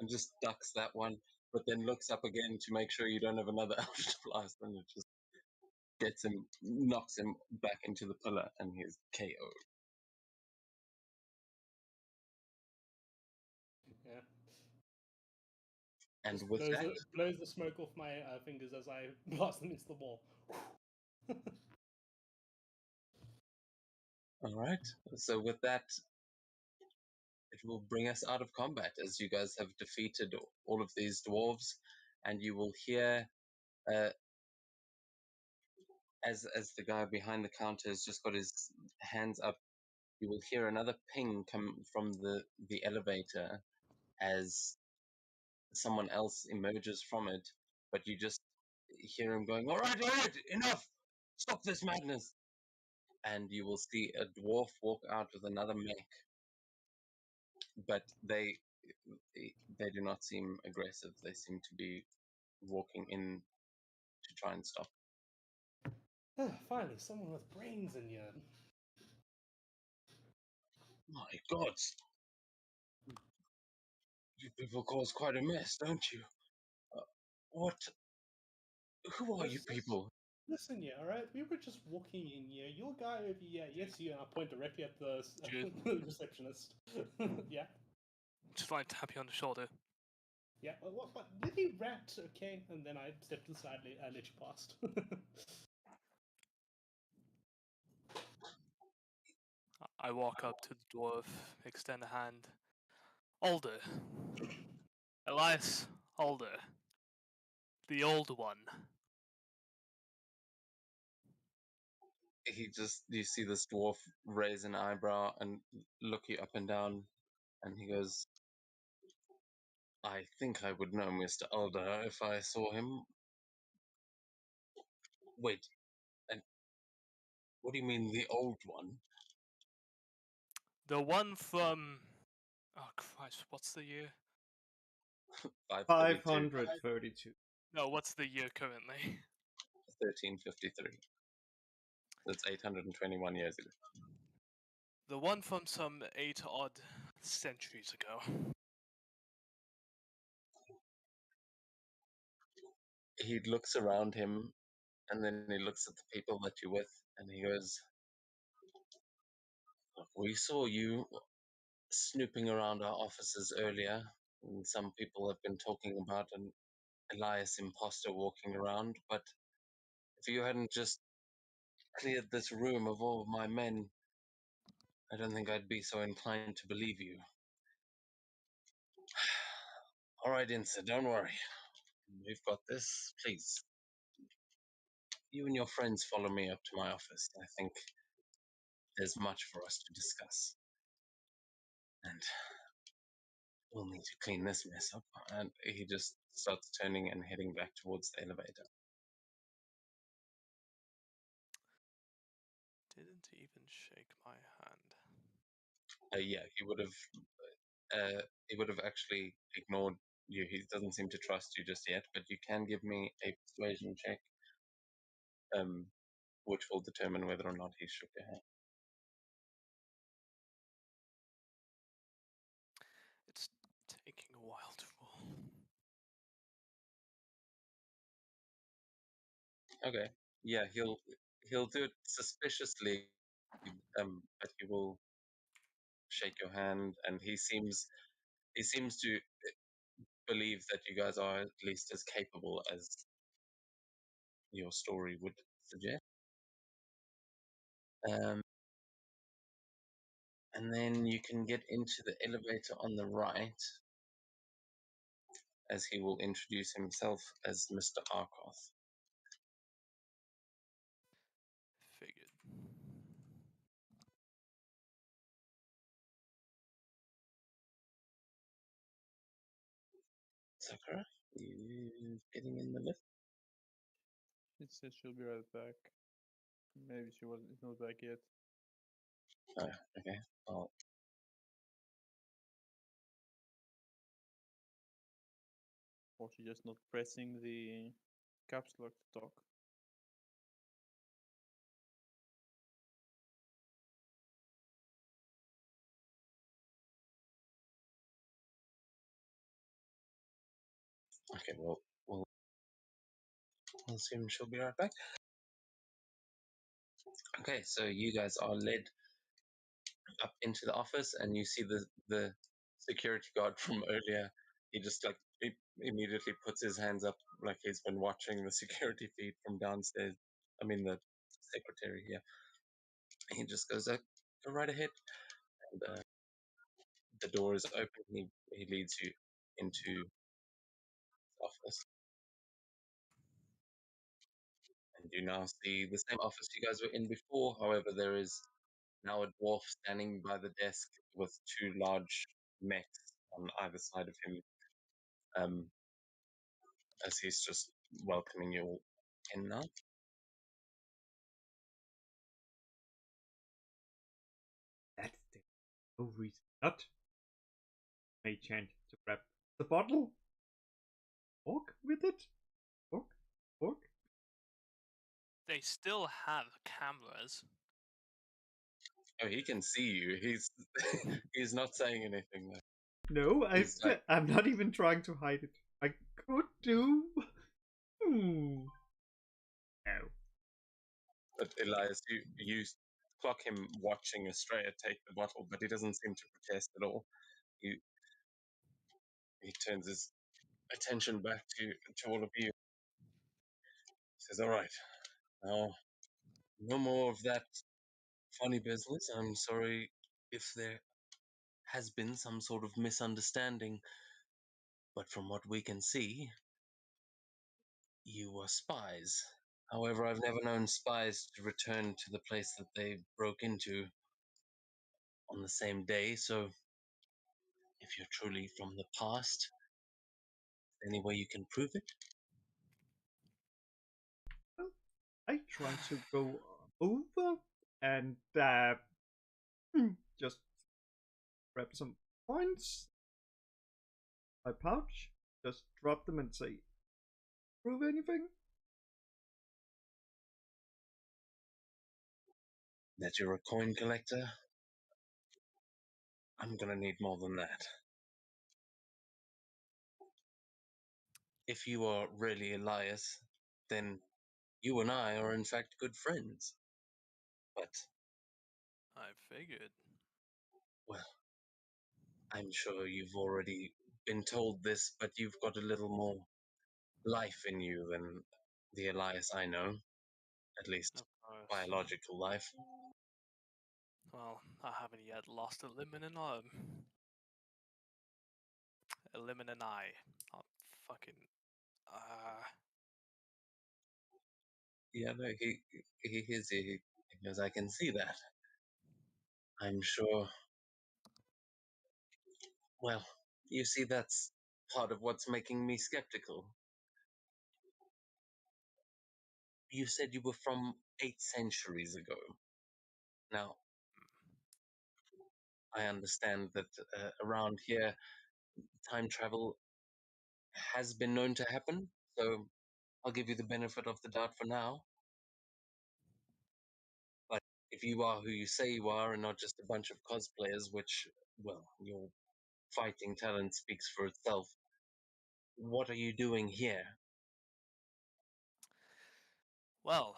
just ducks that one, but then looks up again to make sure you don't have another Eldritch Blast, and it just knocks him back into the pillar, and he's KO'd. Yeah. And Just with that, blows the smoke off my fingers as I blast them into the wall. all right. So with that, it will bring us out of combat as you guys have defeated all of these dwarves, and you will hear uh, as the guy behind the counter has just got his hands up. You will hear another ping come from the elevator as someone else emerges from it, but you just hear him going, all right, enough! Stop this madness! And you will see a dwarf walk out with another mech, but they do not seem aggressive. They seem to be walking in to try and stop. Finally, someone with brains in here. My God! You people cause quite a mess, don't you? What? Who are you people? Listen here, alright? We were just walking in here. Your guy over here, yes, you, and I point directly at the Dude. receptionist. Yeah, Just like tap you on the shoulder. yeah. What? Did he rat? Okay, and then I stepped aside. I let you past. I walk up to the dwarf, extend a hand. Alder. Elias Alder. The old one. You see this dwarf raise an eyebrow and look you up and down, and he goes, I think I would know Mr. Alder if I saw him. Wait, and what do you mean the old one? The one from... Oh Christ, what's the year? 532, 532. No, what's the year currently? 1353. That's 821 years ago. The one from some 8 odd centuries ago. He looks around him, and then he looks at the people that you're with, and he goes, we saw you snooping around our offices earlier, and some people have been talking about an Elias imposter walking around, but if you hadn't just cleared this room of all of my men, I don't think I'd be so inclined to believe you. All right, Insa, don't worry. We've got this. Please, you and your friends follow me up to my office. I think there's much for us to discuss. And we'll need to clean this mess up. And he just starts turning and heading back towards the elevator. Didn't even shake my hand. Yeah, he would have actually ignored you. He doesn't seem to trust you just yet, but you can give me a persuasion check, which will determine whether or not he shook your hand. It's taking a while to roll. Okay. Yeah, he'll do it suspiciously, but he will shake your hand, and he seems to believe that you guys are at least as capable as your story would suggest. And then you can get into the elevator on the right, as he will introduce himself as Mr. Arkoth. Figured. Sakura, you getting in the lift? It says she'll be right back. Maybe she wasn't. It's not back yet. Oh, okay. Well, Or she's just not pressing the caps lock to talk. okay. Well, we'll assume she'll be right back. Okay, so you guys are led up into the office, and you see the security guard from earlier. He just he immediately puts his hands up, like he's been watching the security feed from downstairs. I mean, the secretary here. He just goes, "Go right ahead," and the door is open. He leads you into his office, and you now see the same office you guys were in before. However, there is now a dwarf standing by the desk with two large mechs on either side of him, as he's just welcoming you all in now. That's the no reason not. May chant to grab the bottle. Walk with it. Walk. Walk. They still have cameras. Oh, he can see you. He's he's not saying anything though. No, He's like, I'm not even trying to hide it. I could do. No. but Elias, you clock him watching Estrella take the bottle, but he doesn't seem to protest at all. He turns his attention back to all of you. He says, "All right, now no more of that funny business. I'm sorry if there has been some sort of misunderstanding, but from what we can see, you were spies. However, I've never known spies to return to the place that they broke into on the same day, so if you're truly from the past, any way you can prove it?" Well, I try to go over and just grab some coins. My pouch. Just drop them and say, prove anything? That you're a coin collector? I'm gonna need more than that. If you are really Elias, then you and I are in fact good friends. But, I figured. well, I'm sure you've already been told this, but you've got a little more life in you than the Elias I know. At least Of course. biological life. Well, I haven't yet lost a limb in an arm. A limb in an eye. fucking. Yeah, no, he hears you. He goes, I can see that. I'm sure. Well, you see, that's part of what's making me skeptical. You said you were from 8 centuries ago. Now, I understand that around here, time travel has been known to happen, so I'll give you the benefit of the doubt for now. But if you are who you say you are and not just a bunch of cosplayers, which, well, your fighting talent speaks for itself, what are you doing here? Well,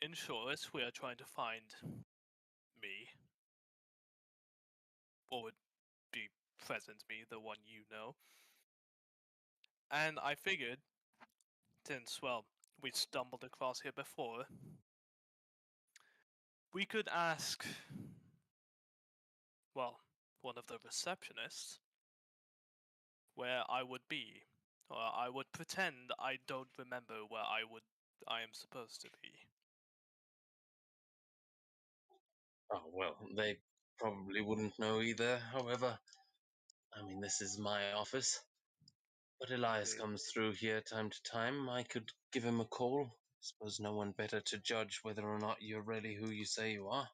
in short, we are trying to find me, or would be present me, the one you know. And I figured, since, well, we stumbled across here before, we could ask, well, one of the receptionists where I would be. Or I would pretend I don't remember where I am supposed to be. Oh, well, they probably wouldn't know either. However, I mean, this is my office. But Elias Okay. comes through here time to time. I could give him a call. Suppose no one better to judge whether or not you're really who you say you are.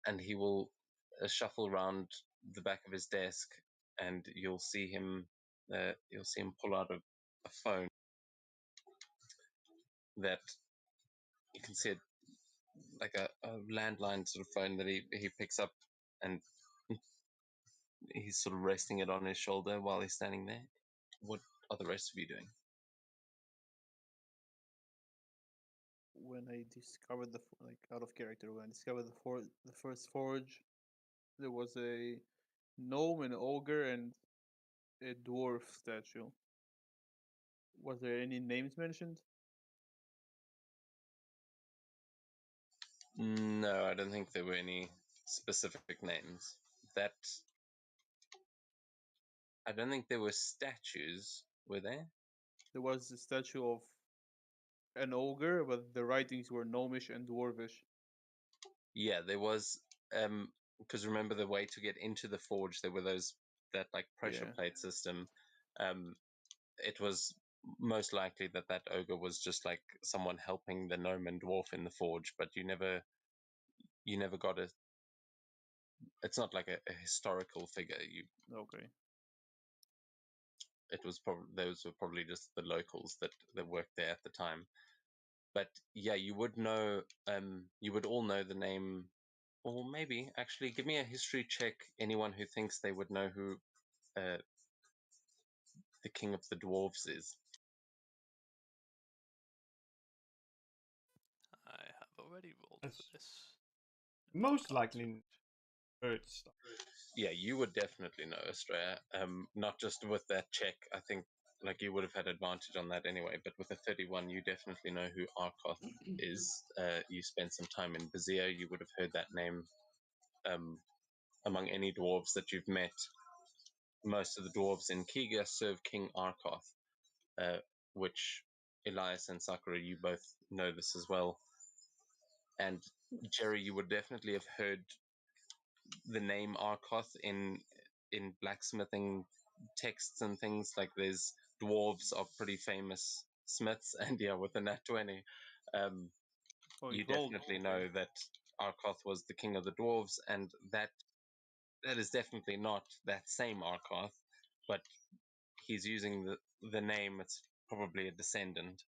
And he will shuffle round the back of his desk, and you'll see him. You'll see him pull out a phone that you can see it like a landline sort of phone that he picks up, and he's sort of resting it on his shoulder while he's standing there. What are the rest of you doing? When I discovered like out of character, when I discovered the first forge, there was a gnome, an ogre, and a dwarf statue. Was there any names mentioned? No, I don't think there were any specific names. That I don't think there were statues, were there? There was a statue of an ogre, but the writings were gnomish and dwarvish. Yeah, there was. Because remember the way to get into the forge, there were that like pressure Yeah. plate system. It was most likely that ogre was just like someone helping the gnome and dwarf in the forge, but you never got a. It's not like a historical figure. Okay. It was probably those were probably just the locals that worked there at the time. But yeah, you would all know the name, or maybe actually give me a history check. Anyone who thinks they would know who uh, the king of the dwarves is. I have already rolled for That's this. most Can't. likely bird stuff. Yeah, you would definitely know Australia. Not just with that check. I think like you would have had advantage on that anyway. But with a 31, you definitely know who Arkoth is. You spent some time in Bazir. You would have heard that name among any dwarves that you've met. Most of the dwarves in Kiga serve King Arkoth, which Elias and Sakura, you both know this as well. And Jerry, you would definitely have heard the name Arkoth in blacksmithing texts and things. Like there's dwarves are pretty famous smiths, and yeah, with the nat 20, Oh, you it rolled. definitely Okay. know that Arkoth was the king of the dwarves, and that is definitely not that same Arkoth, but he's using the name. It's probably a descendant.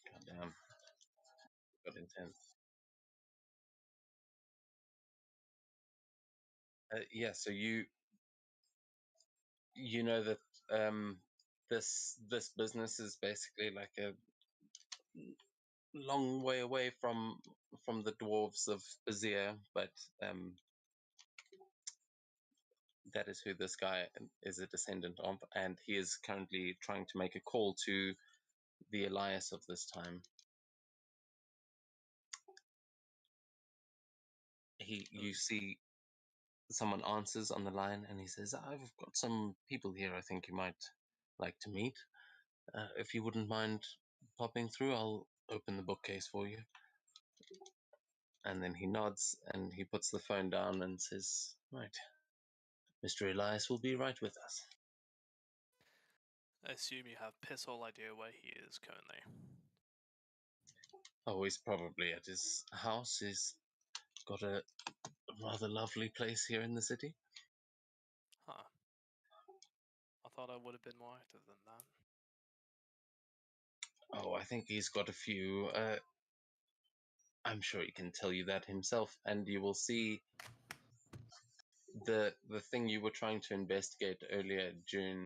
God damn, got intense. Yeah, so you know that this business is basically like a long way away from the dwarves of Bazir, but that is who this guy is a descendant of, and he is currently trying to make a call to the Elias of this time. you see someone answers on the line, and he says, "I've got some people here I think you might like to meet. If you wouldn't mind popping through, I'll open the bookcase for you." And then he nods and he puts the phone down and says, "Right, Mr. Elias will be right with us." I assume you have piss all idea where he is currently. Oh, he's probably at his house. He's got a rather lovely place here in the city. Huh. I thought I would have been more active than that. Oh, I think he's got a few. I'm sure he can tell you that himself, and you will see the thing you were trying to investigate earlier, June.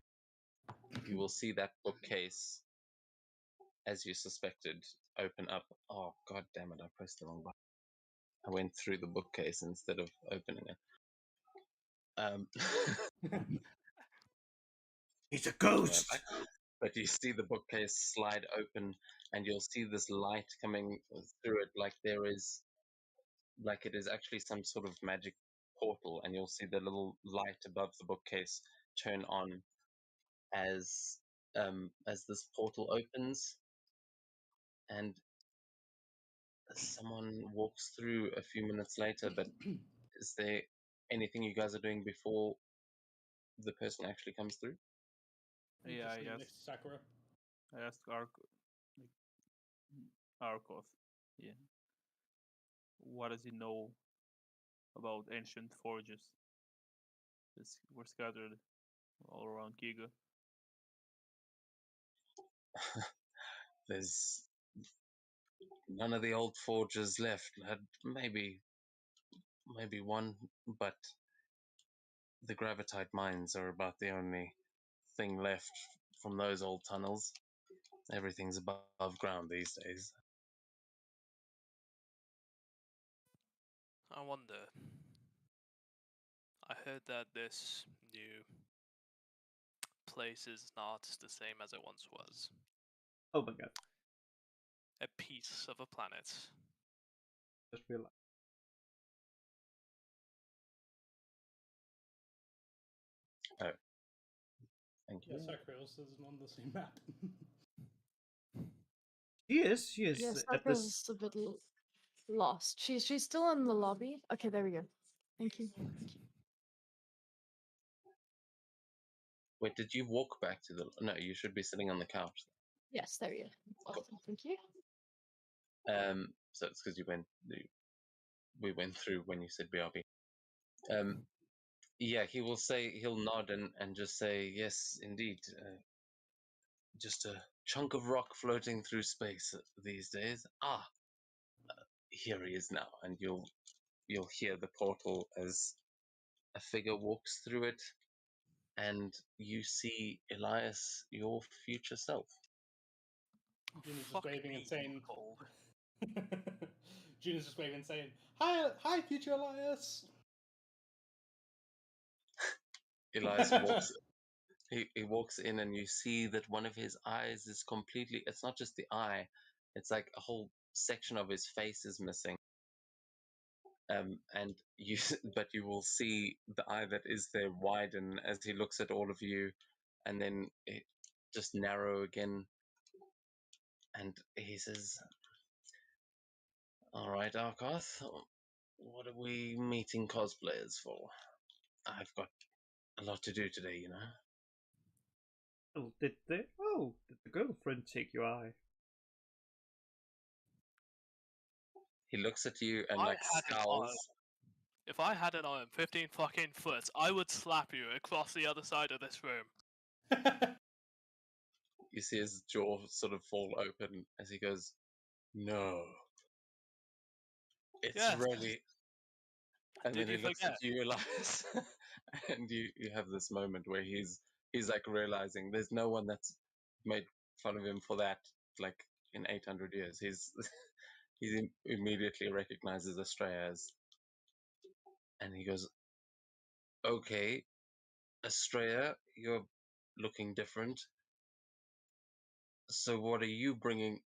You will see that bookcase, as you suspected, open up. Oh, god damn it! I pressed the wrong button. I went through the bookcase instead of opening it. He's a Take that ghost. back. But you see the bookcase slide open, and you'll see this light coming through it, like it is actually some sort of magic portal, and you'll see the little light above the bookcase turn on as this portal opens, and someone walks through a few minutes later. But is there anything you guys are doing before the person actually comes through? Yeah, Just I next asked. to Sakura. I asked Arkoth. Yeah. What does he know about ancient forges? We're scattered all around Kiga. There's none of the old forges left, lad. Maybe one, but the gravitite mines are about the only thing left from those old tunnels. Everything's above ground these days. I wonder. I heard that this new place is not the same as it once was. Oh my god. A piece of a planet. Just realized. Thank Yeah, you. Sakura also isn't on the same map. She is. She is Yes, at Sakura's this. a bit lost. She's still in the lobby. Okay, there we go. Thank you. Wait, did you walk back to the? No, you should be sitting on the couch. Yes, there we go. Awesome. Thank you. So it's because we went through when you said BRB. Yeah, he'll nod and just say, "Yes, indeed. Just a chunk of rock floating through space these days." Ah, here he is now, and you'll hear the portal as a figure walks through it, and you see Elias, your future self. June is just Fuck waving me, and saying, Cole. June is just waving and saying, "Hi, future Elias." Elias walks. He walks in, and you see that one of his eyes is completely. It's not just the eye; it's like a whole section of his face is missing. And you, but you will see the eye that is there widen as he looks at all of you, and then it just narrow again. And he says, "All right, Arkoth, what are we meeting cosplayers for? I've got a lot to do today, you know." Oh, did the girlfriend take your eye? He looks at you and I like had an arm. scowls. If I had an arm 15 fucking foot, I would slap you across the other side of this room. You see his jaw sort of fall open as he goes, "No, it's Yes. really." And Did then you he looks forget? at you, Elias, and you have this moment where he's like realizing there's no one that's made fun of him for that like in 800 years. He immediately recognizes Estrella as, and he goes, "Okay, Estrella, you're looking different. So what are you bringing?"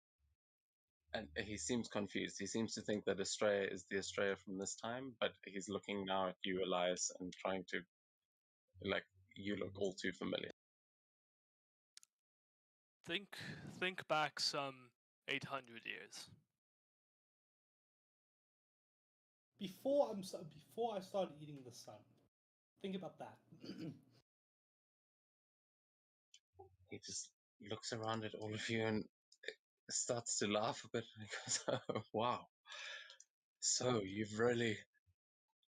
and he seems confused. He seems to think that Estrella is the Estrella from this time, but he's looking now at you, Elias, and trying to, like, you look all too familiar. Think back some 800 years. Before before I started eating the sun. Think about that. He just looks around at all of you and starts to laugh a bit. And he goes, "Oh, wow. So you've really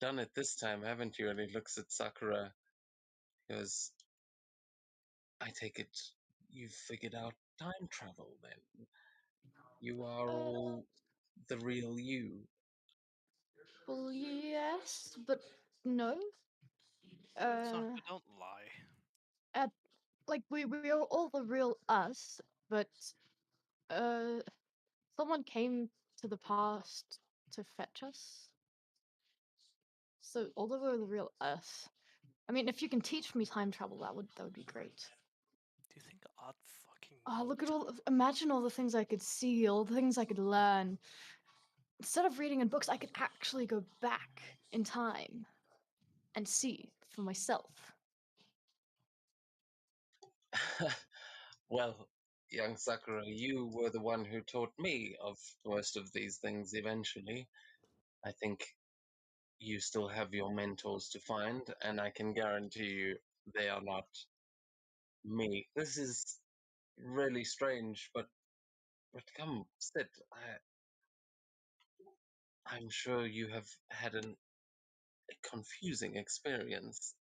done it this time, haven't you?" And he looks at Sakura. He goes, "I take it you've figured out time travel then. You are all the real you." Well, yes, but no. Sakura, Uh, don't lie. like we are all the real us, but uh, someone came to the past to fetch us. So although we're the real us, I mean, if you can teach me time travel, that would be great. Do you think I'd fucking Oh, look need at imagine all the things I could see, all the things I could learn. Instead of reading in books, I could actually go back in time and see for myself. Well, young Sakura, you were the one who taught me of most of these things eventually. I think you still have your mentors to find, and I can guarantee you they are not me. This is really strange, but come, sit. I'm sure you have had a confusing experience.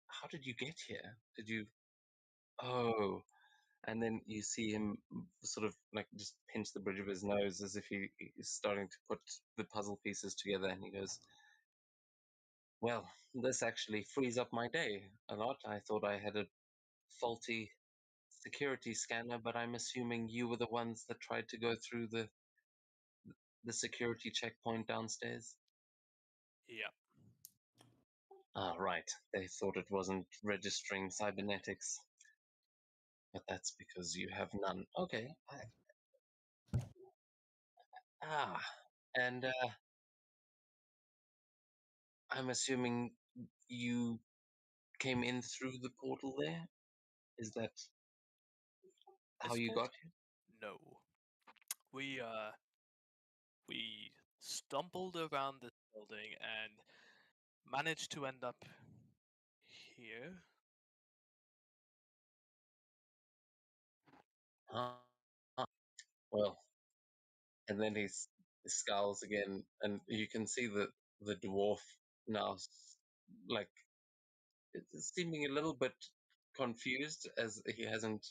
How did you get here? Did you? Oh, and then you see him sort of like just pinch the bridge of his nose as if he is starting to put the puzzle pieces together, and he goes, "Well, this actually frees up my day a lot. I thought I had a faulty security scanner, but I'm assuming you were the ones that tried to go through the security checkpoint downstairs." Yeah. Ah, right. They thought it wasn't registering cybernetics, but that's because you have none. Okay. Ah, and I'm assuming you came in through the portal there? Is that how This you portal? got here? No. We stumbled around this building and managed to end up here. Huh? Huh. Well, and then he scowls again, and you can see that the dwarf now, like, it's seeming a little bit confused as he hasn't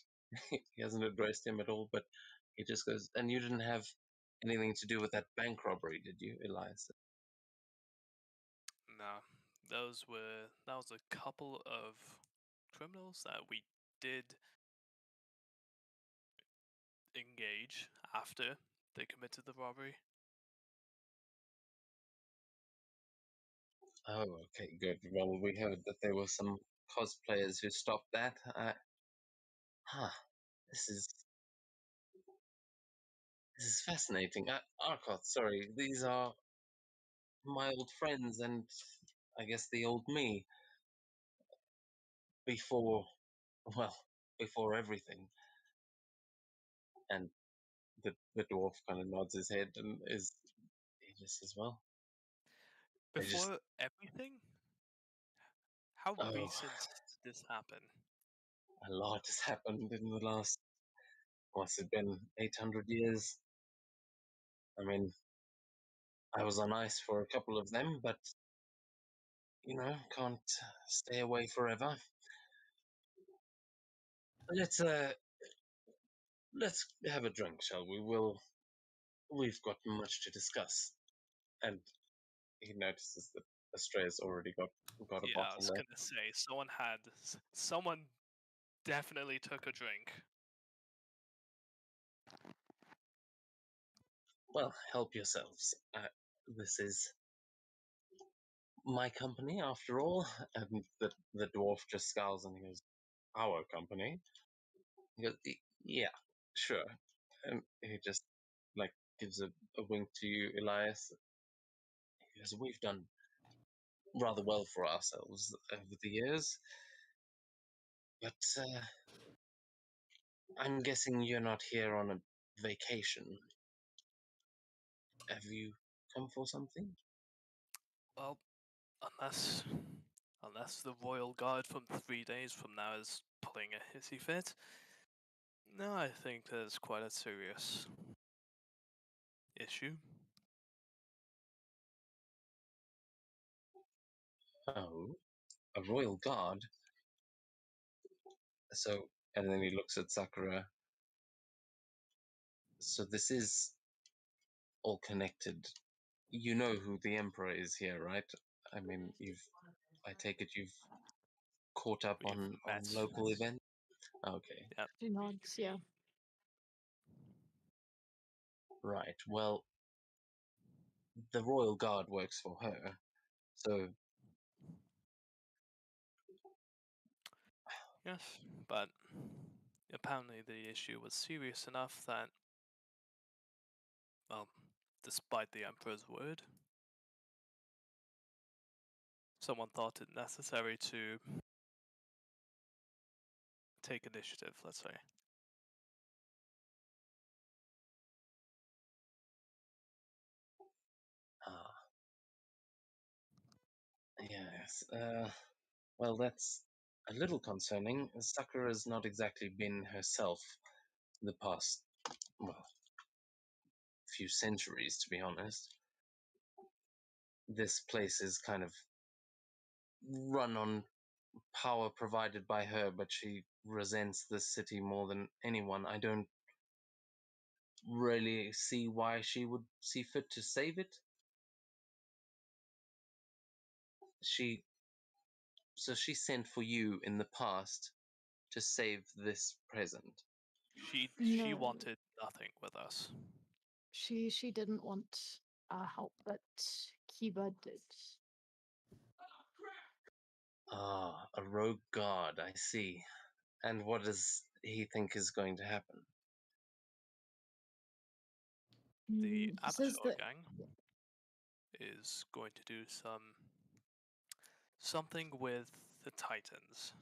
he hasn't addressed him at all, but he just goes, "And you didn't have anything to do with that bank robbery, did you, Elias?" No, that was a couple of criminals that we did engage after they committed the robbery. Oh, okay, good. Well, we heard that there were some cosplayers who stopped that. Huh. This is this is fascinating. Arkoth, sorry, these are my old friends, and I guess the old me before, well, before everything. And the dwarf kind of nods his head and he just says, "Well, they just Before everything? How oh, recent did this happen? a lot has happened in the last what's it been 800 years. I mean, I was on ice for a couple of them, but can't stay away forever. Let's uh, let's have a drink, shall we? We've got much to discuss." And he notices that Estrella's already got a Yeah, I bottle was there. gonna say someone definitely took a drink. Well, help yourselves. This is my company, after all. And the dwarf just scowls and he goes, "Our company?" He goes, "Yeah, sure." And he just like gives a wink to you, Elias. He goes, "We've done rather well for ourselves over the years, but I'm guessing you're not here on a vacation. Have you come for something?" Well, unless the royal guard from 3 days from now is pulling a hissy fit, no, I think there's quite a serious issue. Oh, a royal guard. So, and then he looks at Sakura. So this is all connected. You know who the emperor is here, right? I mean, I take it you've caught up We've on met. local events? Okay, She nods, yeah. right. Well, the royal guard works for her. So, Yes, but apparently the issue was serious enough that, well, despite the Emperor's word, someone thought it necessary to take initiative, let's say. ah, yes. Well, that's a little concerning. Sakura's not exactly been herself the past, well, few centuries, to be honest. This place is kind of run on power provided by her, but she resents the city more than anyone. I don't really see why she would see fit to save it. She she sent for you in the past to save this present. She No. wanted nothing with us. She didn't want our help, but Kiba did. Ah, a rogue god, I see. And what does he think is going to happen? The He says Abashar that gang is going to do something with the Titans.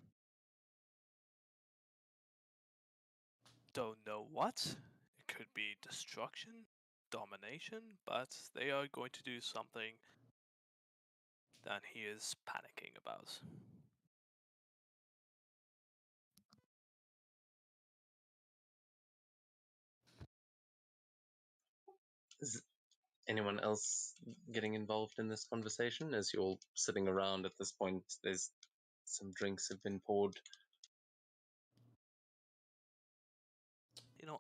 Don't know what. It could be destruction, domination, but they are going to do something that he is panicking about. Is anyone else getting involved in this conversation? As you're all sitting around at this point, there's some drinks have been poured.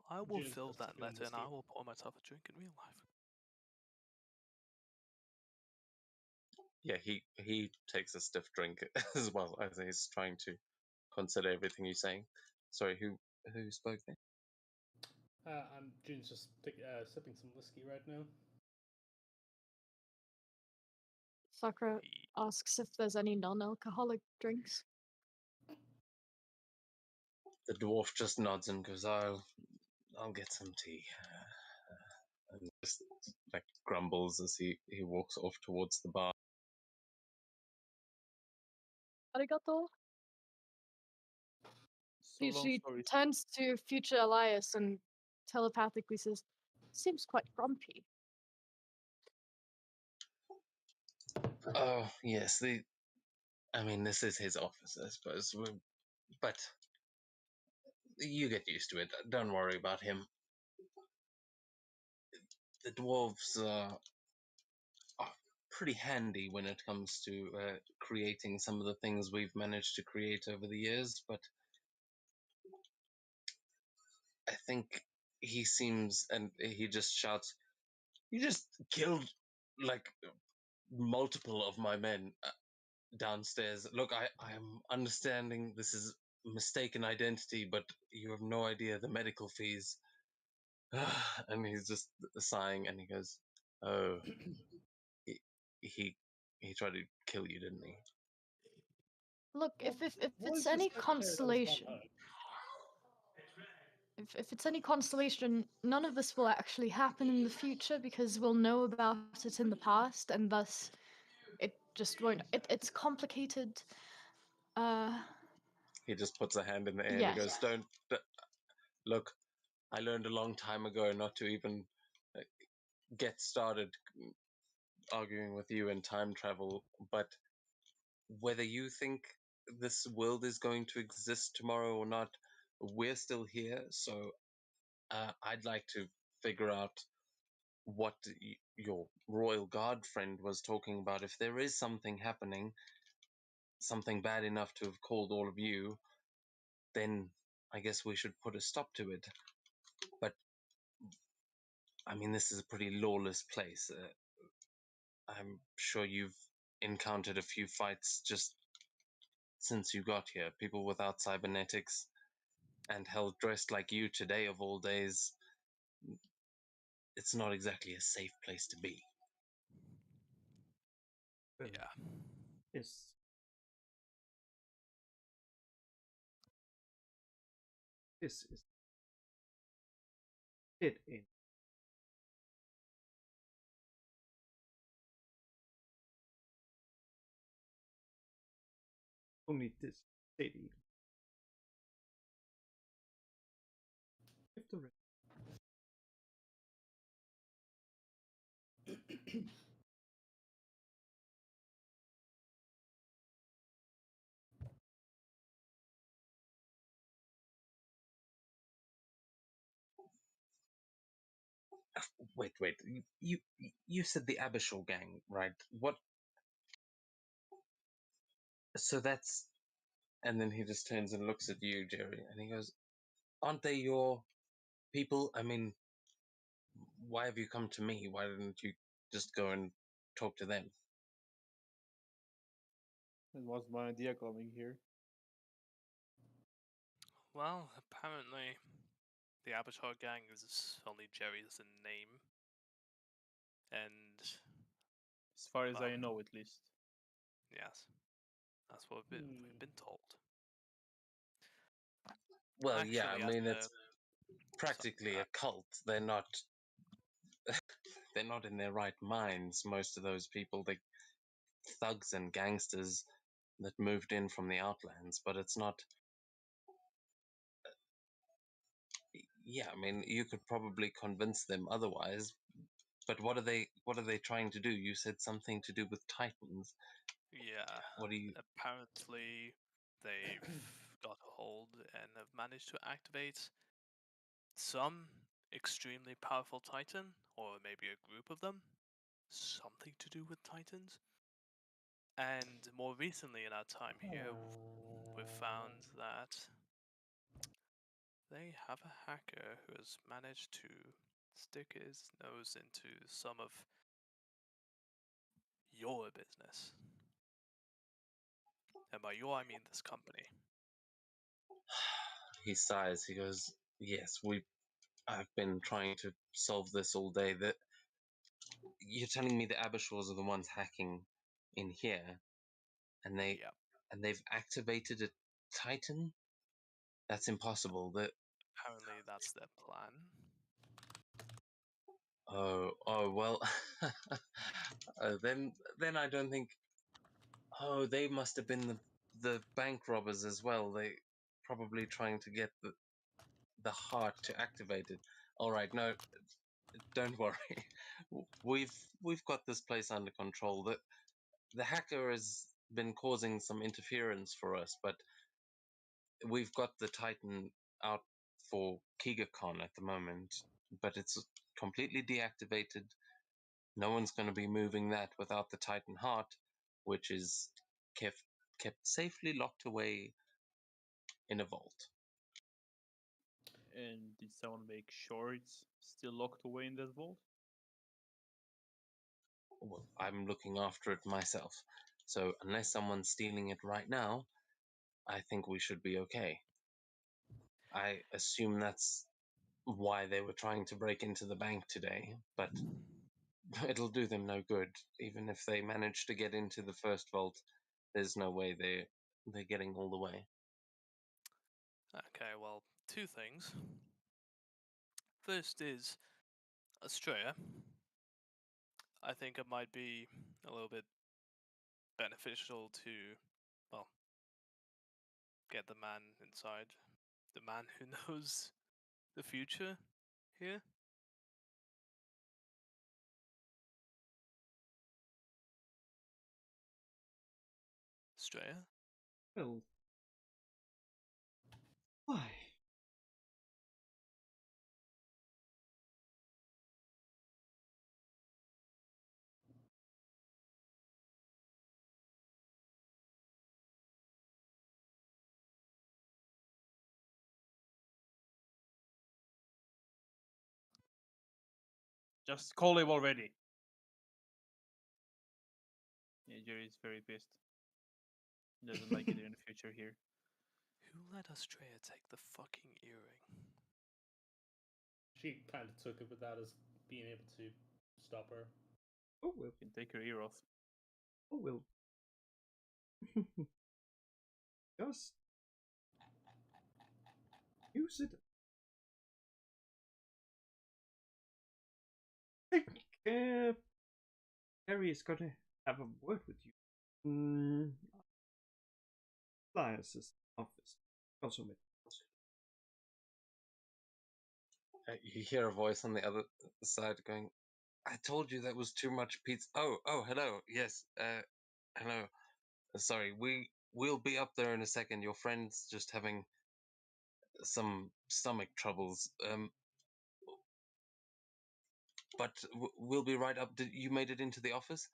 I will June's fill just that sipping letter and I whiskey. will pour myself a drink in real life. Yeah, he takes a stiff drink as well as he's trying to consider everything you're saying. Sorry, who spoke there? June's just sipping some whiskey right now. Sakura He- asks if there's any non-alcoholic drinks. The dwarf just nods and goes, I'll get some tea. And just like grumbles as he walks off towards the bar. Arigato. So long She story. turns to future Elias and telepathically says, "Seems quite grumpy." Oh yes, I mean this is his office, I suppose. But you get used to it. Don't worry about him. The dwarves are pretty handy when it comes to creating some of the things we've managed to create over the years, but I think he seems, and he just shouts, "You just killed like multiple of my men downstairs. Look, I am understanding this is mistaken identity, but you have no idea the medical fees." And he's just sighing, and he goes, "Oh, he he, he tried to kill you, didn't he?" Look, if What it's is the any secretary that was not consolation, her? if it's any consolation, none of this will actually happen in the future because we'll know about it in the past, and thus it just won't. It's complicated. He just puts a hand in the air and he Yes. goes, "Don't look. I learned a long time ago not to even uh, get started arguing with you in time travel. But whether you think this world is going to exist tomorrow or not, we're still here. So I'd like to figure out what your royal guard friend was talking about. If there is something happening, something bad enough to have called all of you, then I guess we should put a stop to it. But I mean, this is a pretty lawless place. I'm sure you've encountered a few fights just since you got here. People without cybernetics and hell dressed like you today of all days. It's not exactly a safe place to be. Well, Yeah. Yes. This is it in. Only this city. If the rest Wait, wait. You said the Abyssal gang, right? What? So that's. And then he just turns and looks at you, Jerry, and he goes, "Aren't they your people? I mean, why have you come to me? Why didn't you just go and talk to them?" It was my idea coming here. Well, apparently the Avatar gang is only Jerry's name, and As far as I Well. know, at least. yes, that's what we've been told. Well, yeah, I Actually, mean, it's practically a cult. They're not in their right minds. Most of those people, they thugs and gangsters that moved in from the outlands, but it's not. Yeah, I mean, you could probably convince them otherwise. But what are they? What are they trying to do? You said something to do with Titans. yeah, What do you? apparently they've got a hold and have managed to activate some extremely powerful Titan, or maybe a group of them, something to do with Titans. And more recently in our time here, we've found that they have a hacker who has managed to stick his nose into some of your business. And by your, I mean this company. He sighs. He goes, "Yes, I've been trying to solve this all day. That you're telling me the Abershaw's are the ones hacking in here, and Yep. they've activated a Titan? That's impossible. That Apparently that's their plan. oh well. Then I don't think. Oh, they must have been the bank robbers as well. They probably trying to get the heart to activate it. All right, no, don't worry. We've got this place under control. The hacker has been causing some interference for us, but we've got the Titan out for KigaCon at the moment, but it's completely deactivated. No one's going to be moving that without the Titan heart, which is kept safely locked away in a vault. And did someone make sure it's still locked away in that vault? Well, I'm looking after it myself, so unless someone's stealing it right now, I think we should be okay. I assume that's why they were trying to break into the bank today, but it'll do them no good. Even if they manage to get into the first vault, there's no way they're getting all the way. Okay, well, two things. First is Australia. I think it might be a little bit beneficial to, well, get the man inside. The man who knows the future here. Australia? Well, why? Just call him already. Yeah, Jerry's very pissed. He doesn't like it in the future here. Who let Australia take the fucking earring? She kind of took it without us being able to stop her. Oh well. You can take her ear off. Oh well. Just use it. I think Harry is gonna have a word with you. Elias's office. Also with You hear a voice on the other side going, "I told you that was too much pizza." Oh, hello. Yes, hello. Sorry, we'll be up there in a second. Your friend's just having some stomach troubles. But we'll be right up. Did you made it into the office?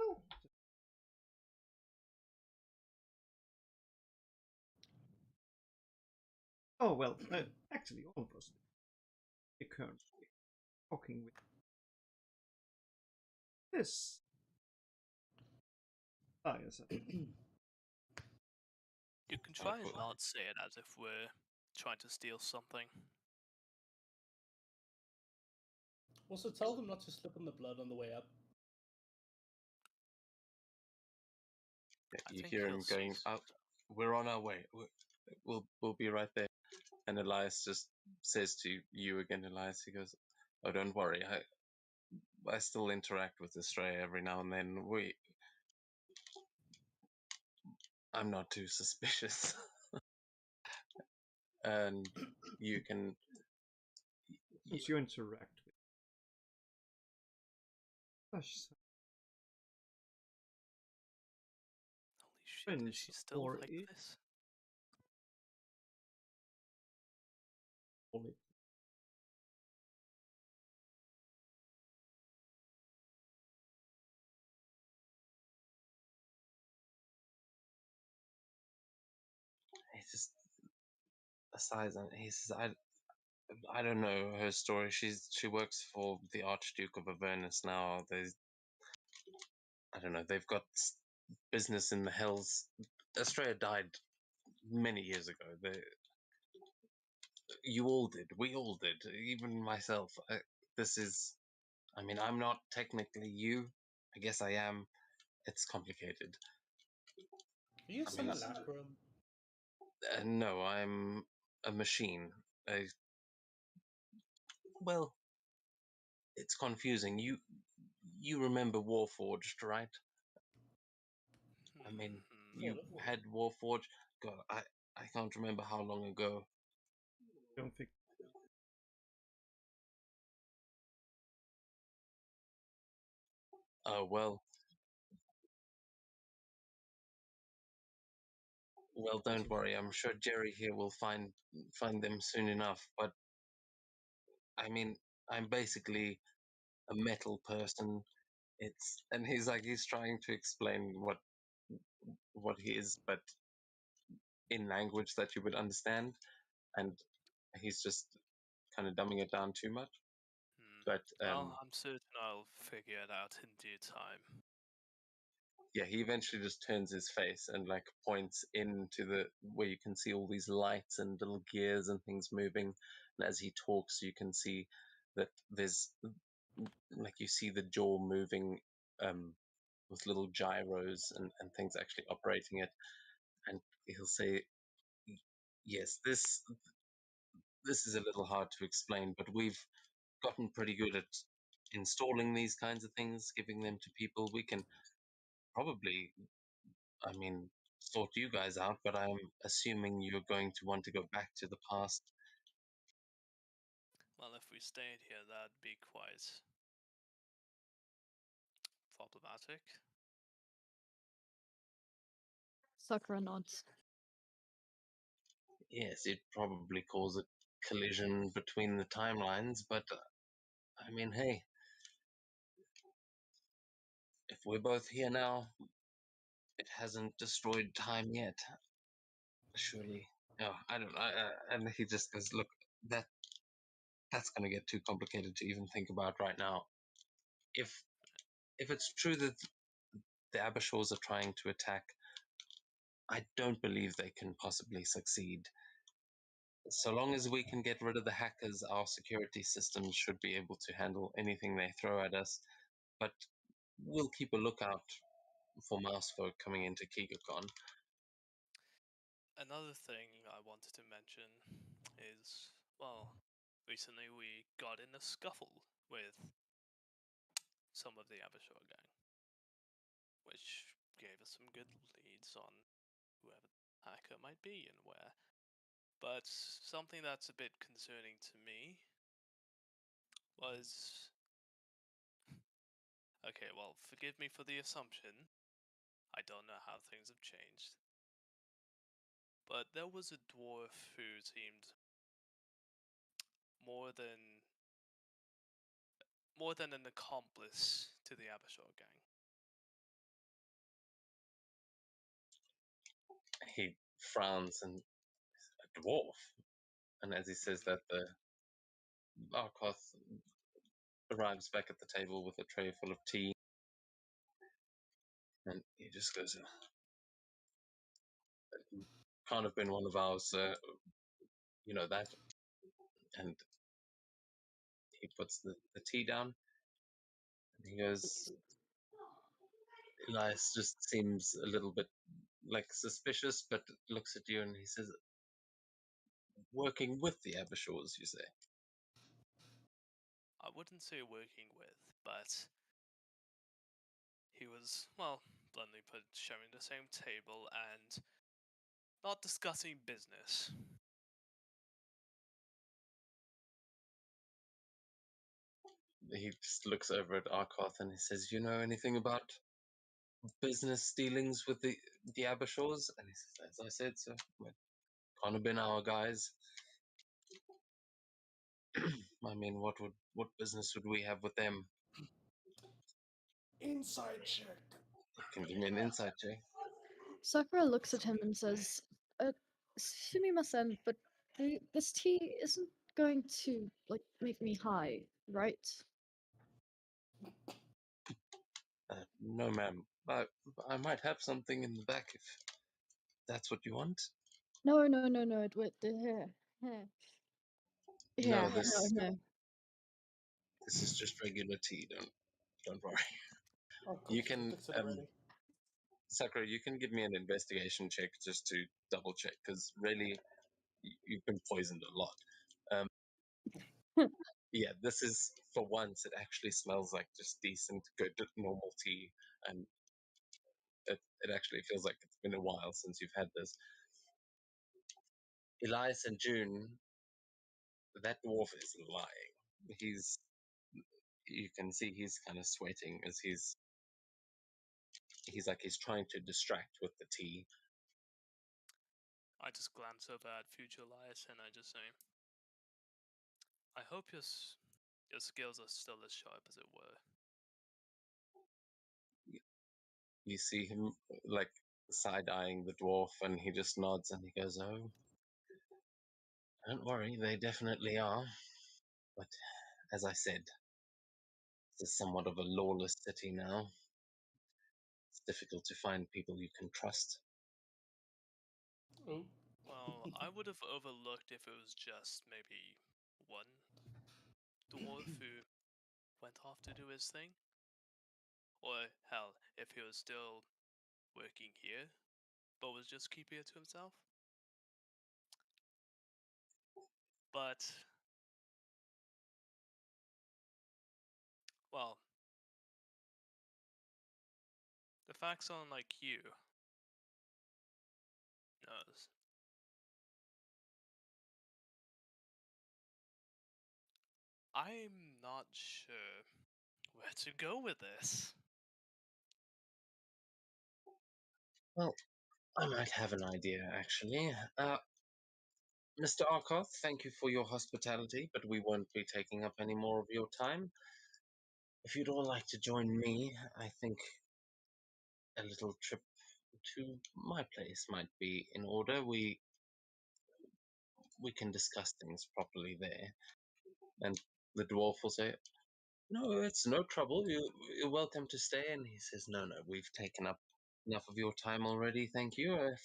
oh, oh well, actually all of us are currently talking with this Elias. You can try and not say it as if we're trying to steal something. Also, tell them not to slip on the blood on the way up. I You think hear he'll him see going, "Oh, we're on our way. We'll be right there." And Elias just says to you again, Elias. He goes, "Oh, don't worry. I still interact with Australia every now and then. I'm not too suspicious." And you can Since you interact with Gosh, Holy shit, is friends she still or like it this? call it he just sighs and he says, I don't know her story. She works for the Archduke of Avernus now. I don't know. They've got business in the Hells. Australia died many years ago. You all did. We all did. Even myself. This is. I mean, I'm not technically you. I guess I am. It's complicated. Are you I some mean, Alacrum? no, I'm a machine. Well, it's confusing. You remember Warforged, right? I mean, you Sort of. had Warforged. God, I can't remember how long ago. don't think Oh well, don't worry. I'm sure Jerry here will find them soon enough. But I mean, I'm basically a metal person. And he's trying to explain what he is, but in language that you would understand, and he's just kind of dumbing it down too much. But Well, I'm certain I'll figure it out in due time. yeah, he eventually just turns his face and like points into the where you can see all these lights and little gears and things moving. And as he talks, you can see that there's like you see the jaw moving with little gyros and things actually operating it. And he'll say, yes, this is a little hard to explain, but we've gotten pretty good at installing these kinds of things, giving them to people. We can probably, I mean, sort you guys out, but I'm assuming you're going to want to go back to the past. Well, if we stayed here, that'd be quite problematic. Sakura nods. Yes, it'd probably cause a collision between the timelines, but I mean, hey, if we're both here now, it hasn't destroyed time yet. Surely. No, I don't know. And he just goes, look, that's going to get too complicated to even think about right now. If it's true that the Abishors are trying to attack, I don't believe they can possibly succeed. So long as we can get rid of the hackers, our security systems should be able to handle anything they throw at us. But we'll keep a lookout for Mousefolk coming into KigaCon. Another thing I wanted to mention is, well, recently we got in a scuffle with some of the Abishur gang, which gave us some good leads on whoever the hacker might be and where. But something that's a bit concerning to me was... Okay, well, forgive me for the assumption. I don't know how things have changed. But there was a dwarf who seemed more than an accomplice to the Abishur gang. He frowns and a dwarf. And as he says that, the Arkoth arrives back at the table with a tray full of tea. And he just goes, can't have been one of ours, you know that. And he puts the tea down. And he goes, Elias just seems a little bit like suspicious, but looks at you and he says, working with the Abishors, you say? I wouldn't say working with, but he was, well, bluntly put, sharing the same table and not discussing business. He just looks over at Arkoth and he says, you know anything about business dealings with the Abishors? And he says, as I said, sir, can't have been our guys. I mean, what business would we have with them? Inside check. You can give me an insight check. Sakura looks at him and says, "Sumimasen, but this tea isn't going to make me high, right?" No, ma'am. I might have something in the back if that's what you want. No, no, no, no. Here, here. Yeah, No, this no. this is just regular tea. Don't worry. Oh, cool. You She can fixed it already. Sakura, you can give me an investigation check just to double check, because really, you've been poisoned a lot. Yeah, this is, for once, it actually smells like just decent, good, normal tea, and it actually feels like it's been a while since you've had this. Elias and June, that dwarf is lying. You can see he's kind of sweating as he's trying to distract with the tea. I just glance over at future Elias and I just say, I hope your skills are still as sharp as it were. You see him like side-eyeing the dwarf, and he just nods and he goes, oh, don't worry, they definitely are. But as I said, this is somewhat of a lawless city now. It's difficult to find people you can trust. Oh. Well, I would have overlooked if it was just maybe one dwarf who went off to do his thing. Or, hell, if he was still working here, but was just keeping it to himself. But well, the facts on like you knows. I'm not sure where to go with this. Well, I might have an idea, actually. Mr. Arkoth, thank you for your hospitality, but we won't be taking up any more of your time. If you'd all like to join me, I think a little trip to my place might be in order. We can discuss things properly there. And the dwarf will say, "No, it's no trouble. You're welcome to stay." And he says, "No, no, we've taken up enough of your time already. Thank you."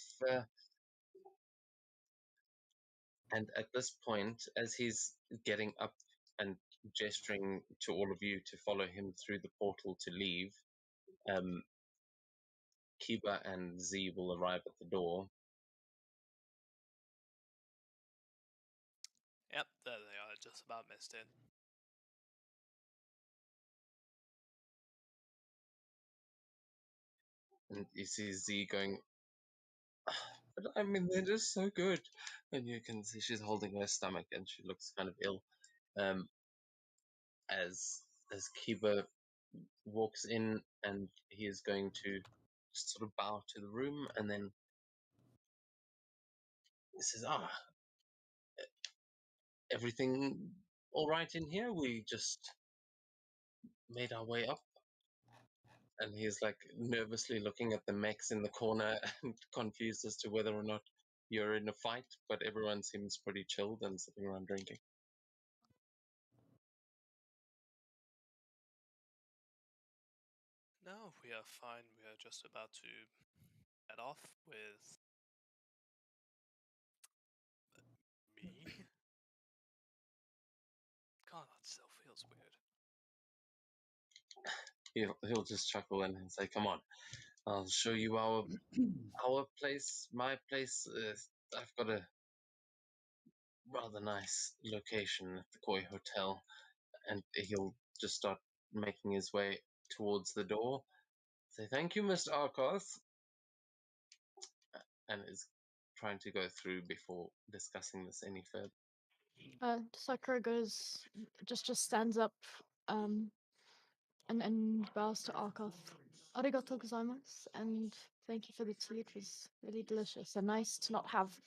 And at this point, as he's getting up and gesturing to all of you to follow him through the portal to leave, Kiba and Z will arrive at the door. Yep, there they are. Just about missed it. And you see Z going, "But I mean, they're just so good." And you can see she's holding her stomach and she looks kind of ill. Um, as Kiba walks in and he is going to just sort of bow to the room and then he says, everything all right in here? We just made our way up. And he's like nervously looking at the mechs in the corner and confused as to whether or not you're in a fight, but everyone seems pretty chilled and sitting around drinking. No, we are fine. We are just about to head off with me. God, that still feels weird. He'll just chuckle and say, "Come on, I'll show you our place, my place. I've got a rather nice location at the Koi Hotel," and he'll just start making his way towards the door. Say, "Thank you, Mr. Arkoth," and is trying to go through before discussing this any further. Sakura goes, just stands up, and bows to Arkoth. Arigato gozaimasu, and thank you for the tea. It was really delicious and nice to not have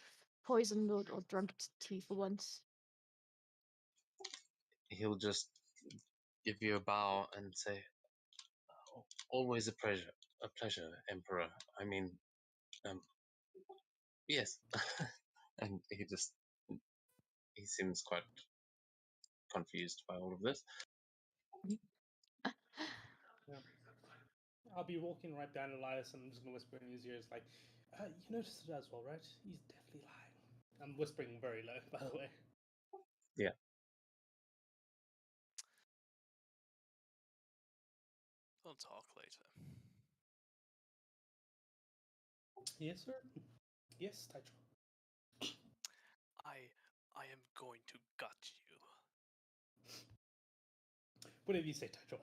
poisoned or drugged tea for once. He'll just give you a bow and say, "Always a pleasure, Emperor. I mean, yes." And he seems quite confused by all of this. Yeah. I'll be walking right down Elias and I'm just gonna whisper in his ears like, "You noticed it as well, right? He's definitely lying." I'm whispering very low, by the way. Yeah. We'll talk later. Yes, sir. Yes, Taicho. I am going to gut you. Whatever you say, Taicho.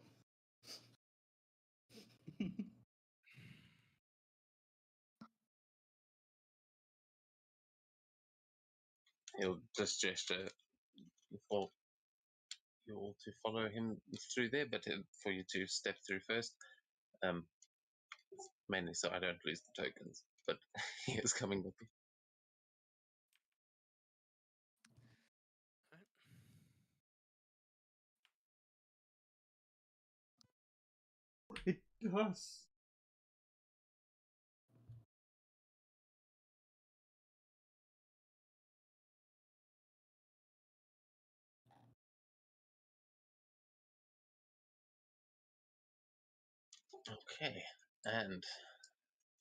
He'll just gesture for you all to follow him through there, but for you to step through first. Mainly so I don't lose the tokens, but he is coming with you. It does. Okay, and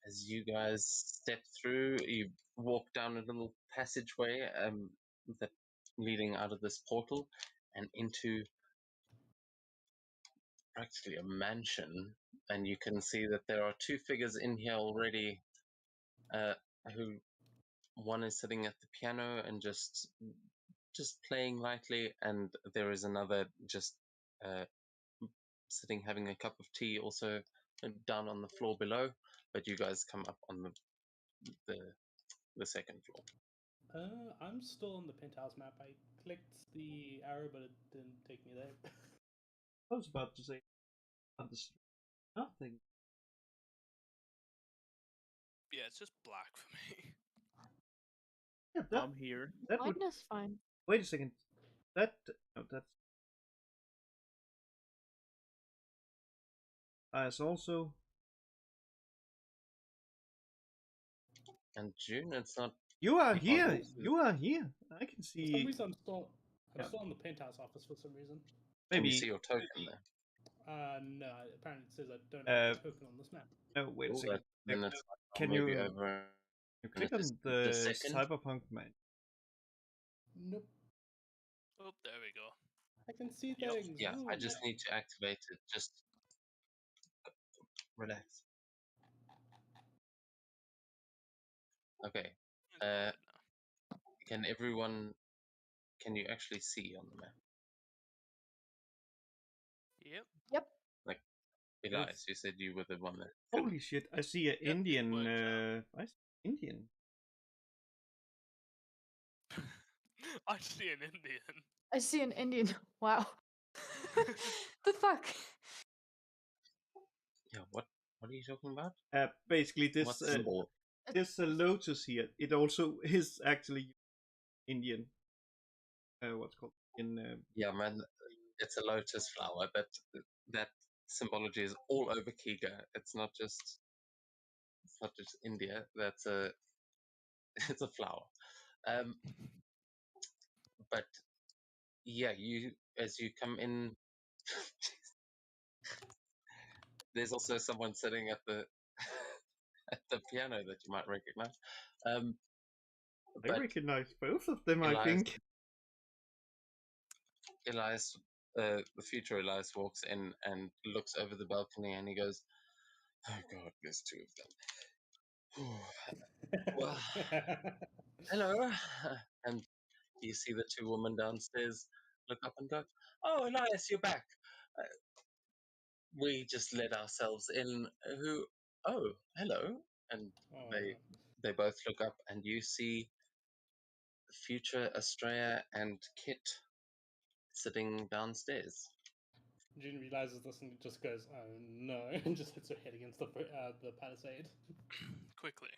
as you guys step through, you walk down a little passageway that leading out of this portal and into practically a mansion. And you can see that there are two figures in here already. Who one is sitting at the piano and just just playing lightly, and there is another just sitting having a cup of tea also down on the floor below, but you guys come up on the second floor. I'm still on the penthouse map. I clicked the arrow, but it didn't take me there. I was about to say on the street, nothing. Yeah, it's just black for me. Yeah, that, I'm here. that would. Mine is fine. Wait a second. That no, that's. It's also. And June, it's not. You are Oh, here. this is- You are here. I can For some see. reason, I'm still Yeah. in the penthouse office for some reason. Can you Maybe. see your token there? No, apparently it says I don't have a token on this map. No, wait a Oh, second. then it's Can maybe you over. click just on the the second? Cyberpunk man? Nope. Oh, there we go. I can see Yep. things. Yeah, I Ooh. just need to activate it. Just relax. Okay. It's all good now. Can everyone? Can you actually see on the map? Yep. Elias, you said you were the one that. couldn't. Holy shit! I see an Yep, it Indian. works I see Indian. I see an Indian. I see an Indian. Wow. The fuck? Yeah. What are you talking about? Basically, What this symbol? this lotus here. It also is actually Indian. What's called in. Yeah, man. It's a lotus flower. That symbology is all over Kiga. It's not just India. That's a it's a flower. But yeah, you as you come in, there's also someone sitting at the at the piano that you might recognize. I But recognize both of them. I Elias, think. Elias, the future Elias walks in and looks over the balcony, and he goes, "Oh God, there's two of them." Well, hello. And you see the two women downstairs look up and go, "Oh, Elias, you're back. We just let ourselves in. Who? Oh, hello." And they both look up, and you see future Estrella and Kit sitting downstairs. June realizes this and just goes, "Oh no!" and just hits her head against the palisade. Quickly.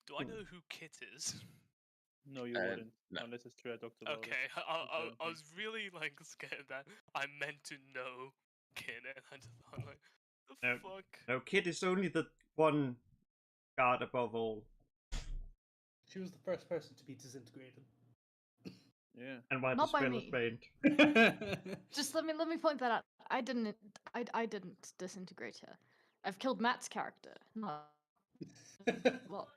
Do I know who Kit is? No, you Uh, wouldn't. no. Unless Estrella talked about Okay, it. I was really like scared that I meant to know Kit, and I just thought like, the No. fuck? No, Kid is only the one god above all. She was the first person to be disintegrated. Yeah. And why Not the by spell me. is banned. Just let me point that out. I didn't disintegrate her. I've killed Matt's character. Not well,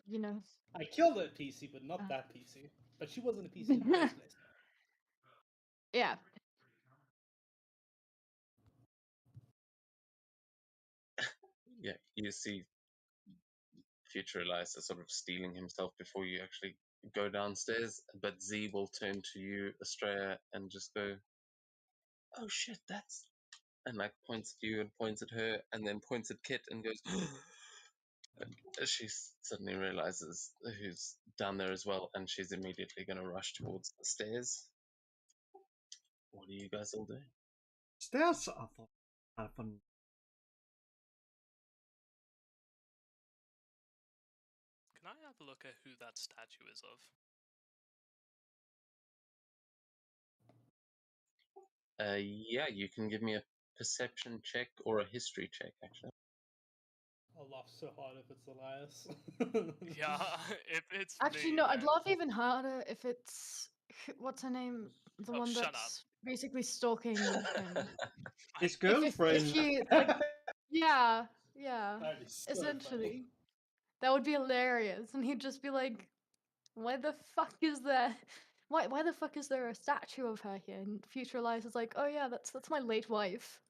you know. I killed that PC, but not that PC. But she wasn't a PC in the first place. Yeah. Yeah, you see future Elias is sort of stealing himself before you actually go downstairs, but Z will turn to you, Estrella, and just go, "Oh shit, that's," and like points at you and points at her, and then points at Kit and goes, and she suddenly realizes who's down there as well, and she's immediately going to rush towards the stairs. What are you guys all doing? Stairs are fun. Can I have a look at who that statue is of? Yeah, you can give me a perception check or a history check, actually. I'll laugh so hard if it's Elias. Yeah, if it's Actually, me, no. I'd then- laugh even harder if it's what's her name, the Oh, one shut up. that's basically stalking him. His If girlfriend. she, like, yeah, That'd be so essentially, funny. that would be hilarious, and he'd just be like, "Why the fuck is there? Why the fuck is there a statue of her here?" And future Elias is like, "Oh yeah, that's my late wife."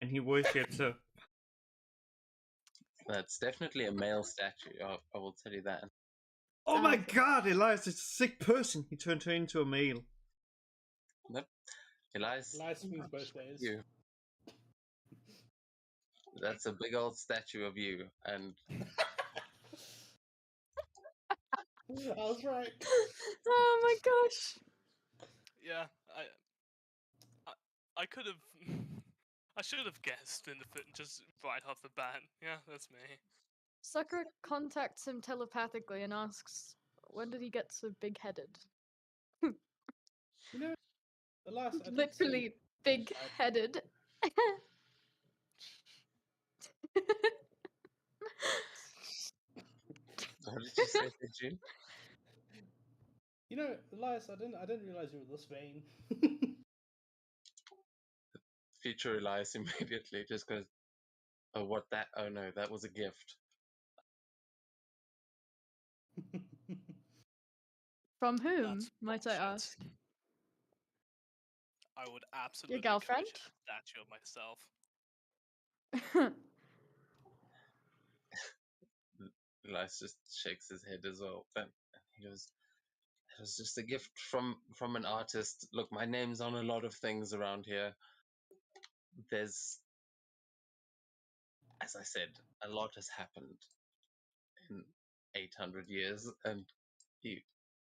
And he worships her. That's definitely a male statue, I will tell you that. Oh my Okay. god, Elias is a sick person. He turned her into a male. Elias, Life swings both ways. you. That's a big old statue of you, and I was right. Oh my gosh. Yeah, I could have. I should have guessed in the just right off the bat. Yeah, that's me. Sakura contacts him telepathically and asks, "When did he get so big-headed?" You know, the last I did Literally see. big-headed. what did you say, June? You know, Elias, I didn't realize you were this vain. Future Elias immediately just goes, "Oh, what that? Oh no, that was a gift." From whom, That's might I bullshit. ask? I would absolutely girlfriend? commission a statue of myself. Elias just shakes his head as well. But he goes, "It was just a gift from an artist. Look, my name's on a lot of things around here. There's, as I said, a lot has happened in 800 years, and you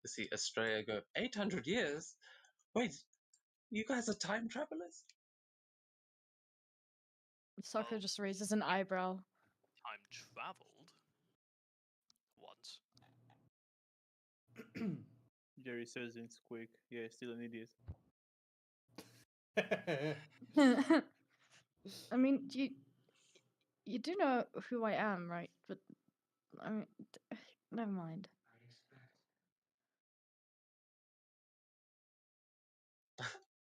see Australia go 800 years. Wait, you guys are time travelers?" Sakura Well, just raises an eyebrow. time traveled once. Jerry says in Squeak. Yeah, still an idiot. I mean, you do know who I am, right? But I mean, never mind.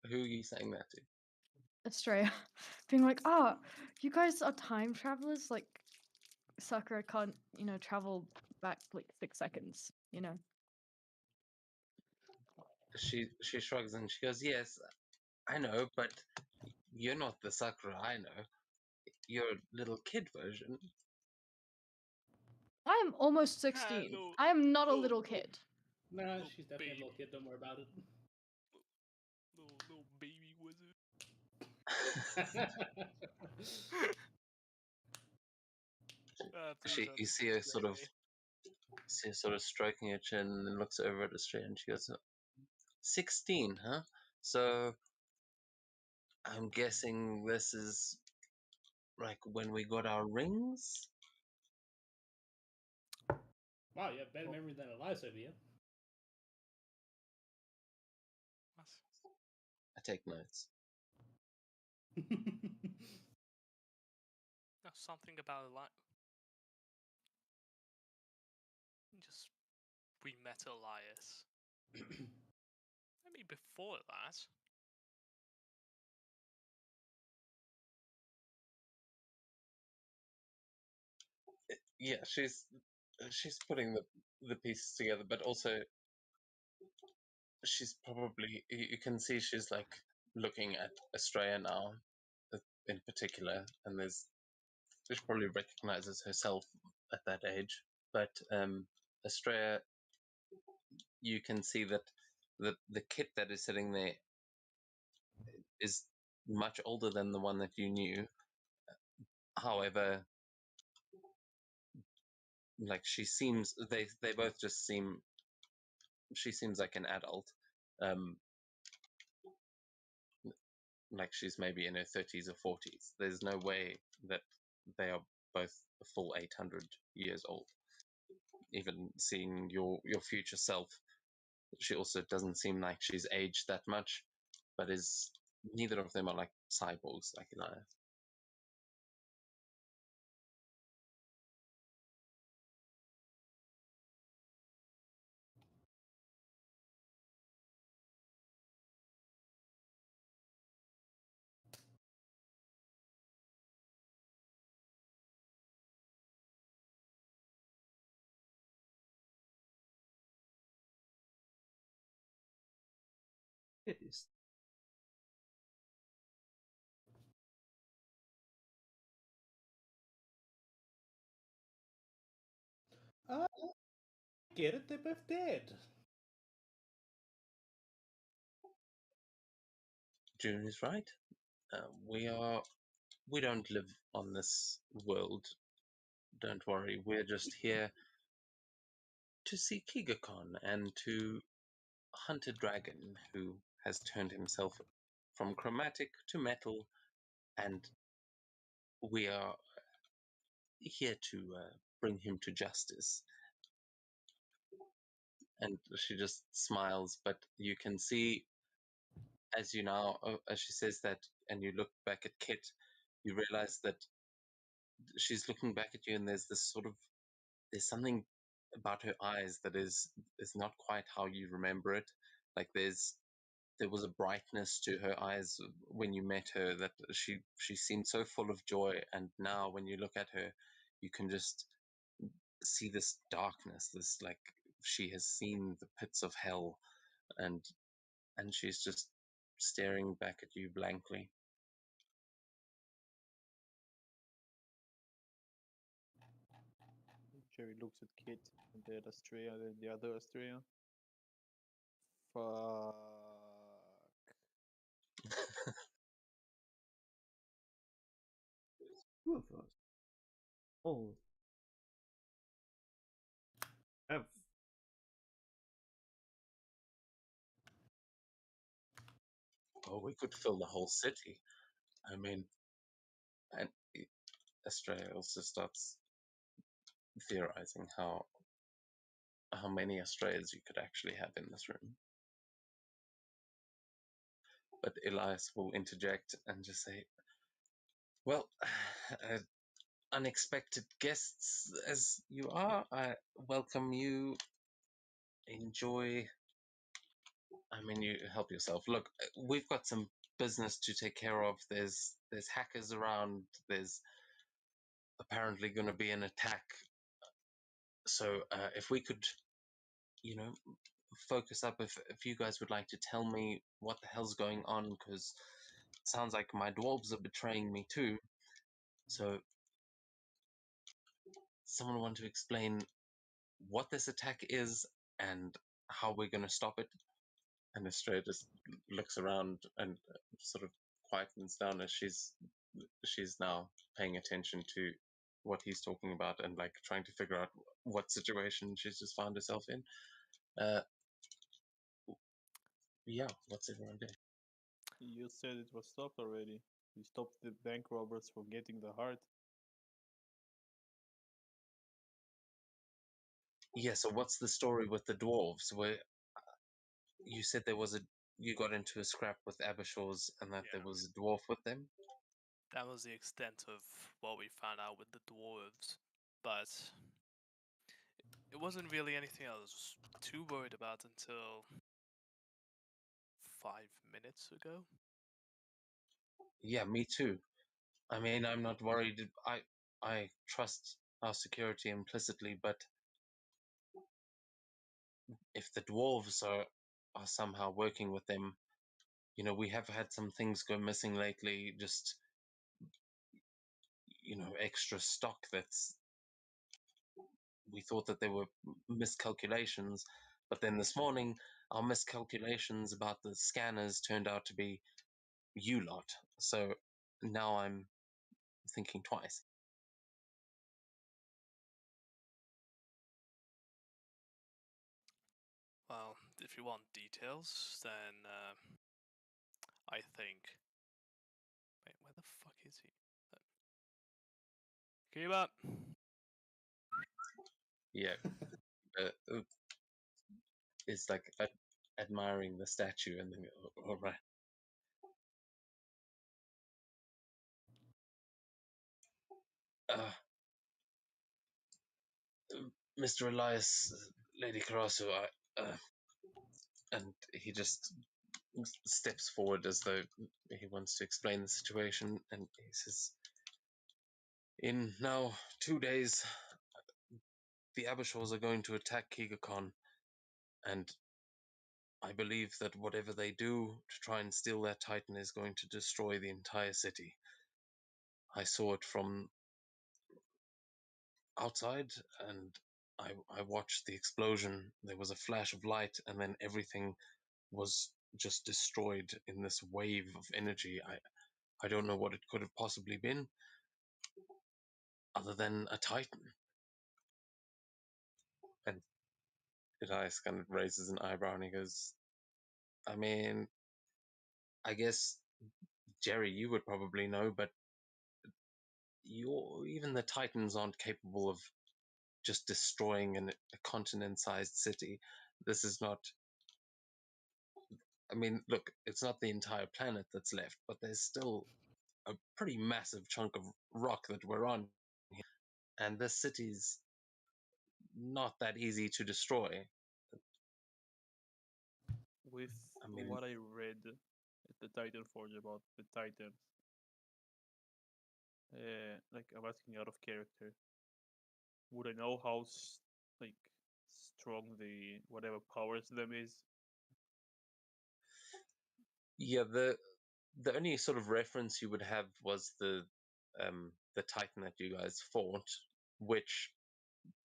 Who are you saying that to? Estrella being like, "Ah, you guys are time travelers. Like, Sakura can't, travel back like 6 seconds. She shrugs and she goes, "Yes, I know, but you're not the Sakura I know. You're a little kid version." I am almost 16. no, I am not a no, little no. kid." No, Little she's definitely a little baby. kid. Don't worry about it. Little baby wizard. Please You see her sort of stroking her chin and looks over at Australia and she goes, 16, huh? So I'm guessing this is like when we got our rings? Wow, you have better memory than Elias over here. I take notes. There's something about it like just we met Elias. Maybe before that. Yeah, she's putting the pieces together, but also she's probably you can see she's like looking at Australia now in particular, and she probably recognizes herself at that age. But Australia, you can see that the kit that is sitting there is much older than the one that you knew. However, like they both just seem. She seems like an adult. Um, like she's maybe in her 30s or 40s. There's no way that they are both a full 800 years old. Even seeing your future self, she also doesn't seem like she's aged that much, but is neither of them are like cyborgs like Elias. It is. get it. They're both dead. June is right. We don't live on this world. Don't worry. We're just here to see KigaCon and to hunt a dragon who has turned himself from chromatic to metal, and we are here to bring him to justice. And she just smiles, but you can see as you now, as she says that, and you look back at Kit, you realize that she's looking back at you, and there's this sort of there's something about her eyes that is not quite how you remember it. Like there was a brightness to her eyes when you met her that she seemed so full of joy, and now when you look at her, you can just see this darkness, this like she has seen the pits of hell, and she's just staring back at you blankly. Jerry looks at Kit and the other Astrea, and the other Astrea. Fuck. Two of us. All have Oh, we could fill the whole city. I mean, and Australia also starts theorizing how many Australians you could actually have in this room. But Elias will interject and just say, "Well, unexpected guests as you are, I welcome you. Enjoy. I mean, you help yourself. Look, we've got some business to take care of. There's hackers around. There's apparently going to be an attack. So if we could, you know, focus up. If you guys would like to tell me what the hell's going on, because it sounds like my dwarves are betraying me too. So someone want to explain what this attack is and how we're going to stop it?" And Estrella just looks around and sort of quietens down as she's now paying attention to what he's talking about and like trying to figure out what situation she's just found herself in. Yeah, what's everyone doing? You said it was stopped already. You stopped the bank robbers from getting the heart. Yeah, so what's the story with the dwarves? Where you said you got into a scrap with Abishaw's and that there Yeah. was a dwarf with them? That was the extent of what we found out with the dwarves, but it wasn't really anything I was too worried about until 5 minutes ago. Yeah, me too. I mean, I'm not worried. I trust our security implicitly, but if the dwarves are somehow working with them, we have had some things go missing lately. Just extra stock that's we thought that there were miscalculations, but then this morning our miscalculations about the scanners turned out to be you lot. So now I'm thinking twice. Well, if you want details, then I think. Wait, where the fuck is he? Keep up. Yeah, it's like admiring the statue and then all right. Mr. Elias, Lady Karasu, and he just steps forward as though he wants to explain the situation, and he says, "In now 2 days, the Abishaws are going to attack KigaCon, and I believe that whatever they do to try and steal that Titan is going to destroy the entire city. I saw it from outside, and I watched the explosion. There was a flash of light, and then everything was just destroyed in this wave of energy. I don't know what it could have possibly been, other than a Titan. And Elias kind of raises an eyebrow and he goes, I mean, I guess, Jerry, you would probably know, but even the Titans aren't capable of just destroying a continent-sized city. This is not. I mean, look, it's not the entire planet that's left, but there's still a pretty massive chunk of rock that we're on here, and this city's not that easy to destroy. With I mean, what I read at the Titan Forge about the Titans, like I'm asking out of character, would I know how like strong the whatever powers them is? yeah, the only sort of reference you would have was the Titan that you guys fought, which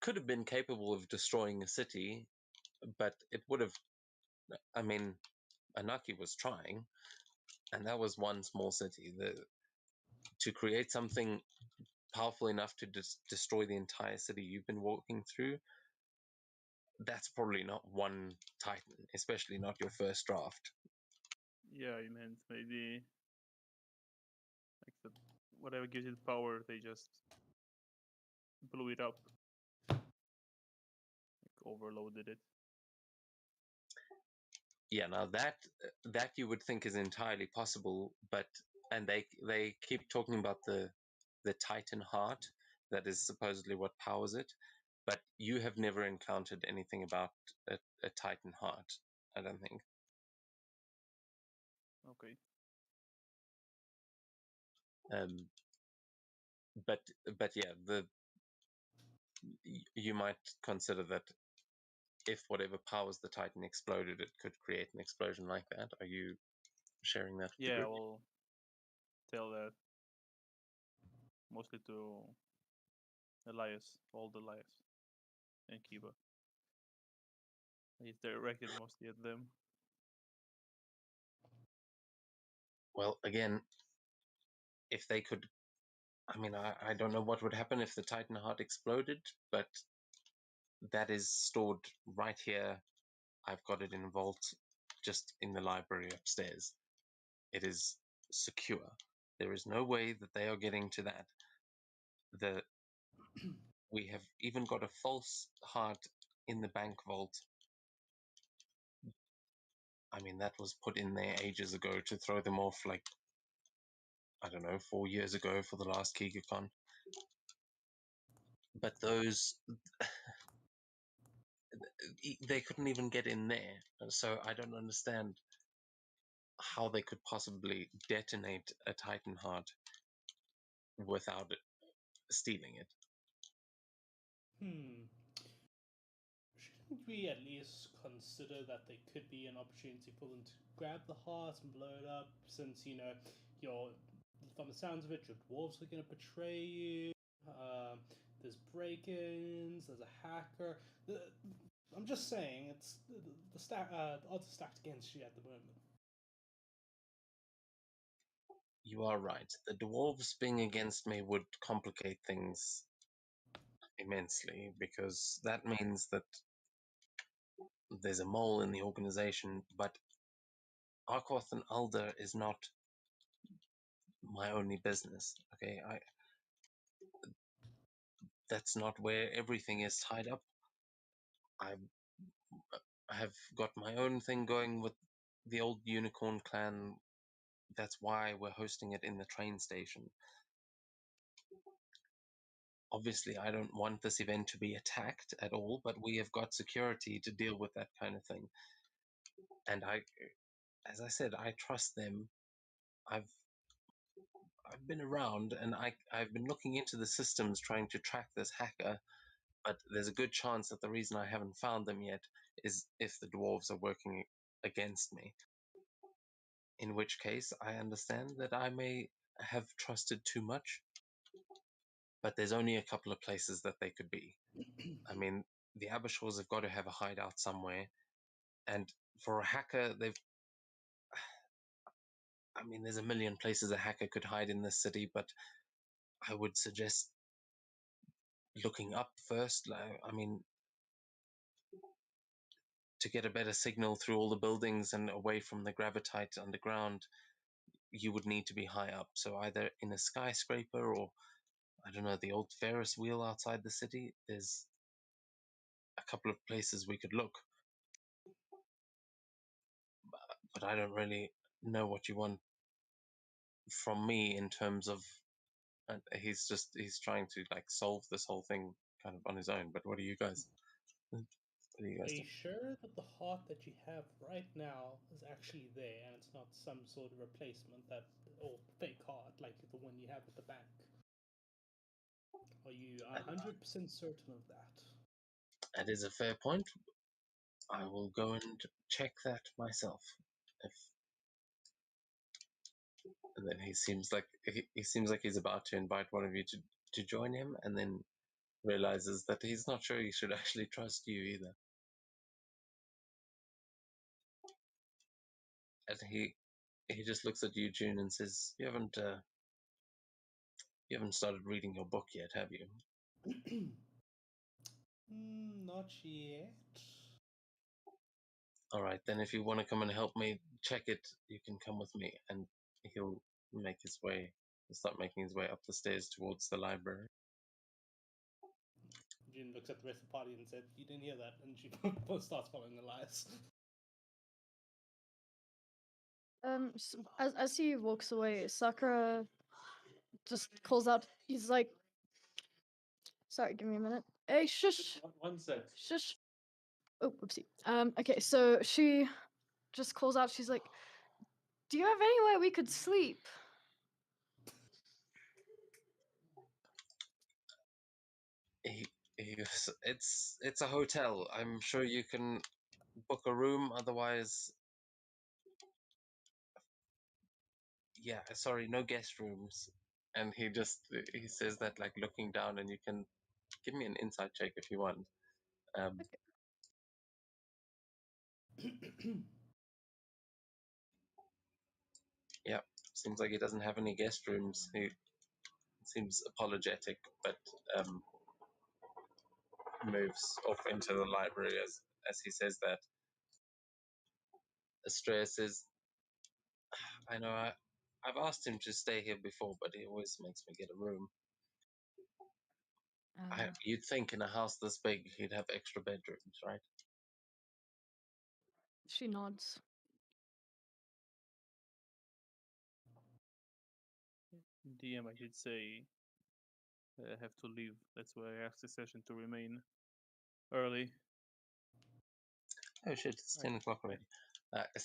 could have been capable of destroying a city, but it would have. I mean, Anaki was trying, and that was one small city. To create something powerful enough to destroy the entire city you've been walking through, that's probably not one Titan, especially not your first draft. Yeah, I meant maybe like the whatever gives it power, they just blew it up, like overloaded it. Yeah, now that you would think is entirely possible, but and they keep talking about the Titan heart that is supposedly what powers it, but you have never encountered anything about a Titan heart, I don't think. Okay. Um, but yeah, you might consider that if whatever powers the Titan exploded, it could create an explosion like that. Are you sharing that with the Yeah, group? we'll tell that mostly to Elias, old Elias, and Kiba. He's directed mostly at them. Well, again, if they could, I mean, I don't know what would happen if the Titan heart exploded, but that is stored right here. I've got it in vault just in the library upstairs. It is secure. There is no way that they are getting to that. We have even got a false heart in the bank vault. I mean, that was put in there ages ago to throw them off, like, I don't know, 4 years ago for the last KigaCon. But those, they couldn't even get in there. So I don't understand how they could possibly detonate a Titan heart without stealing it. Shouldn't we at least consider that there could be an opportunity for them to grab the heart and blow it up? Since your from the sounds of it, your dwarves are going to betray you. There's break-ins. There's a hacker. I'm just saying, it's the odds are stacked against you at the moment. You are right. The dwarves being against me would complicate things immensely, because that means that there's a mole in the organization, but Arkoth and Alder is not my only business. Okay, that's not where everything is tied up. I have got my own thing going with the old Unicorn clan. That's why we're hosting it in the train station. Obviously, I don't want this event to be attacked at all, but we have got security to deal with that kind of thing. And as I said, I trust them. I've been around, and I've been looking into the systems trying to track this hacker, but there's a good chance that the reason I haven't found them yet is if the dwarves are working against me. In which case, I understand that I may have trusted too much, but there's only a couple of places that they could be. I mean, the Abershaw's have got to have a hideout somewhere, and for a hacker, I mean, there's a million places a hacker could hide in this city, but I would suggest looking up first. I mean, to get a better signal through all the buildings and away from the gravitite underground, you would need to be high up. So either in a skyscraper or, I don't know, the old Ferris wheel outside the city. There's a couple of places we could look, but I don't really know what you want from me in terms of. He's trying to like solve this whole thing kind of on his own. But what do you guys? What do you Are guys you think? sure that the heart that you have right now is actually there and it's not some sort of replacement that or fake heart like the one you have at the bank? Are you 100% certain of that? That is a fair point. I will go and check that myself. If and then he seems like he's about to invite one of you to join him, and then realizes that he's not sure he should actually trust you either. And he just looks at you, June, and says, "You haven't started reading your book yet, have you?" Not yet. All right, then if you want to come and help me check it, you can come with me. And he'll start making his way up the stairs towards the library. Jin looks at the rest of the party and said, "You didn't hear that," and she starts following Elias. As he walks away, Sakura just calls out. He's like, "Sorry, give me a minute. Hey, shush, One sec. shush." Oh, whoopsie. Okay, so she just calls out. She's like, "Do you have anywhere we could sleep?" He goes, it's a hotel. I'm sure you can book a room. Otherwise, yeah, sorry, no guest rooms. And he says that like looking down, and you can give me an insight check if you want. Yeah, seems like he doesn't have any guest rooms. He seems apologetic, but moves off into the library as he says that. Estrella says, "I know I've asked him to stay here before, but he always makes me get a room. You'd think in a house this big he'd have extra bedrooms, right?" She nods. DM, I should say, I have to leave. That's why I asked the session to remain early. Oh shit, it's 10 o'clock already.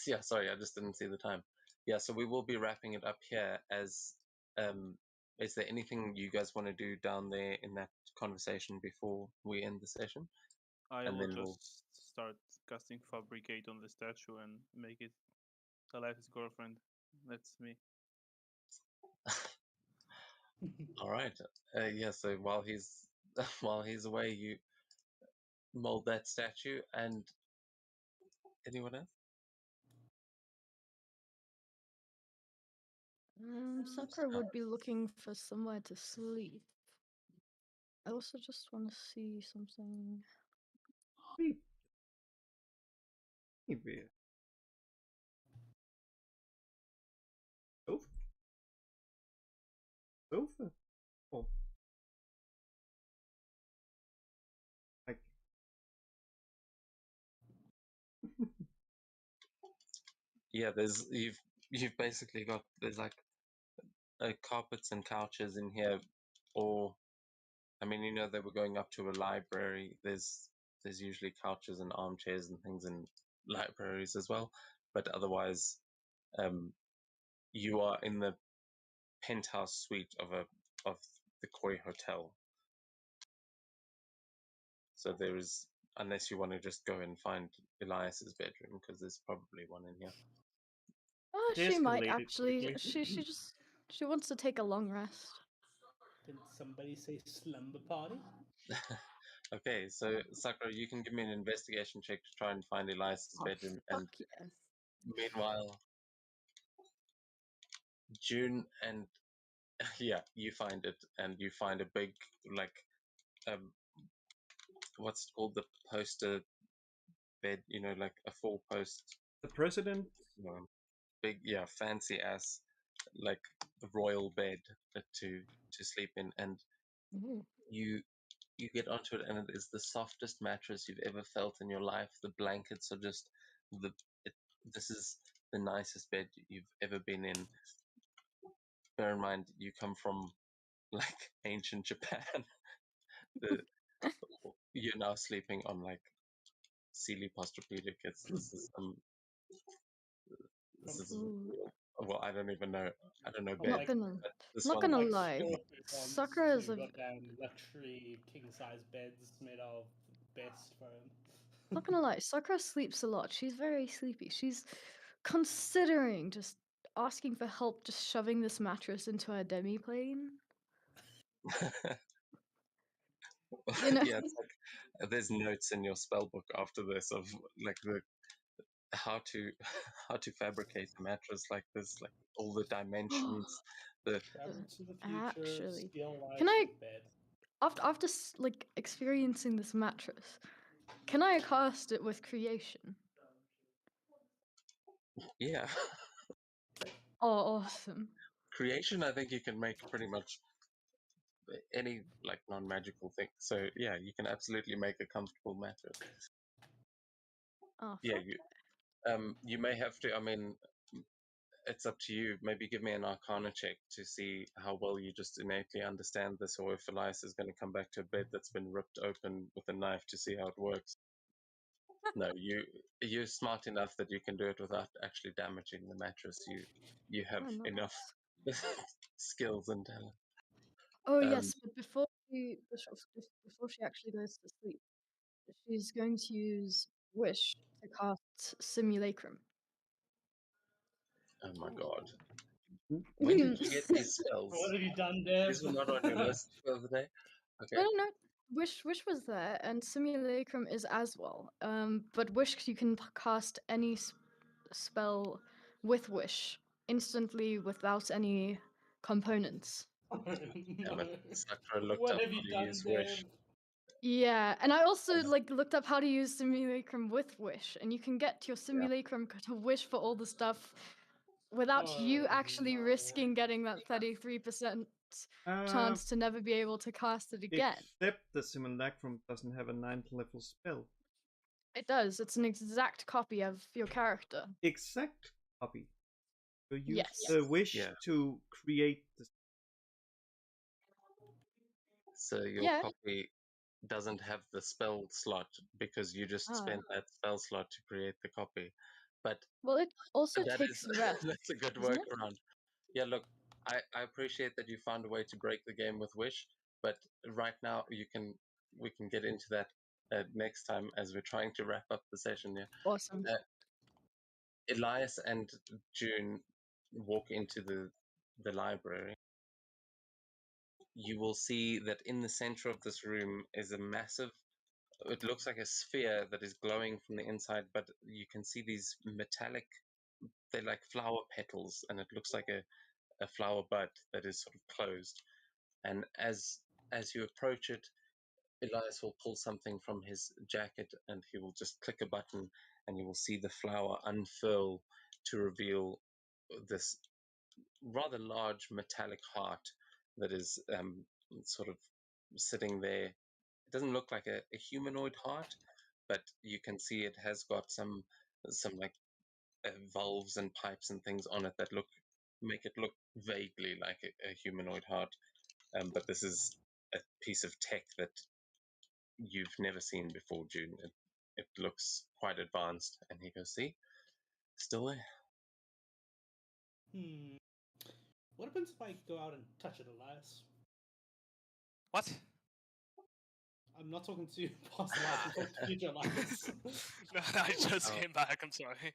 Yeah, sorry, I just didn't see the time. Yeah, so we will be wrapping it up here. Is there anything you guys want to do down there in that conversation before we end the session? I And will then just start casting Fabricate on the statue and make it Elias's girlfriend. That's me. All right. Yeah, so while he's while he's away, you mold that statue. And anyone else? Sakura would be looking for somewhere to sleep. I also just want to see something. Maybe. Sofa? Sofa? Oh. Like. Yeah, you've basically got there's like carpets and couches in here, or I mean, they were going up to a library. There's usually couches and armchairs and things in libraries as well, but otherwise, you are in the penthouse suite of the Koi Hotel. So there is, unless you want to just go and find Elias's bedroom, because there's probably one in here. She might De-escalate it actually. quickly. She wants to take a long rest. Did somebody say slumber party? Okay, so Sakura, you can give me an investigation check to try and find Elias's Oh, bedroom, fuck and yes. meanwhile, June and yeah, you find it, and you find a big like um, what's it called, the poster bed, like a 4-post, The president. big, yeah, fancy ass, like royal bed to sleep in, and Ooh. you get onto it, and it is the softest mattress you've ever felt in your life. The blankets are just the it, this is the nicest bed you've ever been in. Bear in mind, you come from like ancient Japan. the, you're now sleeping on like Sealy Posturepedic. This is Ooh. well, I don't even know. I don't know From bed. Not gonna, But this not one, gonna like lie. Scorpio wants Sakura is to a got down luxury king size beds made of best for him. not gonna lie. Sakura sleeps a lot. She's very sleepy. She's considering just asking for help, just shoving this mattress into her demi-plane. You know. yeah, it's like there's notes in your spell book after this of like the how to how to fabricate a mattress like this, like all the dimensions. The Travel to the future, Actually, steal life can I, with bed. after like experiencing this mattress, can I cast it with creation? yeah, Oh, awesome. creation. I think you can make pretty much any like non-magical thing. So yeah, you can absolutely make a comfortable mattress. Oh, Yeah, fuck. you may have to. I mean, it's up to you. Maybe give me an Arcana check to see how well you just innately understand this, or if Elias is going to come back to a bed that's been ripped open with a knife to see how it works. No, you're smart enough that you can do it without actually damaging the mattress. You have Oh, enough nice. skills and talent. Oh Um, yes, but before she actually goes to sleep, she's going to use Wish to cast Simulacrum. oh my god, no, when did you get these spells? What have you done, Dev? These were not on your list the other day. Okay. no. Wish was there, and Simulacrum is as well. But Wish you can cast any spell with Wish instantly without any components. Damn it. Sakura looked What up have how you to done, use Dev? Wish. Yeah, and I also like looked up how to use Simulacrum with Wish, and you can get your Simulacrum to Wish for all the stuff without you Oh, actually no. risking getting that 33% chance to never be able to cast it again. Except the Simulacrum doesn't have a 9th level spell. It does. It's an exact copy of your character. Exact copy. You use Yes. the wish Yeah. to create the. So your Yeah. copy doesn't have the spell slot because you just Ah. spent that spell slot to create the copy. But Well, it also that takes is rest. that's a good isn't it? workaround. Yeah, look, I appreciate that you found a way to break the game with Wish, but right now we can get into that next time as we're trying to wrap up the session. Yeah, Awesome. Elias and June walk into the library. You will see that in the center of this room is a massive, it looks like a sphere that is glowing from the inside, but you can see these metallic, they're like flower petals, and it looks like a flower bud that is sort of closed. And as you approach it, Elias will pull something from his jacket, and he will just click a button, and you will see the flower unfurl to reveal this rather large metallic heart that is sort of sitting there. It doesn't look like a humanoid heart, but you can see it has got some like valves and pipes and things on it that make it look vaguely like a humanoid heart. But this is a piece of tech that you've never seen before, June. It looks quite advanced. And he goes, see, still there. What happens if I go out and touch it, Elias? What? I'm not talking to you, past life. I'm talking to future Elias. No, I just Oh. came back. I'm sorry.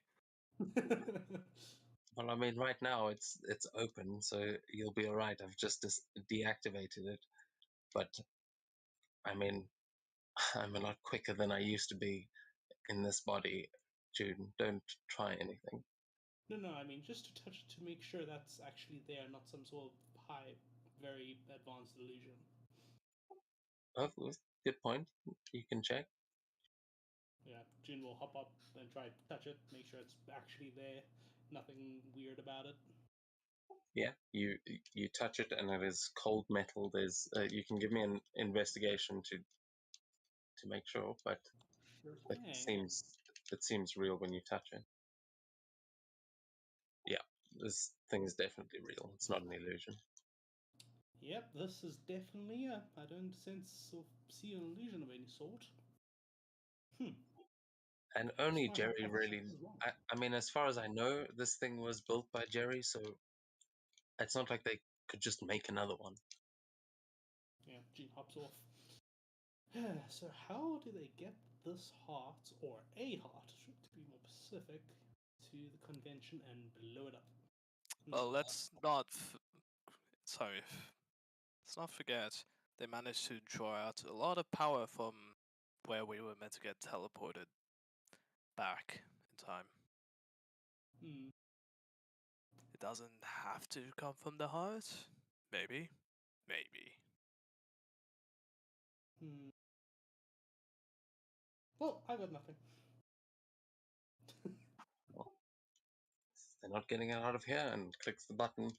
Well, I mean, right now it's open, so you'll be all right. I've just deactivated it, but I mean, I'm a lot quicker than I used to be in this body. June, don't try anything. No, I mean just to touch it to make sure that's actually there, not some sort of high, very advanced illusion. Oh, good point. You can check. Yeah, Jin will hop up and try to touch it, make sure it's actually there. Nothing weird about it. Yeah, you touch it and it is cold metal. There's you can give me an investigation to make sure, but Sure it thing. seems real when you touch it. Yeah, this thing is definitely real. It's not an illusion. Yep, this is definitely I don't sense or see an illusion of any sort. And only Far as Jerry my really. hypothesis is wrong. I mean, as far as I know, this thing was built by Jerry, so it's not like they could just make another one. Yeah, Jin hops off. So how do they get this heart, or a heart, to be more specific, to the convention and blow it up? Well, let's not. Sorry. Let's not forget they managed to draw out a lot of power from where we were meant to get teleported back in time. Hmm. It doesn't have to come from the heart. Maybe. Hmm. Well, I got nothing. They're not getting it out of here, and clicks the button,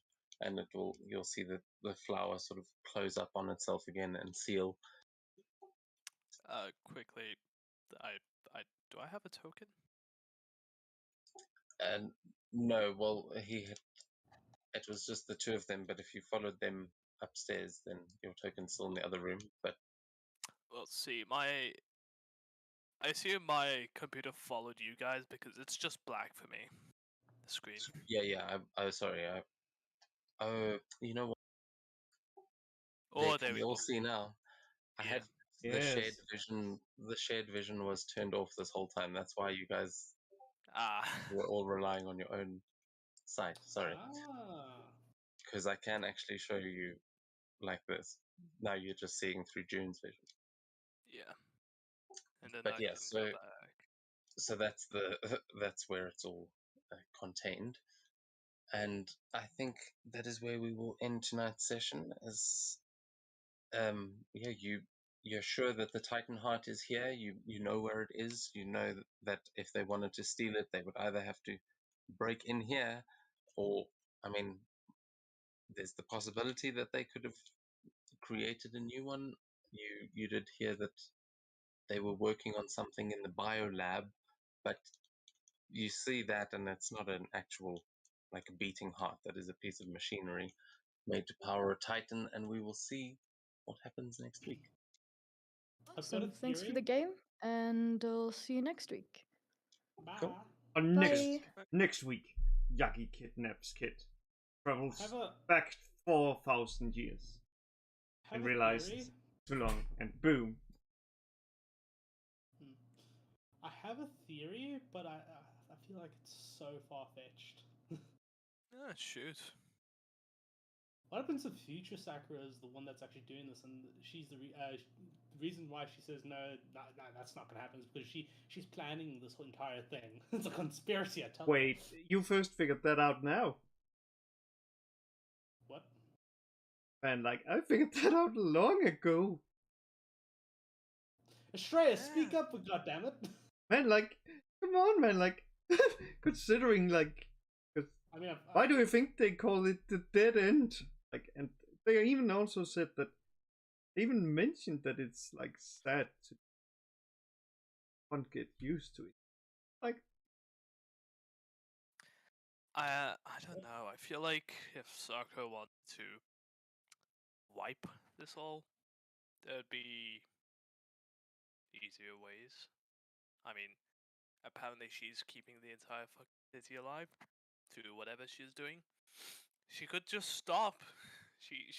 and you'll see the flower sort of close up on itself again and seal. Quickly, do I have a token? And no, well, it was just the two of them, but if you followed them upstairs, then your token's still in the other room. But Well, see, I assume my computer followed you guys because it's just black for me. The screen. yeah, sorry. Oh, you know what? Oh, Can there we you all go. see now? I Yeah. had the shared vision. The shared vision was turned off this whole time. That's why you guys Ah. were all relying on your own sight. Sorry, Ah. because I can actually show you like this. Now you're just seeing through June's vision. Yeah. And then But I yeah, can go back. so that's that's where it's all contained, and I think that is where we will end tonight's session. As yeah, you're sure that the Titan heart is here. You know where it is. You know that if they wanted to steal it, they would either have to break in here, or I mean, there's the possibility that they could have created a new one. You did hear that they were working on something in the bio lab, but you see that, and it's not an actual like a beating heart. That is a piece of machinery made to power a Titan, and we will see what happens next week. I've got a Awesome. Thanks for theory. the game, and I'll see you next week. Bye. Cool. Bye. Next week, Yagi kidnaps Kid, travels Have a back 4,000 years, have and a realizes theory. it's too long, and boom. I have a theory, but I feel like it's so far fetched. Ah, shoot. What happens if future Sakura is the one that's actually doing this, and she's the reason why she says no, that's not going to happen is because she's planning this whole entire thing. It's a conspiracy. I tell you. Wait, you first figured that out now? What? Man, like, I figured that out long ago. Estrella, speak up, for goddammit! Man, like, come on, man, like, considering, like, I mean, why do you think they call it the dead end? Like, and they even also said that, they even mentioned that it's, like, sad to can't get used to it. Like, I don't know. I feel like if Sakura wanted to wipe this all, there'd be easier ways. I mean, apparently she's keeping the entire fucking city alive to whatever she's doing. She could just stop. She